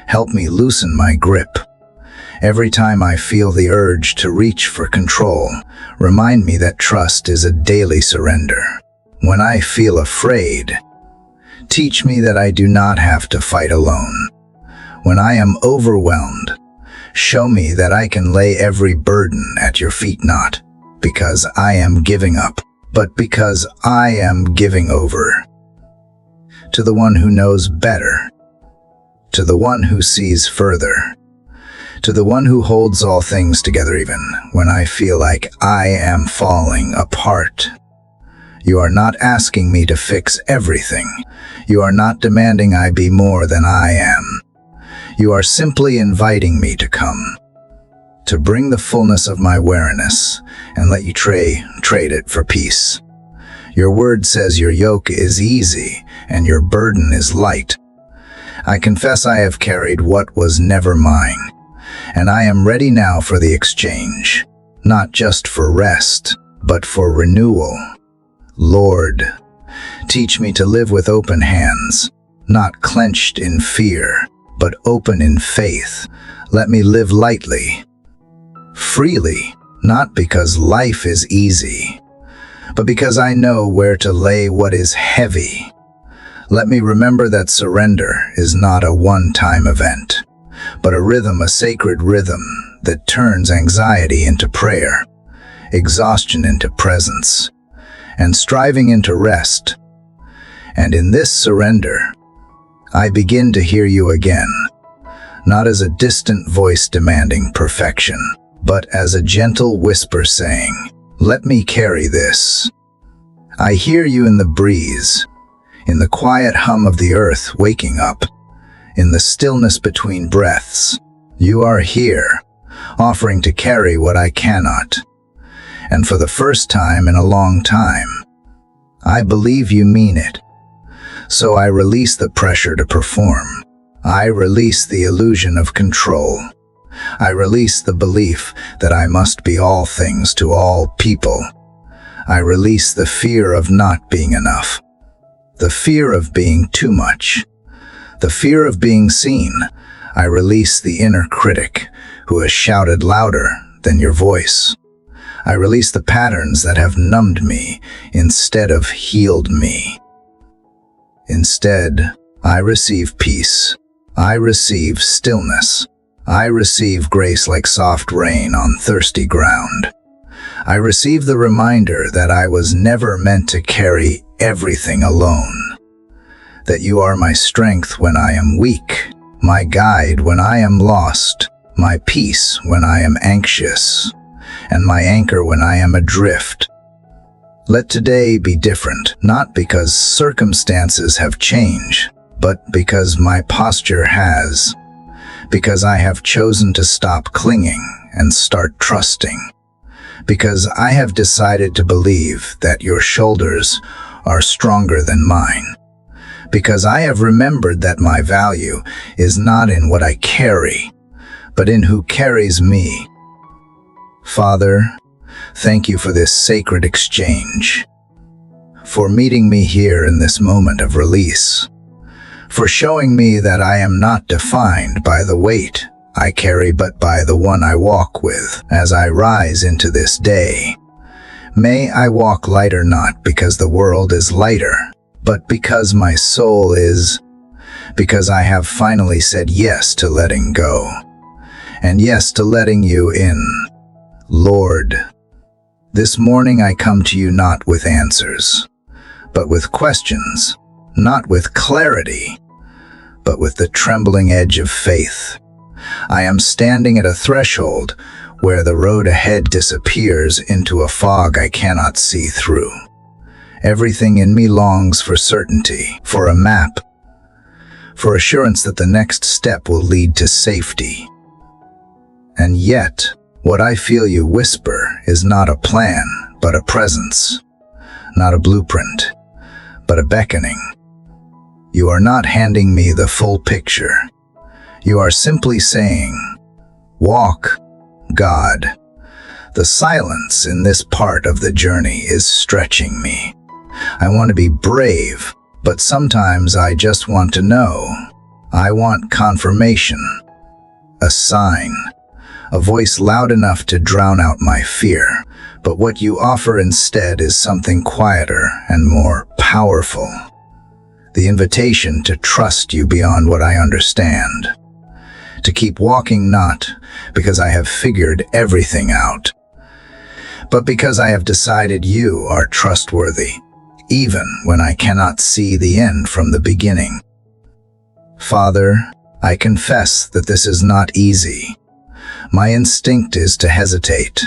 help me loosen my grip. Every time I feel the urge to reach for control, remind me that trust is a daily surrender. When I feel afraid, teach me that I do not have to fight alone. When I am overwhelmed, show me that I can lay every burden at your feet, not because I am giving up, but because I am giving over. To the one who knows better, to the one who sees further, to the one who holds all things together even when I feel like I am falling apart. You are not asking me to fix everything. You are not demanding I be more than I am. You are simply inviting me to come, to bring the fullness of my awareness and let you trade it for peace. Your word says your yoke is easy and your burden is light. I confess I have carried what was never mine, and I am ready now for the exchange, not just for rest, but for renewal. Lord, teach me to live with open hands, not clenched in fear, but open in faith. Let me live lightly, freely, not because life is easy, but because I know where to lay what is heavy. Let me remember that surrender is not a one-time event, but a rhythm, a sacred rhythm that turns anxiety into prayer, exhaustion into presence, and striving into rest. And in this surrender, I begin to hear you again, not as a distant voice demanding perfection, but as a gentle whisper saying, "Let me carry this." I hear you in the breeze, in the quiet hum of the earth waking up, in the stillness between breaths. You are here, offering to carry what I cannot. And for the first time in a long time, I believe you mean it. So I release the pressure to perform. I release the illusion of control. I release the belief that I must be all things to all people. I release the fear of not being enough, the fear of being too much, the fear of being seen. I release the inner critic who has shouted louder than your voice. I release the patterns that have numbed me instead of healed me. Instead, I receive peace. I receive stillness. I receive grace like soft rain on thirsty ground. I receive the reminder that I was never meant to carry everything alone. That you are my strength when I am weak, my guide when I am lost, my peace when I am anxious, and my anchor when I am adrift. Let today be different, not because circumstances have changed, but because my posture has. Because I have chosen to stop clinging and start trusting. Because I have decided to believe that your shoulders are stronger than mine. Because I have remembered that my value is not in what I carry, but in who carries me. Father, thank you for this sacred exchange, for meeting me here in this moment of release, for showing me that I am not defined by the weight I carry but by the one I walk with as I rise into this day. May I walk lighter not because the world is lighter, but because my soul is, because I have finally said yes to letting go, and yes to letting you in. Lord, this morning I come to you not with answers, but with questions, not with clarity, but with the trembling edge of faith. I am standing at a threshold where the road ahead disappears into a fog I cannot see through. Everything in me longs for certainty, for a map, for assurance that the next step will lead to safety. And yet, what I feel you whisper is not a plan, but a presence. Not a blueprint, but a beckoning. You are not handing me the full picture. You are simply saying, walk, God. The silence in this part of the journey is stretching me. I want to be brave, but sometimes I just want to know. I want confirmation, a sign, a voice loud enough to drown out my fear. But what you offer instead is something quieter and more powerful. The invitation to trust you beyond what I understand. To keep walking not because I have figured everything out, but because I have decided you are trustworthy, even when I cannot see the end from the beginning. Father, I confess that this is not easy. My instinct is to hesitate,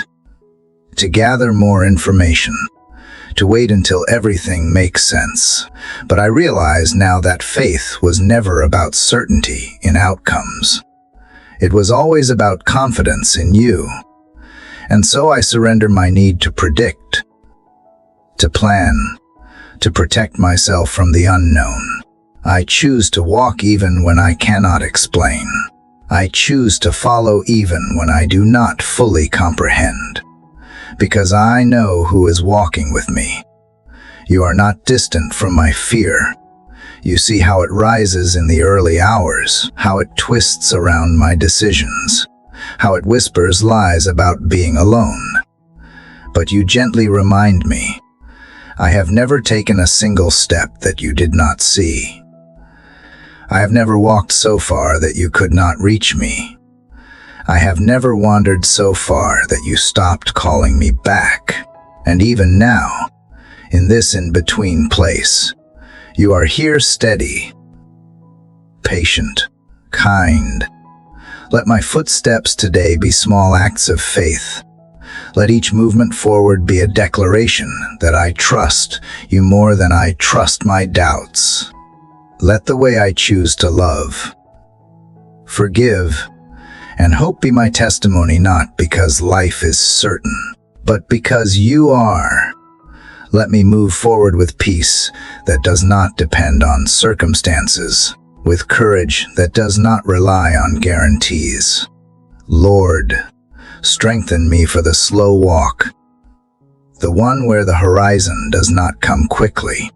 to gather more information, to wait until everything makes sense. But I realize now that faith was never about certainty in outcomes. It was always about confidence in you. And so I surrender my need to predict, to plan, to protect myself from the unknown. I choose to walk even when I cannot explain. I choose to follow even when I do not fully comprehend. Because I know who is walking with me. You are not distant from my fear. You see how it rises in the early hours, how it twists around my decisions, how it whispers lies about being alone. But you gently remind me, I have never taken a single step that you did not see. I have never walked so far that you could not reach me. I have never wandered so far that you stopped calling me back. And even now, in this in-between place, you are here steady, patient, kind. Let my footsteps today be small acts of faith. Let each movement forward be a declaration that I trust you more than I trust my doubts. Let the way I choose to love, forgive, and hope be my testimony, not because life is certain, but because you are. Let me move forward with peace that does not depend on circumstances, with courage that does not rely on guarantees. Lord, strengthen me for the slow walk, the one where the horizon does not come quickly,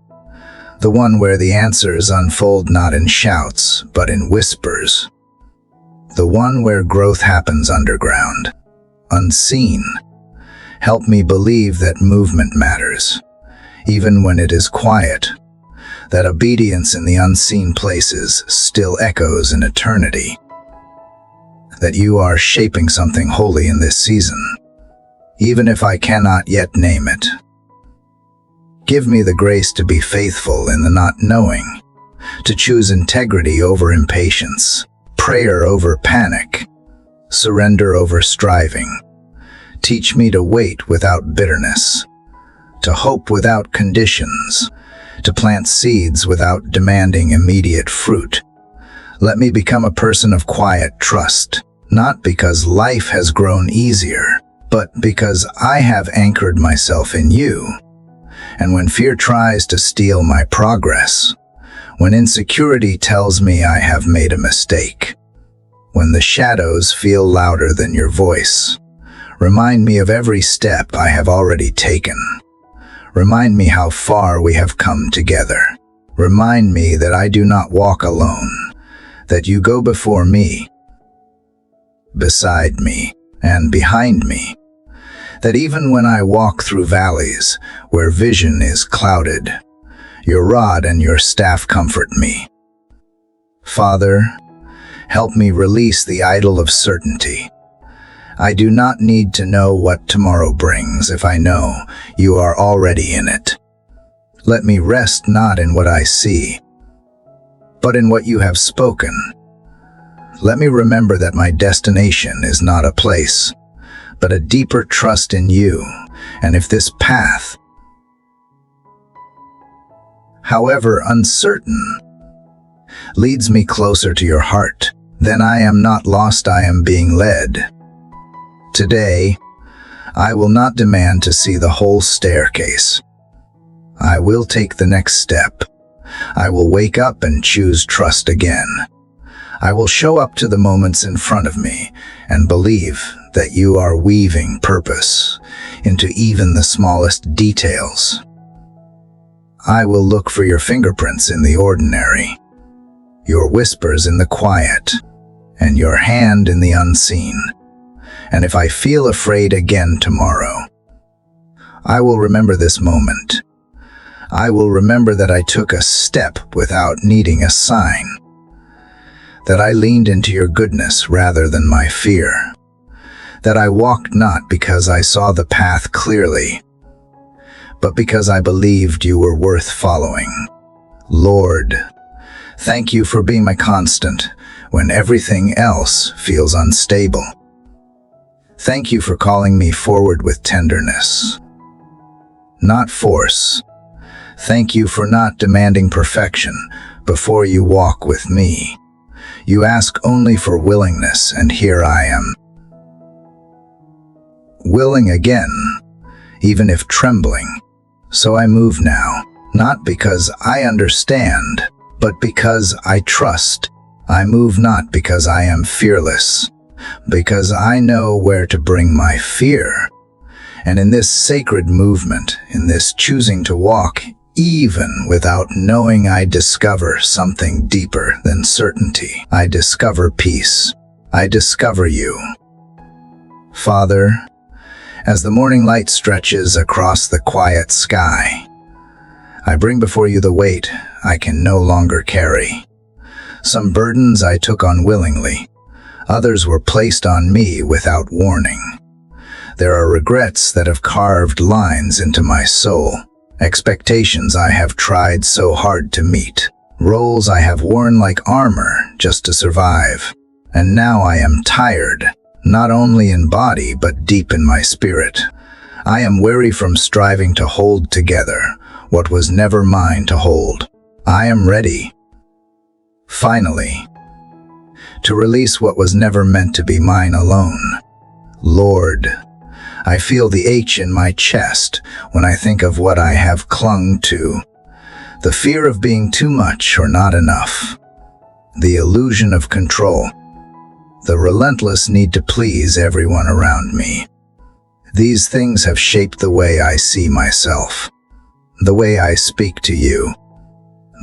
the one where the answers unfold not in shouts but in whispers, the one where growth happens underground, unseen. Help me believe that movement matters, even when it is quiet, that obedience in the unseen places still echoes in eternity, that you are shaping something holy in this season, even if I cannot yet name it. Give me the grace to be faithful in the not knowing, to choose integrity over impatience, prayer over panic, surrender over striving. Teach me to wait without bitterness, to hope without conditions, to plant seeds without demanding immediate fruit. Let me become a person of quiet trust, not because life has grown easier, but because I have anchored myself in you. And when fear tries to steal my progress, when insecurity tells me I have made a mistake, when the shadows feel louder than your voice, remind me of every step I have already taken. Remind me how far we have come together. Remind me that I do not walk alone, that you go before me, beside me, and behind me. That even when I walk through valleys where vision is clouded, your rod and your staff comfort me. Father, help me release the idol of certainty. I do not need to know what tomorrow brings if I know you are already in it. Let me rest not in what I see, but in what you have spoken. Let me remember that my destination is not a place, but a deeper trust in you. And if this path, however uncertain, leads me closer to your heart, then I am not lost, I am being led. Today, I will not demand to see the whole staircase. I will take the next step. I will wake up and choose trust again. I will show up to the moments in front of me and believe that you are weaving purpose into even the smallest details. I will look for your fingerprints in the ordinary, your whispers in the quiet, and your hand in the unseen. And if I feel afraid again tomorrow, I will remember this moment. I will remember that I took a step without needing a sign, that I leaned into your goodness rather than my fear, that I walked not because I saw the path clearly, but because I believed you were worth following. Lord, thank you for being my constant when everything else feels unstable. Thank you for calling me forward with tenderness, not force. Thank you for not demanding perfection before you walk with me. You ask only for willingness, and here I am. Willing again, even if trembling. So I move now, not because I understand, but because I trust. I move not because I am fearless, because I know where to bring my fear. And in this sacred movement, in this choosing to walk, even without knowing, I discover something deeper than certainty. I discover peace. I discover you. Father, as the morning light stretches across the quiet sky, I bring before you the weight I can no longer carry. Some burdens I took unwillingly. Others were placed on me without warning. There are regrets that have carved lines into my soul, expectations I have tried so hard to meet, roles I have worn like armor just to survive. And now I am tired, not only in body but deep in my spirit. I am weary from striving to hold together what was never mine to hold. I am ready, finally, to release what was never meant to be mine alone. Lord, I feel the ache in my chest when I think of what I have clung to. The fear of being too much or not enough. The illusion of control. The relentless need to please everyone around me. These things have shaped the way I see myself, the way I speak to you,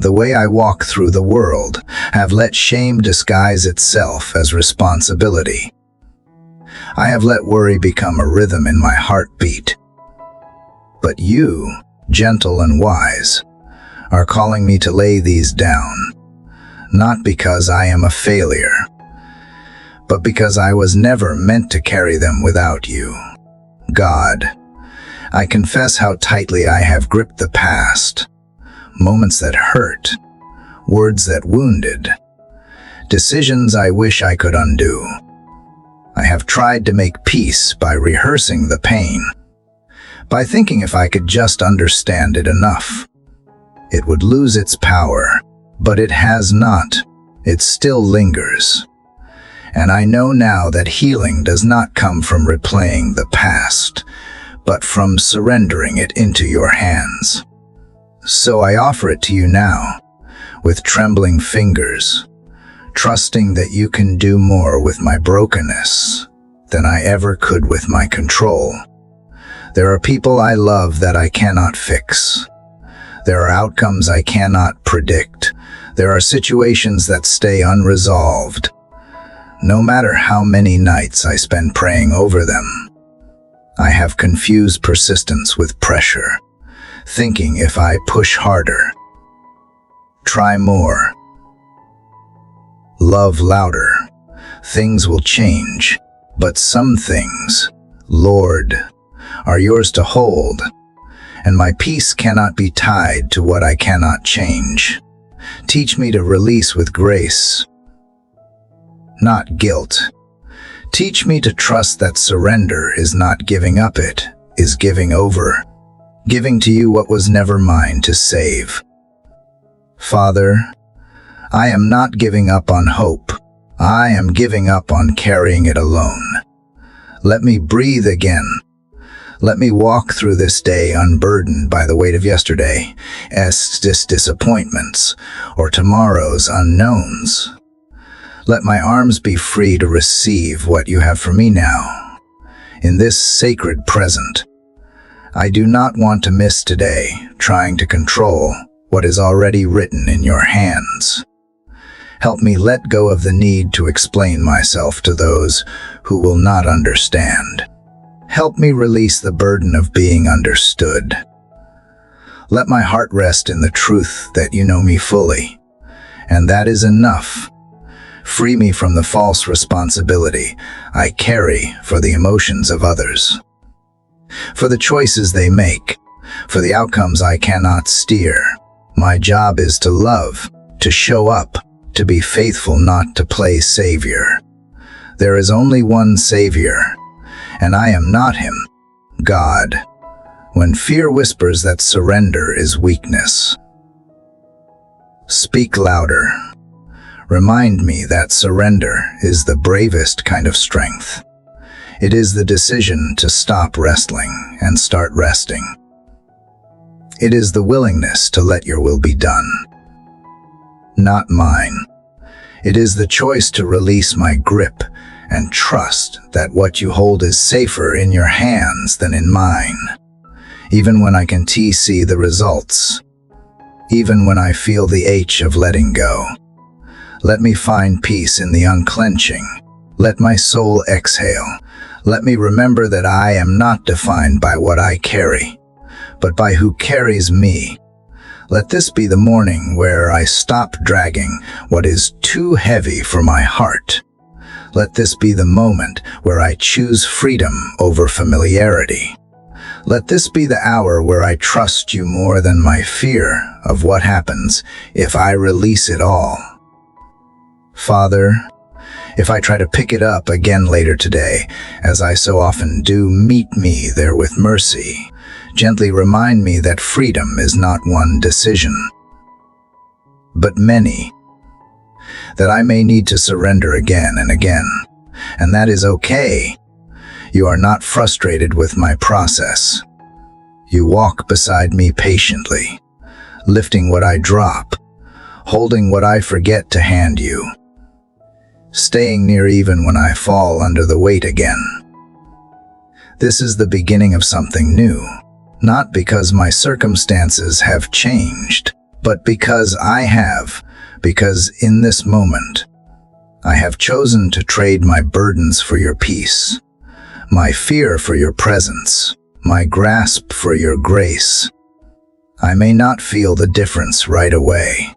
the way I walk through the world, have let shame disguise itself as responsibility. I have let worry become a rhythm in my heartbeat. But you, gentle and wise, are calling me to lay these down, not because I am a failure, but because I was never meant to carry them without you. God, I confess how tightly I have gripped the past, moments that hurt, words that wounded, decisions I wish I could undo. I have tried to make peace by rehearsing the pain, by thinking if I could just understand it enough, it would lose its power, but it has not. It still lingers. And I know now that healing does not come from replaying the past, but from surrendering it into your hands. So I offer it to you now, with trembling fingers, trusting that you can do more with my brokenness than I ever could with my control. There are people I love that I cannot fix. There are outcomes I cannot predict. There are situations that stay unresolved, no matter how many nights I spend praying over them. I have confused persistence with pressure, thinking if I push harder, try more, love louder, things will change. But some things, Lord, are yours to hold, and my peace cannot be tied to what I cannot change. Teach me to release with grace, not guilt. Teach me to trust that surrender is not giving up, it is giving over, giving to you what was never mine to save. Father, I am not giving up on hope. I am giving up on carrying it alone. Let me breathe again. Let me walk through this day unburdened by the weight of yesterday's disappointments or tomorrow's unknowns. Let my arms be free to receive what you have for me now. In this sacred present, I do not want to miss today, trying to control what is already written in your hands. Help me let go of the need to explain myself to those who will not understand. Help me release the burden of being understood. Let my heart rest in the truth that you know me fully, and that is enough. Free me from the false responsibility I carry for the emotions of others, for the choices they make, for the outcomes I cannot steer. My job is to love, to show up, to be faithful, not to play savior. There is only one Savior, and I am not him, God. When fear whispers that surrender is weakness, speak louder. Remind me that surrender is the bravest kind of strength. It is the decision to stop wrestling and start resting. It is the willingness to let your will be done, not mine. It is the choice to release my grip and trust that what you hold is safer in your hands than in mine. Even when I can see the results, even when I feel the ache of letting go. Let me find peace in the unclenching. Let my soul exhale. Let me remember that I am not defined by what I carry, but by who carries me. Let this be the morning where I stop dragging what is too heavy for my heart. Let this be the moment where I choose freedom over familiarity. Let this be the hour where I trust you more than my fear of what happens if I release it all. Father, if I try to pick it up again later today, as I so often do, meet me there with mercy. Gently remind me that freedom is not one decision, but many, that I may need to surrender again and again, and that is okay. You are not frustrated with my process. You walk beside me patiently, lifting what I drop, holding what I forget to hand you, staying near even when I fall under the weight again. This is the beginning of something new, not because my circumstances have changed, but because I have, because in this moment, I have chosen to trade my burdens for your peace, my fear for your presence, my grasp for your grace. I may not feel the difference right away,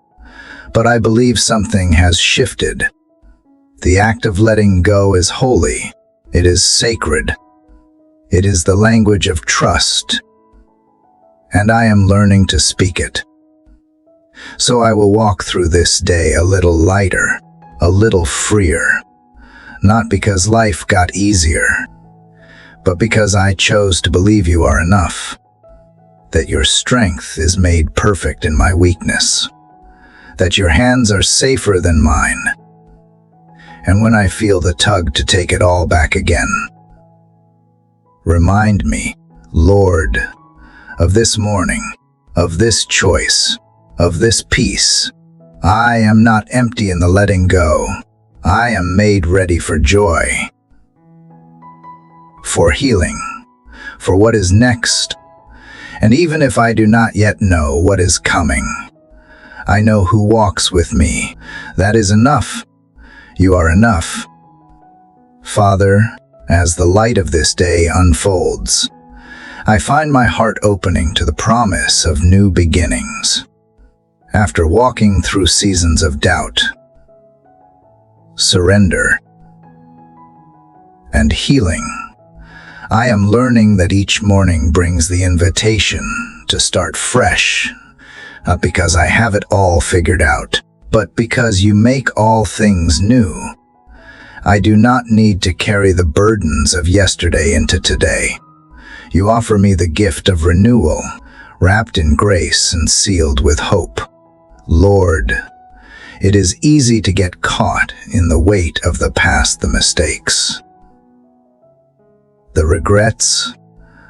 but I believe something has shifted. The act of letting go is holy. It is sacred. It is the language of trust, and I am learning to speak it. So I will walk through this day a little lighter, a little freer, not because life got easier, but because I chose to believe you are enough, that your strength is made perfect in my weakness, that your hands are safer than mine. And when I feel the tug to take it all back again, remind me, Lord, of this morning, of this choice, of this peace. I am not empty in the letting go. I am made ready for joy, for healing, for what is next. And even if I do not yet know what is coming, I know who walks with me. That is enough. You are enough. Father, as the light of this day unfolds, I find my heart opening to the promise of new beginnings. After walking through seasons of doubt, surrender, and healing, I am learning that each morning brings the invitation to start fresh, not because I have it all figured out, but because you make all things new. I do not need to carry the burdens of yesterday into today. You offer me the gift of renewal, wrapped in grace and sealed with hope. Lord, it is easy to get caught in the weight of the past, the mistakes, the regrets,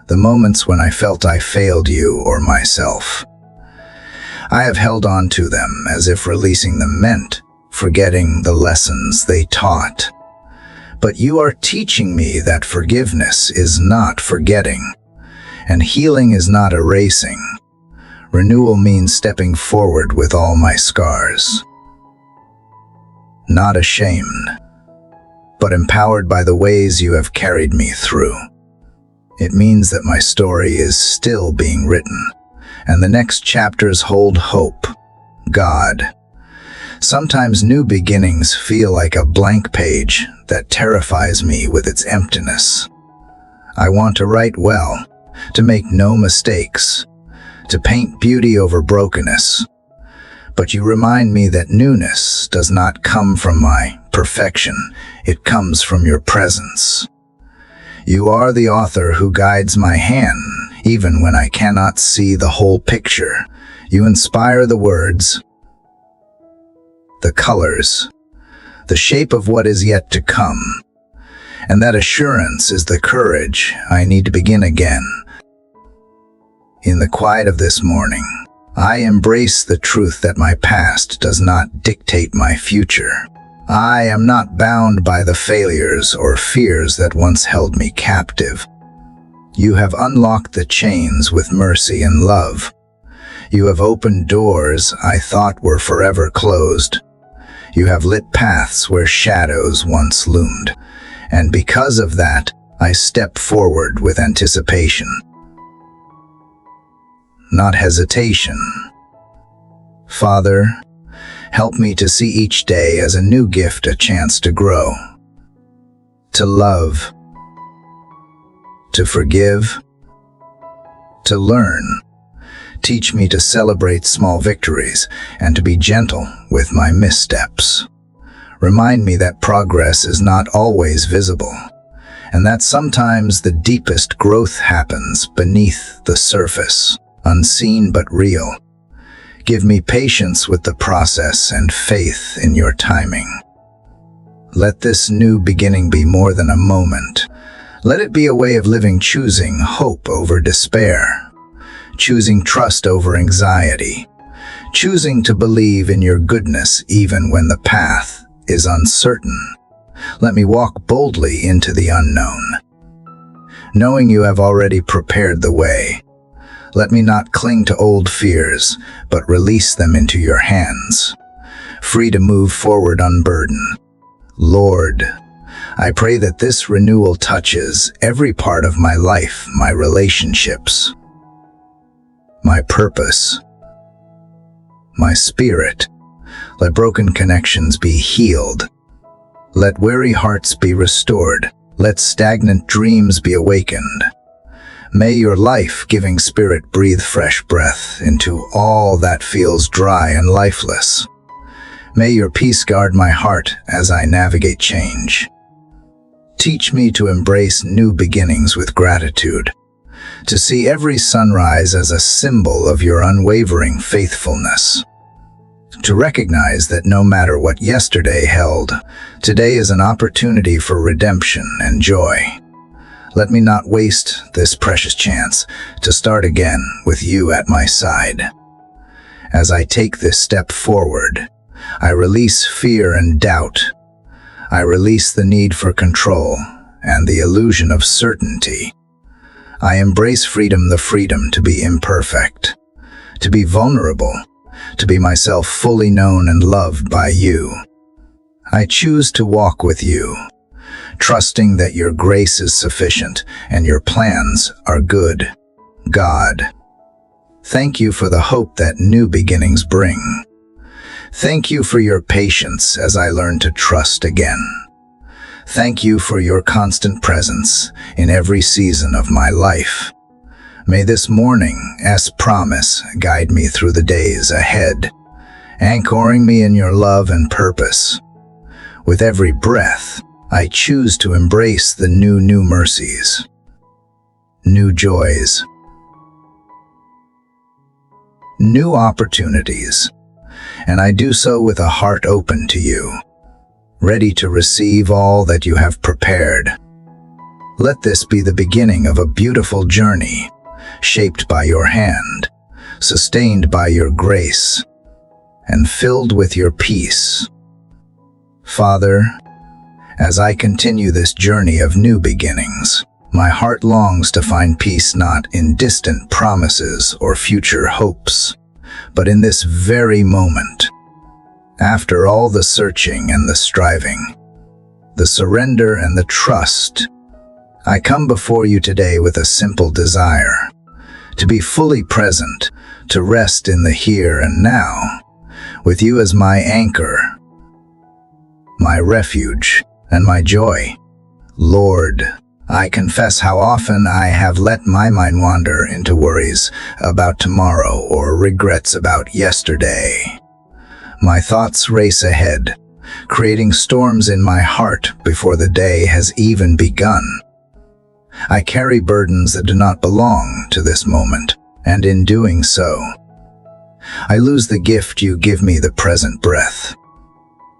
the moments when I felt I failed you or myself. I have held on to them as if releasing them meant forgetting the lessons they taught. But you are teaching me that forgiveness is not forgetting, and healing is not erasing. Renewal means stepping forward with all my scars, not ashamed, but empowered by the ways you have carried me through. It means that my story is still being written, and the next chapters hold hope. God, sometimes new beginnings feel like a blank page that terrifies me with its emptiness. I want to write well, to make no mistakes, to paint beauty over brokenness. But you remind me that newness does not come from my perfection, it comes from your presence. You are the author who guides my hand, even when I cannot see the whole picture. You inspire the words, the colors, the shape of what is yet to come. And that assurance is the courage I need to begin again. In the quiet of this morning, I embrace the truth that my past does not dictate my future. I am not bound by the failures or fears that once held me captive. You have unlocked the chains with mercy and love. You have opened doors I thought were forever closed. You have lit paths where shadows once loomed. And because of that, I step forward with anticipation, not hesitation. Father, help me to see each day as a new gift, a chance to grow, to love, to forgive, to learn. Teach me to celebrate small victories and to be gentle with my missteps. Remind me that progress is not always visible, and that sometimes the deepest growth happens beneath the surface, unseen but real. Give me patience with the process and faith in your timing. Let this new beginning be more than a moment. Let it be a way of living, choosing hope over despair, choosing trust over anxiety, choosing to believe in your goodness even when the path is uncertain. Let me walk boldly into the unknown, knowing you have already prepared the way. Let me not cling to old fears, but release them into your hands, free to move forward unburdened. Lord, I pray that this renewal touches every part of my life, my relationships, my purpose, my spirit. Let broken connections be healed. Let weary hearts be restored. Let stagnant dreams be awakened. May your life-giving spirit breathe fresh breath into all that feels dry and lifeless. May your peace guard my heart as I navigate change. Teach me to embrace new beginnings with gratitude, to see every sunrise as a symbol of your unwavering faithfulness, to recognize that no matter what yesterday held, today is an opportunity for redemption and joy. Let me not waste this precious chance to start again with you at my side. As I take this step forward, I release fear and doubt. I release the need for control and the illusion of certainty. I embrace freedom, the freedom to be imperfect, to be vulnerable, to be myself fully known and loved by you. I choose to walk with you, trusting that your grace is sufficient and your plans are good. God, thank you for the hope that new beginnings bring. Thank you for your patience as I learn to trust again. Thank you for your constant presence in every season of my life. May this morning, as promise, guide me through the days ahead, anchoring me in your love and purpose. With every breath, I choose to embrace the new mercies, new joys, new opportunities, and I do so with a heart open to you, ready to receive all that you have prepared. Let this be the beginning of a beautiful journey, shaped by your hand, sustained by your grace, and filled with your peace. Father, as I continue this journey of new beginnings, my heart longs to find peace not in distant promises or future hopes, but in this very moment. After all the searching and the striving, the surrender and the trust, I come before you today with a simple desire, to be fully present, to rest in the here and now, with you as my anchor, my refuge, and my joy. Lord, I confess how often I have let my mind wander into worries about tomorrow or regrets about yesterday. My thoughts race ahead, creating storms in my heart before the day has even begun. I carry burdens that do not belong to this moment, and in doing so, I lose the gift you give me, the present breath,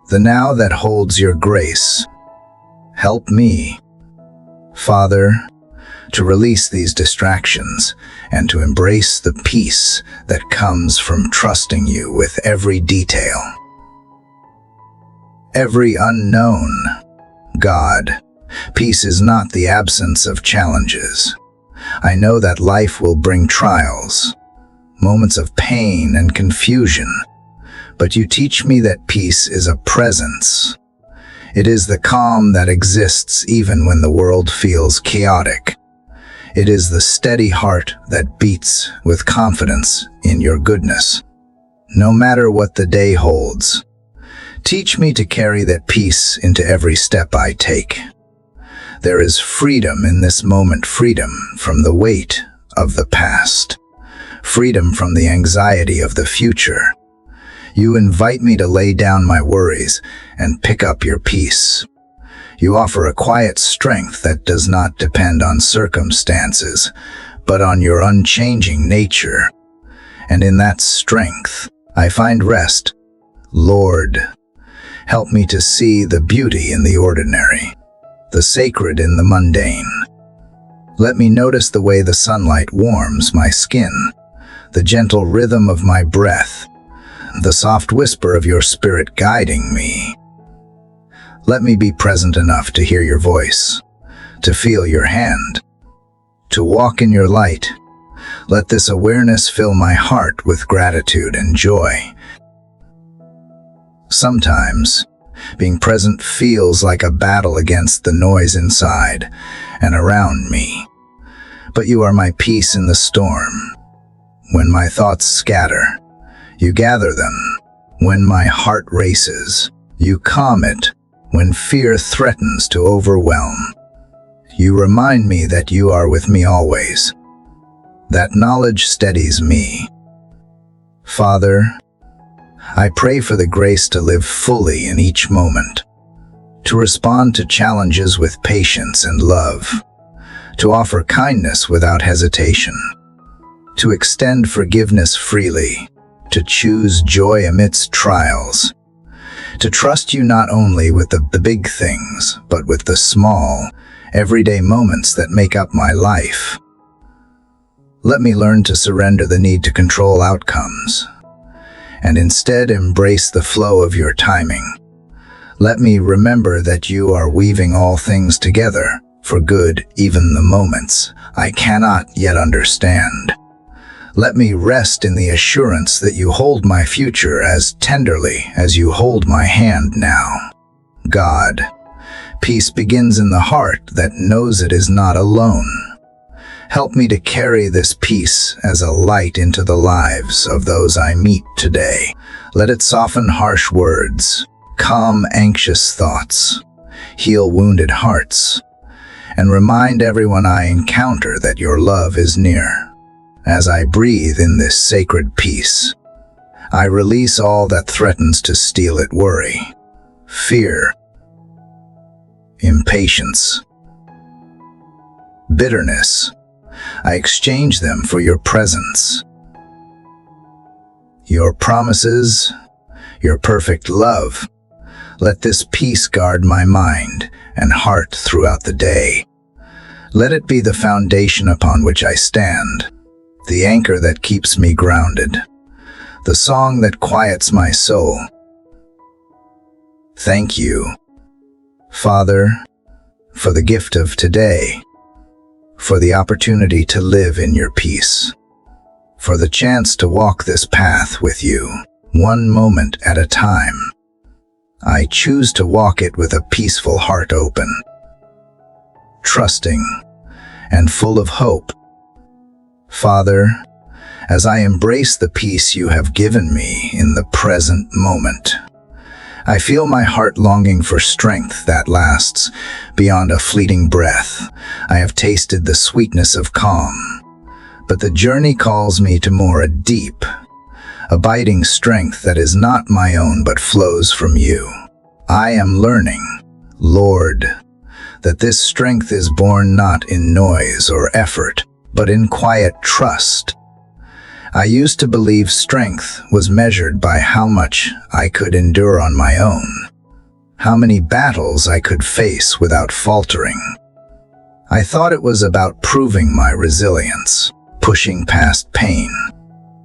the now that holds your grace. Help me, Father, to release these distractions and to embrace the peace that comes from trusting you with every detail, every unknown. God, peace is not the absence of challenges. I know that life will bring trials, moments of pain and confusion, but you teach me that peace is a presence. It is the calm that exists even when the world feels chaotic. It is the steady heart that beats with confidence in your goodness. No matter what the day holds, teach me to carry that peace into every step I take. There is freedom in this moment, freedom from the weight of the past, freedom from the anxiety of the future. You invite me to lay down my worries and pick up your peace. You offer a quiet strength that does not depend on circumstances, but on your unchanging nature. And in that strength, I find rest. Lord, help me to see the beauty in the ordinary, the sacred in the mundane, Let me notice the way the sunlight warms my skin, the gentle rhythm of my breath, the soft whisper of your spirit guiding me. Let me be present enough to hear your voice, to feel your hand, to walk in your light. Let this awareness fill my heart with gratitude and joy. Sometimes, being present feels like a battle against the noise inside and around me. But you are my peace in the storm. When my thoughts scatter, you gather them. When my heart races, you calm it. When fear threatens to overwhelm, you remind me that you are with me always. That knowledge steadies me. Father, I pray for the grace to live fully in each moment, to respond to challenges with patience and love, to offer kindness without hesitation, to extend forgiveness freely, to choose joy amidst trials, to trust you not only with the big things, but with the small, everyday moments that make up my life. Let me learn to surrender the need to control outcomes, and instead embrace the flow of your timing. Let me remember that you are weaving all things together for good, even the moments I cannot yet understand. Let me rest in the assurance that you hold my future as tenderly as you hold my hand now. God, peace begins in the heart that knows it is not alone. Help me to carry this peace as a light into the lives of those I meet today. Let it soften harsh words, calm anxious thoughts, heal wounded hearts, and remind everyone I encounter that your love is near. As I breathe in this sacred peace, I release all that threatens to steal it: worry, fear, impatience, bitterness. I exchange them for your presence, your promises, your perfect love. Let this peace guard my mind and heart throughout the day. Let it be the foundation upon which I stand, the anchor that keeps me grounded, the song that quiets my soul. Thank you, Father, for the gift of today, for the opportunity to live in your peace, for the chance to walk this path with you, one moment at a time. I choose to walk it with a peaceful heart open, trusting and full of hope. Father, as I embrace the peace you have given me in the present moment, I feel my heart longing for strength that lasts beyond a fleeting breath. I have tasted the sweetness of calm, but the journey calls me to more a deep, abiding strength that is not my own but flows from you. I am learning, Lord, that this strength is born not in noise or effort, but in quiet trust. I used to believe strength was measured by how much I could endure on my own, how many battles I could face without faltering. I thought it was about proving my resilience, pushing past pain,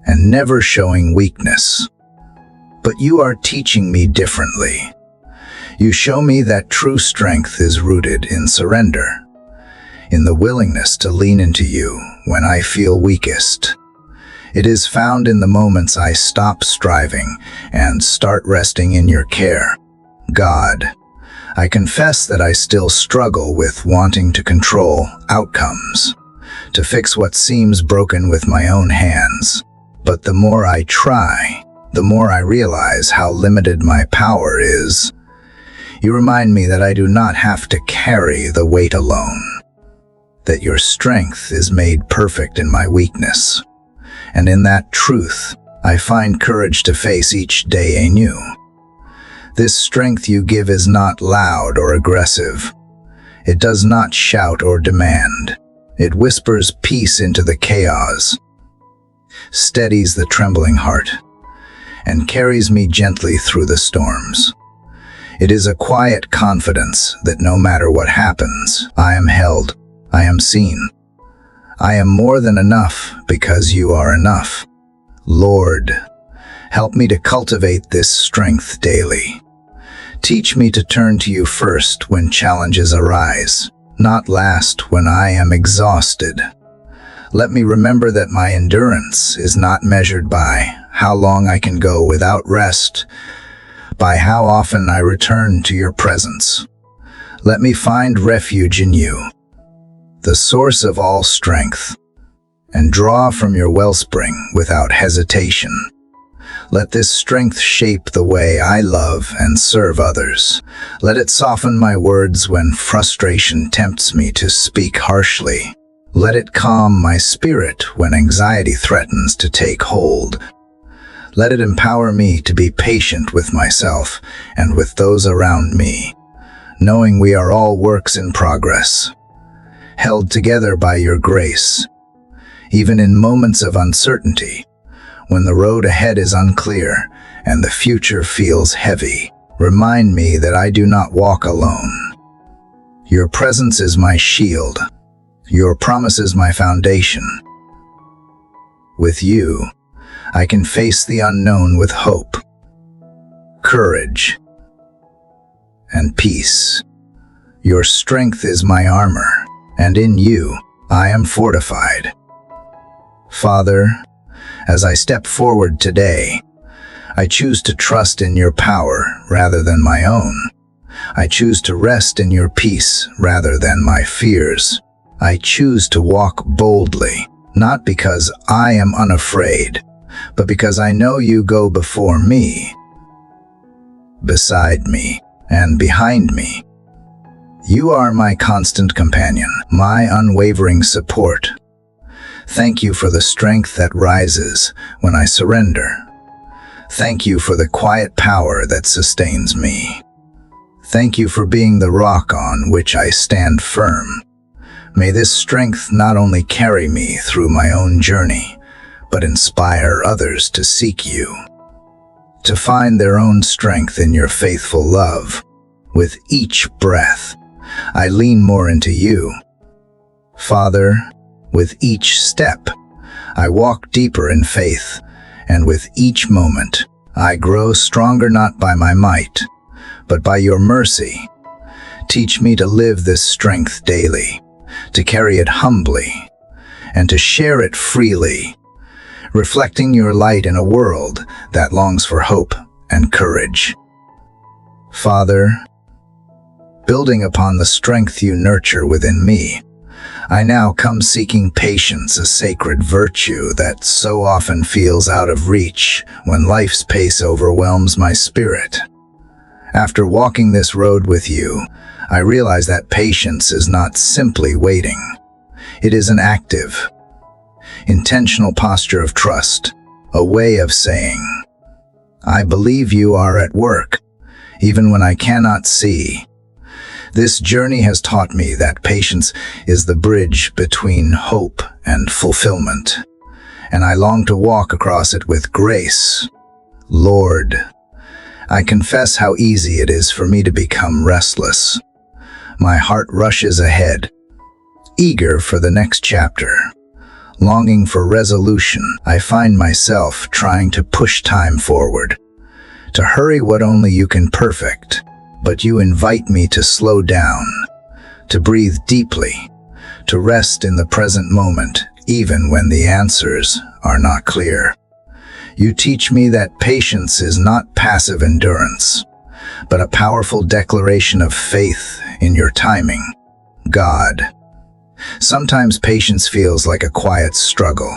and never showing weakness. But you are teaching me differently. You show me that true strength is rooted in surrender, in the willingness to lean into you when I feel weakest. It is found in the moments I stop striving and start resting in your care. God, I confess that I still struggle with wanting to control outcomes, to fix what seems broken with my own hands. But the more I try, the more I realize how limited my power is. You remind me that I do not have to carry the weight alone, that your strength is made perfect in my weakness. And in that truth, I find courage to face each day anew. This strength you give is not loud or aggressive. It does not shout or demand. It whispers peace into the chaos, steadies the trembling heart, and carries me gently through the storms. It is a quiet confidence that no matter what happens, I am held, I am seen, I am more than enough because you are enough. Lord, help me to cultivate this strength daily. Teach me to turn to you first when challenges arise, not last when I am exhausted. Let me remember that my endurance is not measured by how long I can go without rest, by how often I return to your presence. Let me find refuge in you, the source of all strength, and draw from your wellspring without hesitation. Let this strength shape the way I love and serve others. Let it soften my words when frustration tempts me to speak harshly. Let it calm my spirit when anxiety threatens to take hold. Let it empower me to be patient with myself and with those around me, knowing we are all works in progress, held together by your grace. Even in moments of uncertainty, when the road ahead is unclear and the future feels heavy, remind me that I do not walk alone. Your presence is my shield. Your promise is my foundation. With you, I can face the unknown with hope, courage, and peace. Your strength is my armor, and in you, I am fortified. Father, as I step forward today, I choose to trust in your power rather than my own. I choose to rest in your peace rather than my fears. I choose to walk boldly, not because I am unafraid, but because I know you go before me, beside me, and behind me. You are my constant companion, my unwavering support. Thank you for the strength that rises when I surrender. Thank you for the quiet power that sustains me. Thank you for being the rock on which I stand firm. May this strength not only carry me through my own journey, but inspire others to seek you, to find their own strength in your faithful love. With each breath, I lean more into you. Father, with each step, I walk deeper in faith, and with each moment, I grow stronger not by my might, but by your mercy. Teach me to live this strength daily, to carry it humbly, and to share it freely, reflecting your light in a world that longs for hope and courage. Father, building upon the strength you nurture within me, I now come seeking patience, a sacred virtue that so often feels out of reach when life's pace overwhelms my spirit. After walking this road with you, I realize that patience is not simply waiting. It is an active, intentional posture of trust, a way of saying, I believe you are at work, even when I cannot see. This journey has taught me that patience is the bridge between hope and fulfillment, and I long to walk across it with grace. Lord, I confess how easy it is for me to become restless. My heart rushes ahead, eager for the next chapter. Longing for resolution, I find myself trying to push time forward, to hurry what only you can perfect. But you invite me to slow down, to breathe deeply, to rest in the present moment, even when the answers are not clear. You teach me that patience is not passive endurance, but a powerful declaration of faith in your timing, God. Sometimes patience feels like a quiet struggle.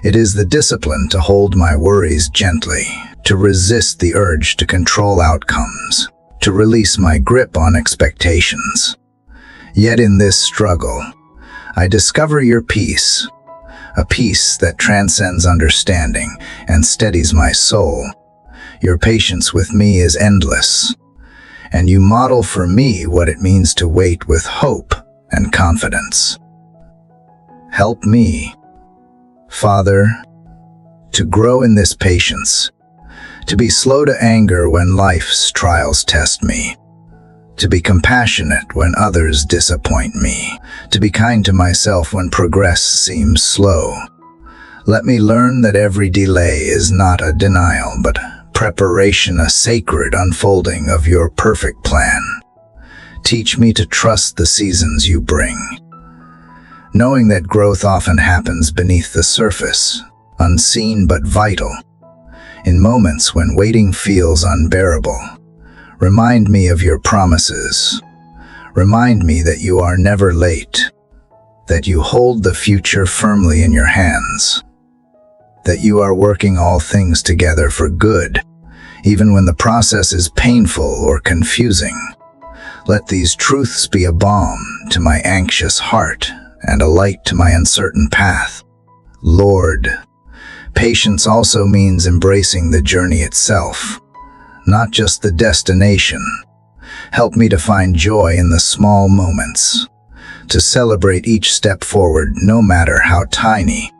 It is the discipline to hold my worries gently, to resist the urge to control outcomes, to release my grip on expectations. Yet in this struggle, I discover your peace, a peace that transcends understanding and steadies my soul. Your patience with me is endless, and you model for me what it means to wait with hope and confidence. Help me, Father, to grow in this patience, to be slow to anger when life's trials test me, to be compassionate when others disappoint me, to be kind to myself when progress seems slow. Let me learn that every delay is not a denial, but preparation, a sacred unfolding of your perfect plan. Teach me to trust the seasons you bring, knowing that growth often happens beneath the surface, unseen but vital. In moments when waiting feels unbearable, remind me of your promises. Remind me that you are never late, that you hold the future firmly in your hands, that you are working all things together for good, even when the process is painful or confusing. Let these truths be a balm to my anxious heart and a light to my uncertain path. Lord, patience also means embracing the journey itself, not just the destination. Help me to find joy in the small moments, to celebrate each step forward, no matter how tiny.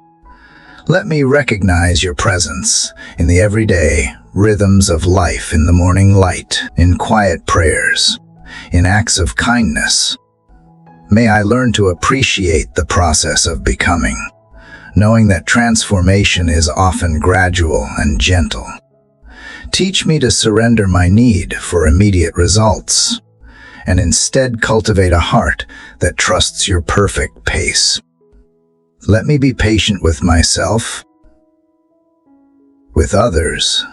Let me recognize your presence in the everyday rhythms of life, in the morning light, in quiet prayers, in acts of kindness. May I learn to appreciate the process of becoming, knowing that transformation is often gradual and gentle. Teach me to surrender my need for immediate results, and instead cultivate a heart that trusts your perfect pace. Let me be patient with myself, with others,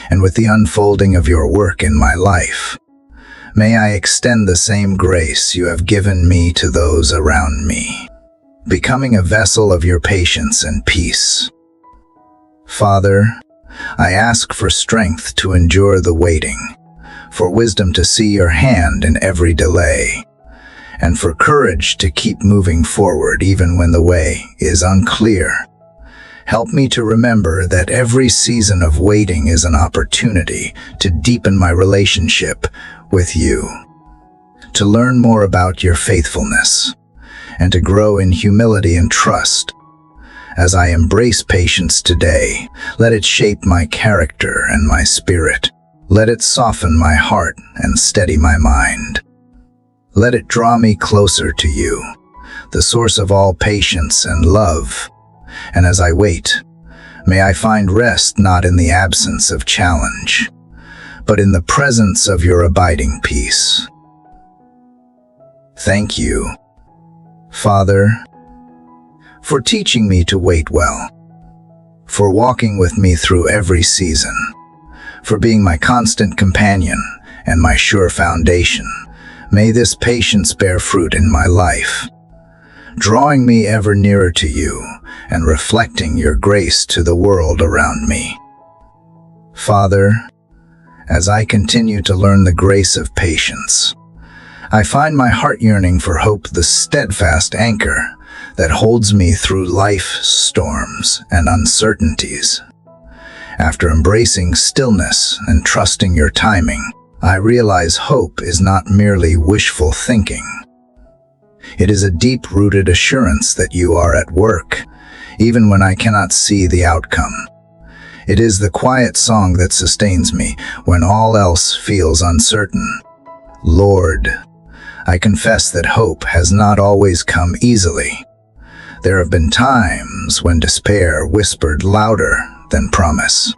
and with the unfolding of your work in my life. May I extend the same grace you have given me to those around me, becoming a vessel of your patience and peace. Father, I ask for strength to endure the waiting, for wisdom to see your hand in every delay, and for courage to keep moving forward even when the way is unclear. Help me to remember that every season of waiting is an opportunity to deepen my relationship with you, to learn more about your faithfulness, and to grow in humility and trust. As I embrace patience today, let it shape my character and my spirit. Let it soften my heart and steady my mind. Let it draw me closer to you, the source of all patience and love. And as I wait, may I find rest not in the absence of challenge, but in the presence of your abiding peace. Thank you, Father, for teaching me to wait well, for walking with me through every season, for being my constant companion and my sure foundation. May this patience bear fruit in my life, drawing me ever nearer to you and reflecting your grace to the world around me. Father, as I continue to learn the grace of patience, I find my heart yearning for hope, the steadfast anchor that holds me through life's storms and uncertainties. After embracing stillness and trusting your timing, I realize hope is not merely wishful thinking. It is a deep-rooted assurance that you are at work, even when I cannot see the outcome. It is the quiet song that sustains me when all else feels uncertain. Lord, I confess that hope has not always come easily. There have been times when despair whispered louder than promise,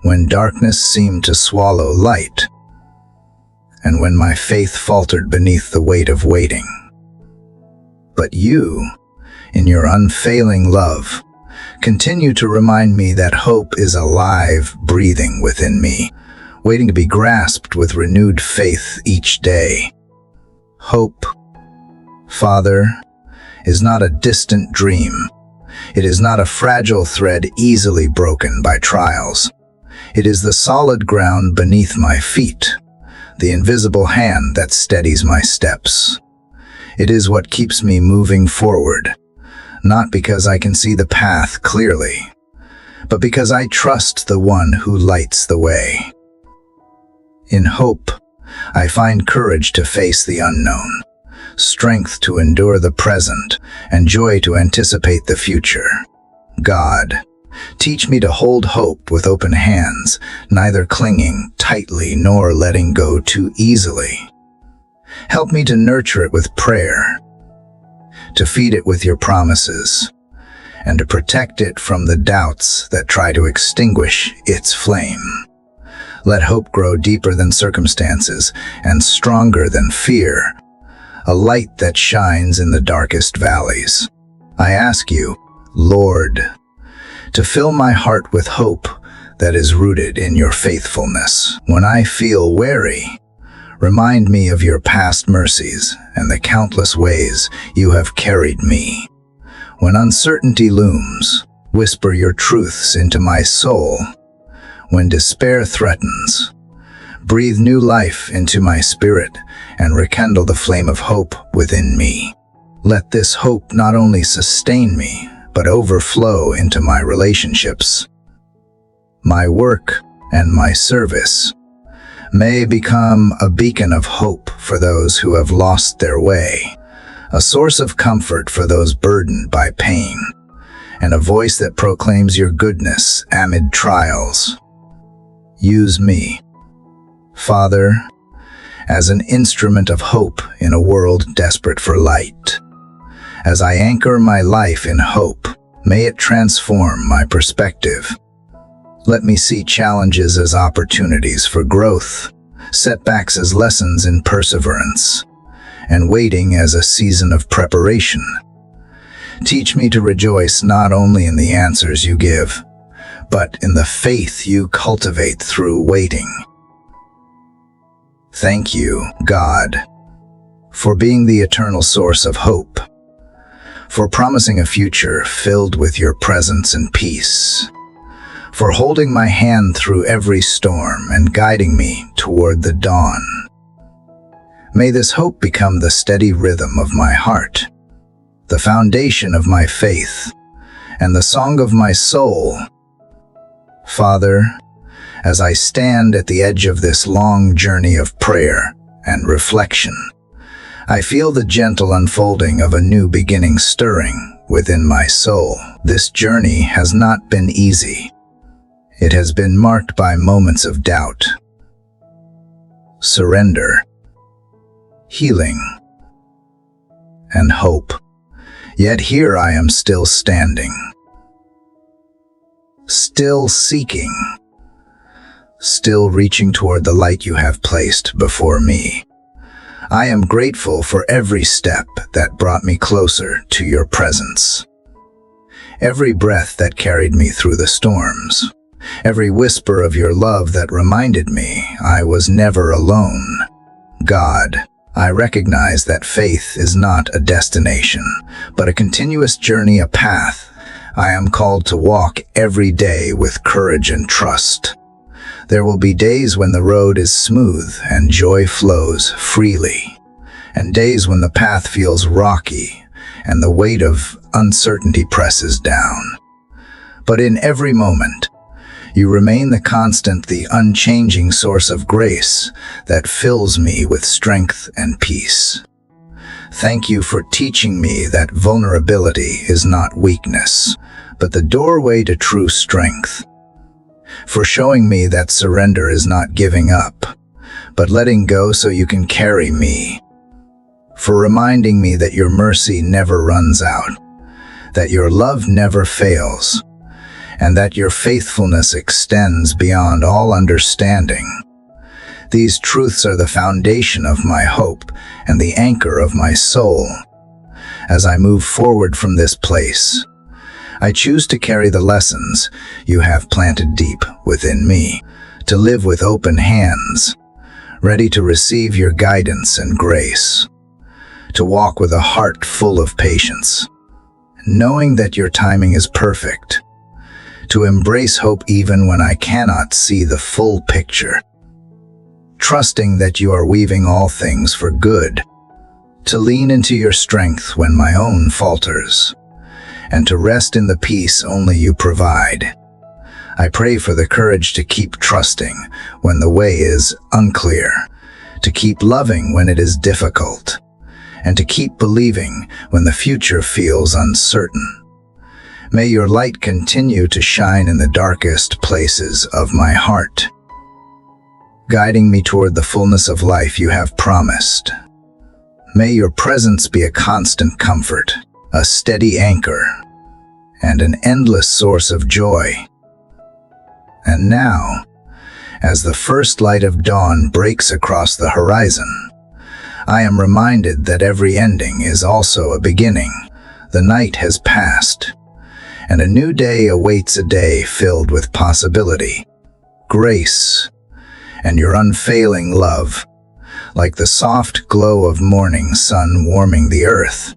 when darkness seemed to swallow light, and when my faith faltered beneath the weight of waiting. But you, in your unfailing love, continue to remind me that hope is alive, breathing within me, waiting to be grasped with renewed faith each day. Hope, Father, is not a distant dream. It is not a fragile thread easily broken by trials. It is the solid ground beneath my feet, the invisible hand that steadies my steps. It is what keeps me moving forward, not because I can see the path clearly, but because I trust the one who lights the way. In hope, I find courage to face the unknown, strength to endure the present, and joy to anticipate the future. God, teach me to hold hope with open hands, neither clinging tightly nor letting go too easily. Help me to nurture it with prayer, to feed it with your promises, and to protect it from the doubts that try to extinguish its flame. Let hope grow deeper than circumstances and stronger than fear, a light that shines in the darkest valleys. I ask you, Lord, to fill my heart with hope that is rooted in your faithfulness. When I feel weary, remind me of your past mercies and the countless ways you have carried me. When uncertainty looms, whisper your truths into my soul. When despair threatens, breathe new life into my spirit and rekindle the flame of hope within me. Let this hope not only sustain me, but overflow into my relationships, my work, and my service. May become a beacon of hope for those who have lost their way, a source of comfort for those burdened by pain, and a voice that proclaims your goodness amid trials. Use me, Father, as an instrument of hope in a world desperate for light. As I anchor my life in hope, may it transform my perspective. Let me see challenges as opportunities for growth, setbacks as lessons in perseverance, and waiting as a season of preparation. Teach me to rejoice not only in the answers you give, but in the faith you cultivate through waiting. Thank you, God, for being the eternal source of hope, for promising a future filled with your presence and peace, for holding my hand through every storm and guiding me toward the dawn. May this hope become the steady rhythm of my heart, the foundation of my faith, and the song of my soul. Father, as I stand at the edge of this long journey of prayer and reflection, I feel the gentle unfolding of a new beginning stirring within my soul. This journey has not been easy. It has been marked by moments of doubt, surrender, healing, and hope. Yet here I am still standing, still seeking, still reaching toward the light you have placed before me. I am grateful for every step that brought me closer to your presence, every breath that carried me through the storms, every whisper of your love that reminded me I was never alone. God, I recognize that faith is not a destination, but a continuous journey, a path I am called to walk every day with courage and trust. There will be days when the road is smooth and joy flows freely, and days when the path feels rocky and the weight of uncertainty presses down. But in every moment, you remain the constant, the unchanging source of grace that fills me with strength and peace. Thank you for teaching me that vulnerability is not weakness, but the doorway to true strength. For showing me that surrender is not giving up, but letting go so you can carry me. For reminding me that your mercy never runs out, that your love never fails, and that your faithfulness extends beyond all understanding. These truths are the foundation of my hope and the anchor of my soul. As I move forward from this place, I choose to carry the lessons you have planted deep within me, to live with open hands, ready to receive your guidance and grace, to walk with a heart full of patience, knowing that your timing is perfect, to embrace hope even when I cannot see the full picture, trusting that you are weaving all things for good, to lean into your strength when my own falters, and to rest in the peace only you provide. I pray for the courage to keep trusting when the way is unclear, to keep loving when it is difficult, and to keep believing when the future feels uncertain. May your light continue to shine in the darkest places of my heart, guiding me toward the fullness of life you have promised. May your presence be a constant comfort, a steady anchor, and an endless source of joy. And now, as the first light of dawn breaks across the horizon, I am reminded that every ending is also a beginning. The night has passed, and a new day awaits, a day filled with possibility, grace, and your unfailing love. Like the soft glow of morning sun warming the earth,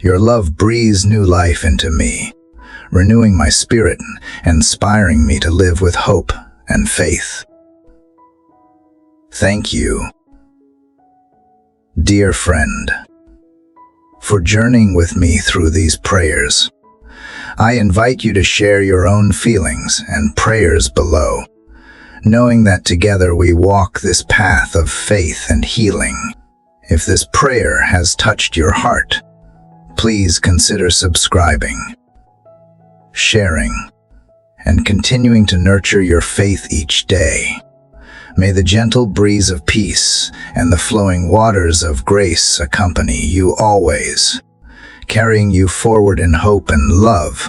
your love breathes new life into me, renewing my spirit and inspiring me to live with hope and faith. Thank you, dear friend, for journeying with me through these prayers. I invite you to share your own feelings and prayers below, knowing that together we walk this path of faith and healing. If this prayer has touched your heart, please consider subscribing, sharing, and continuing to nurture your faith each day. May the gentle breeze of peace and the flowing waters of grace accompany you always, carrying you forward in hope and love.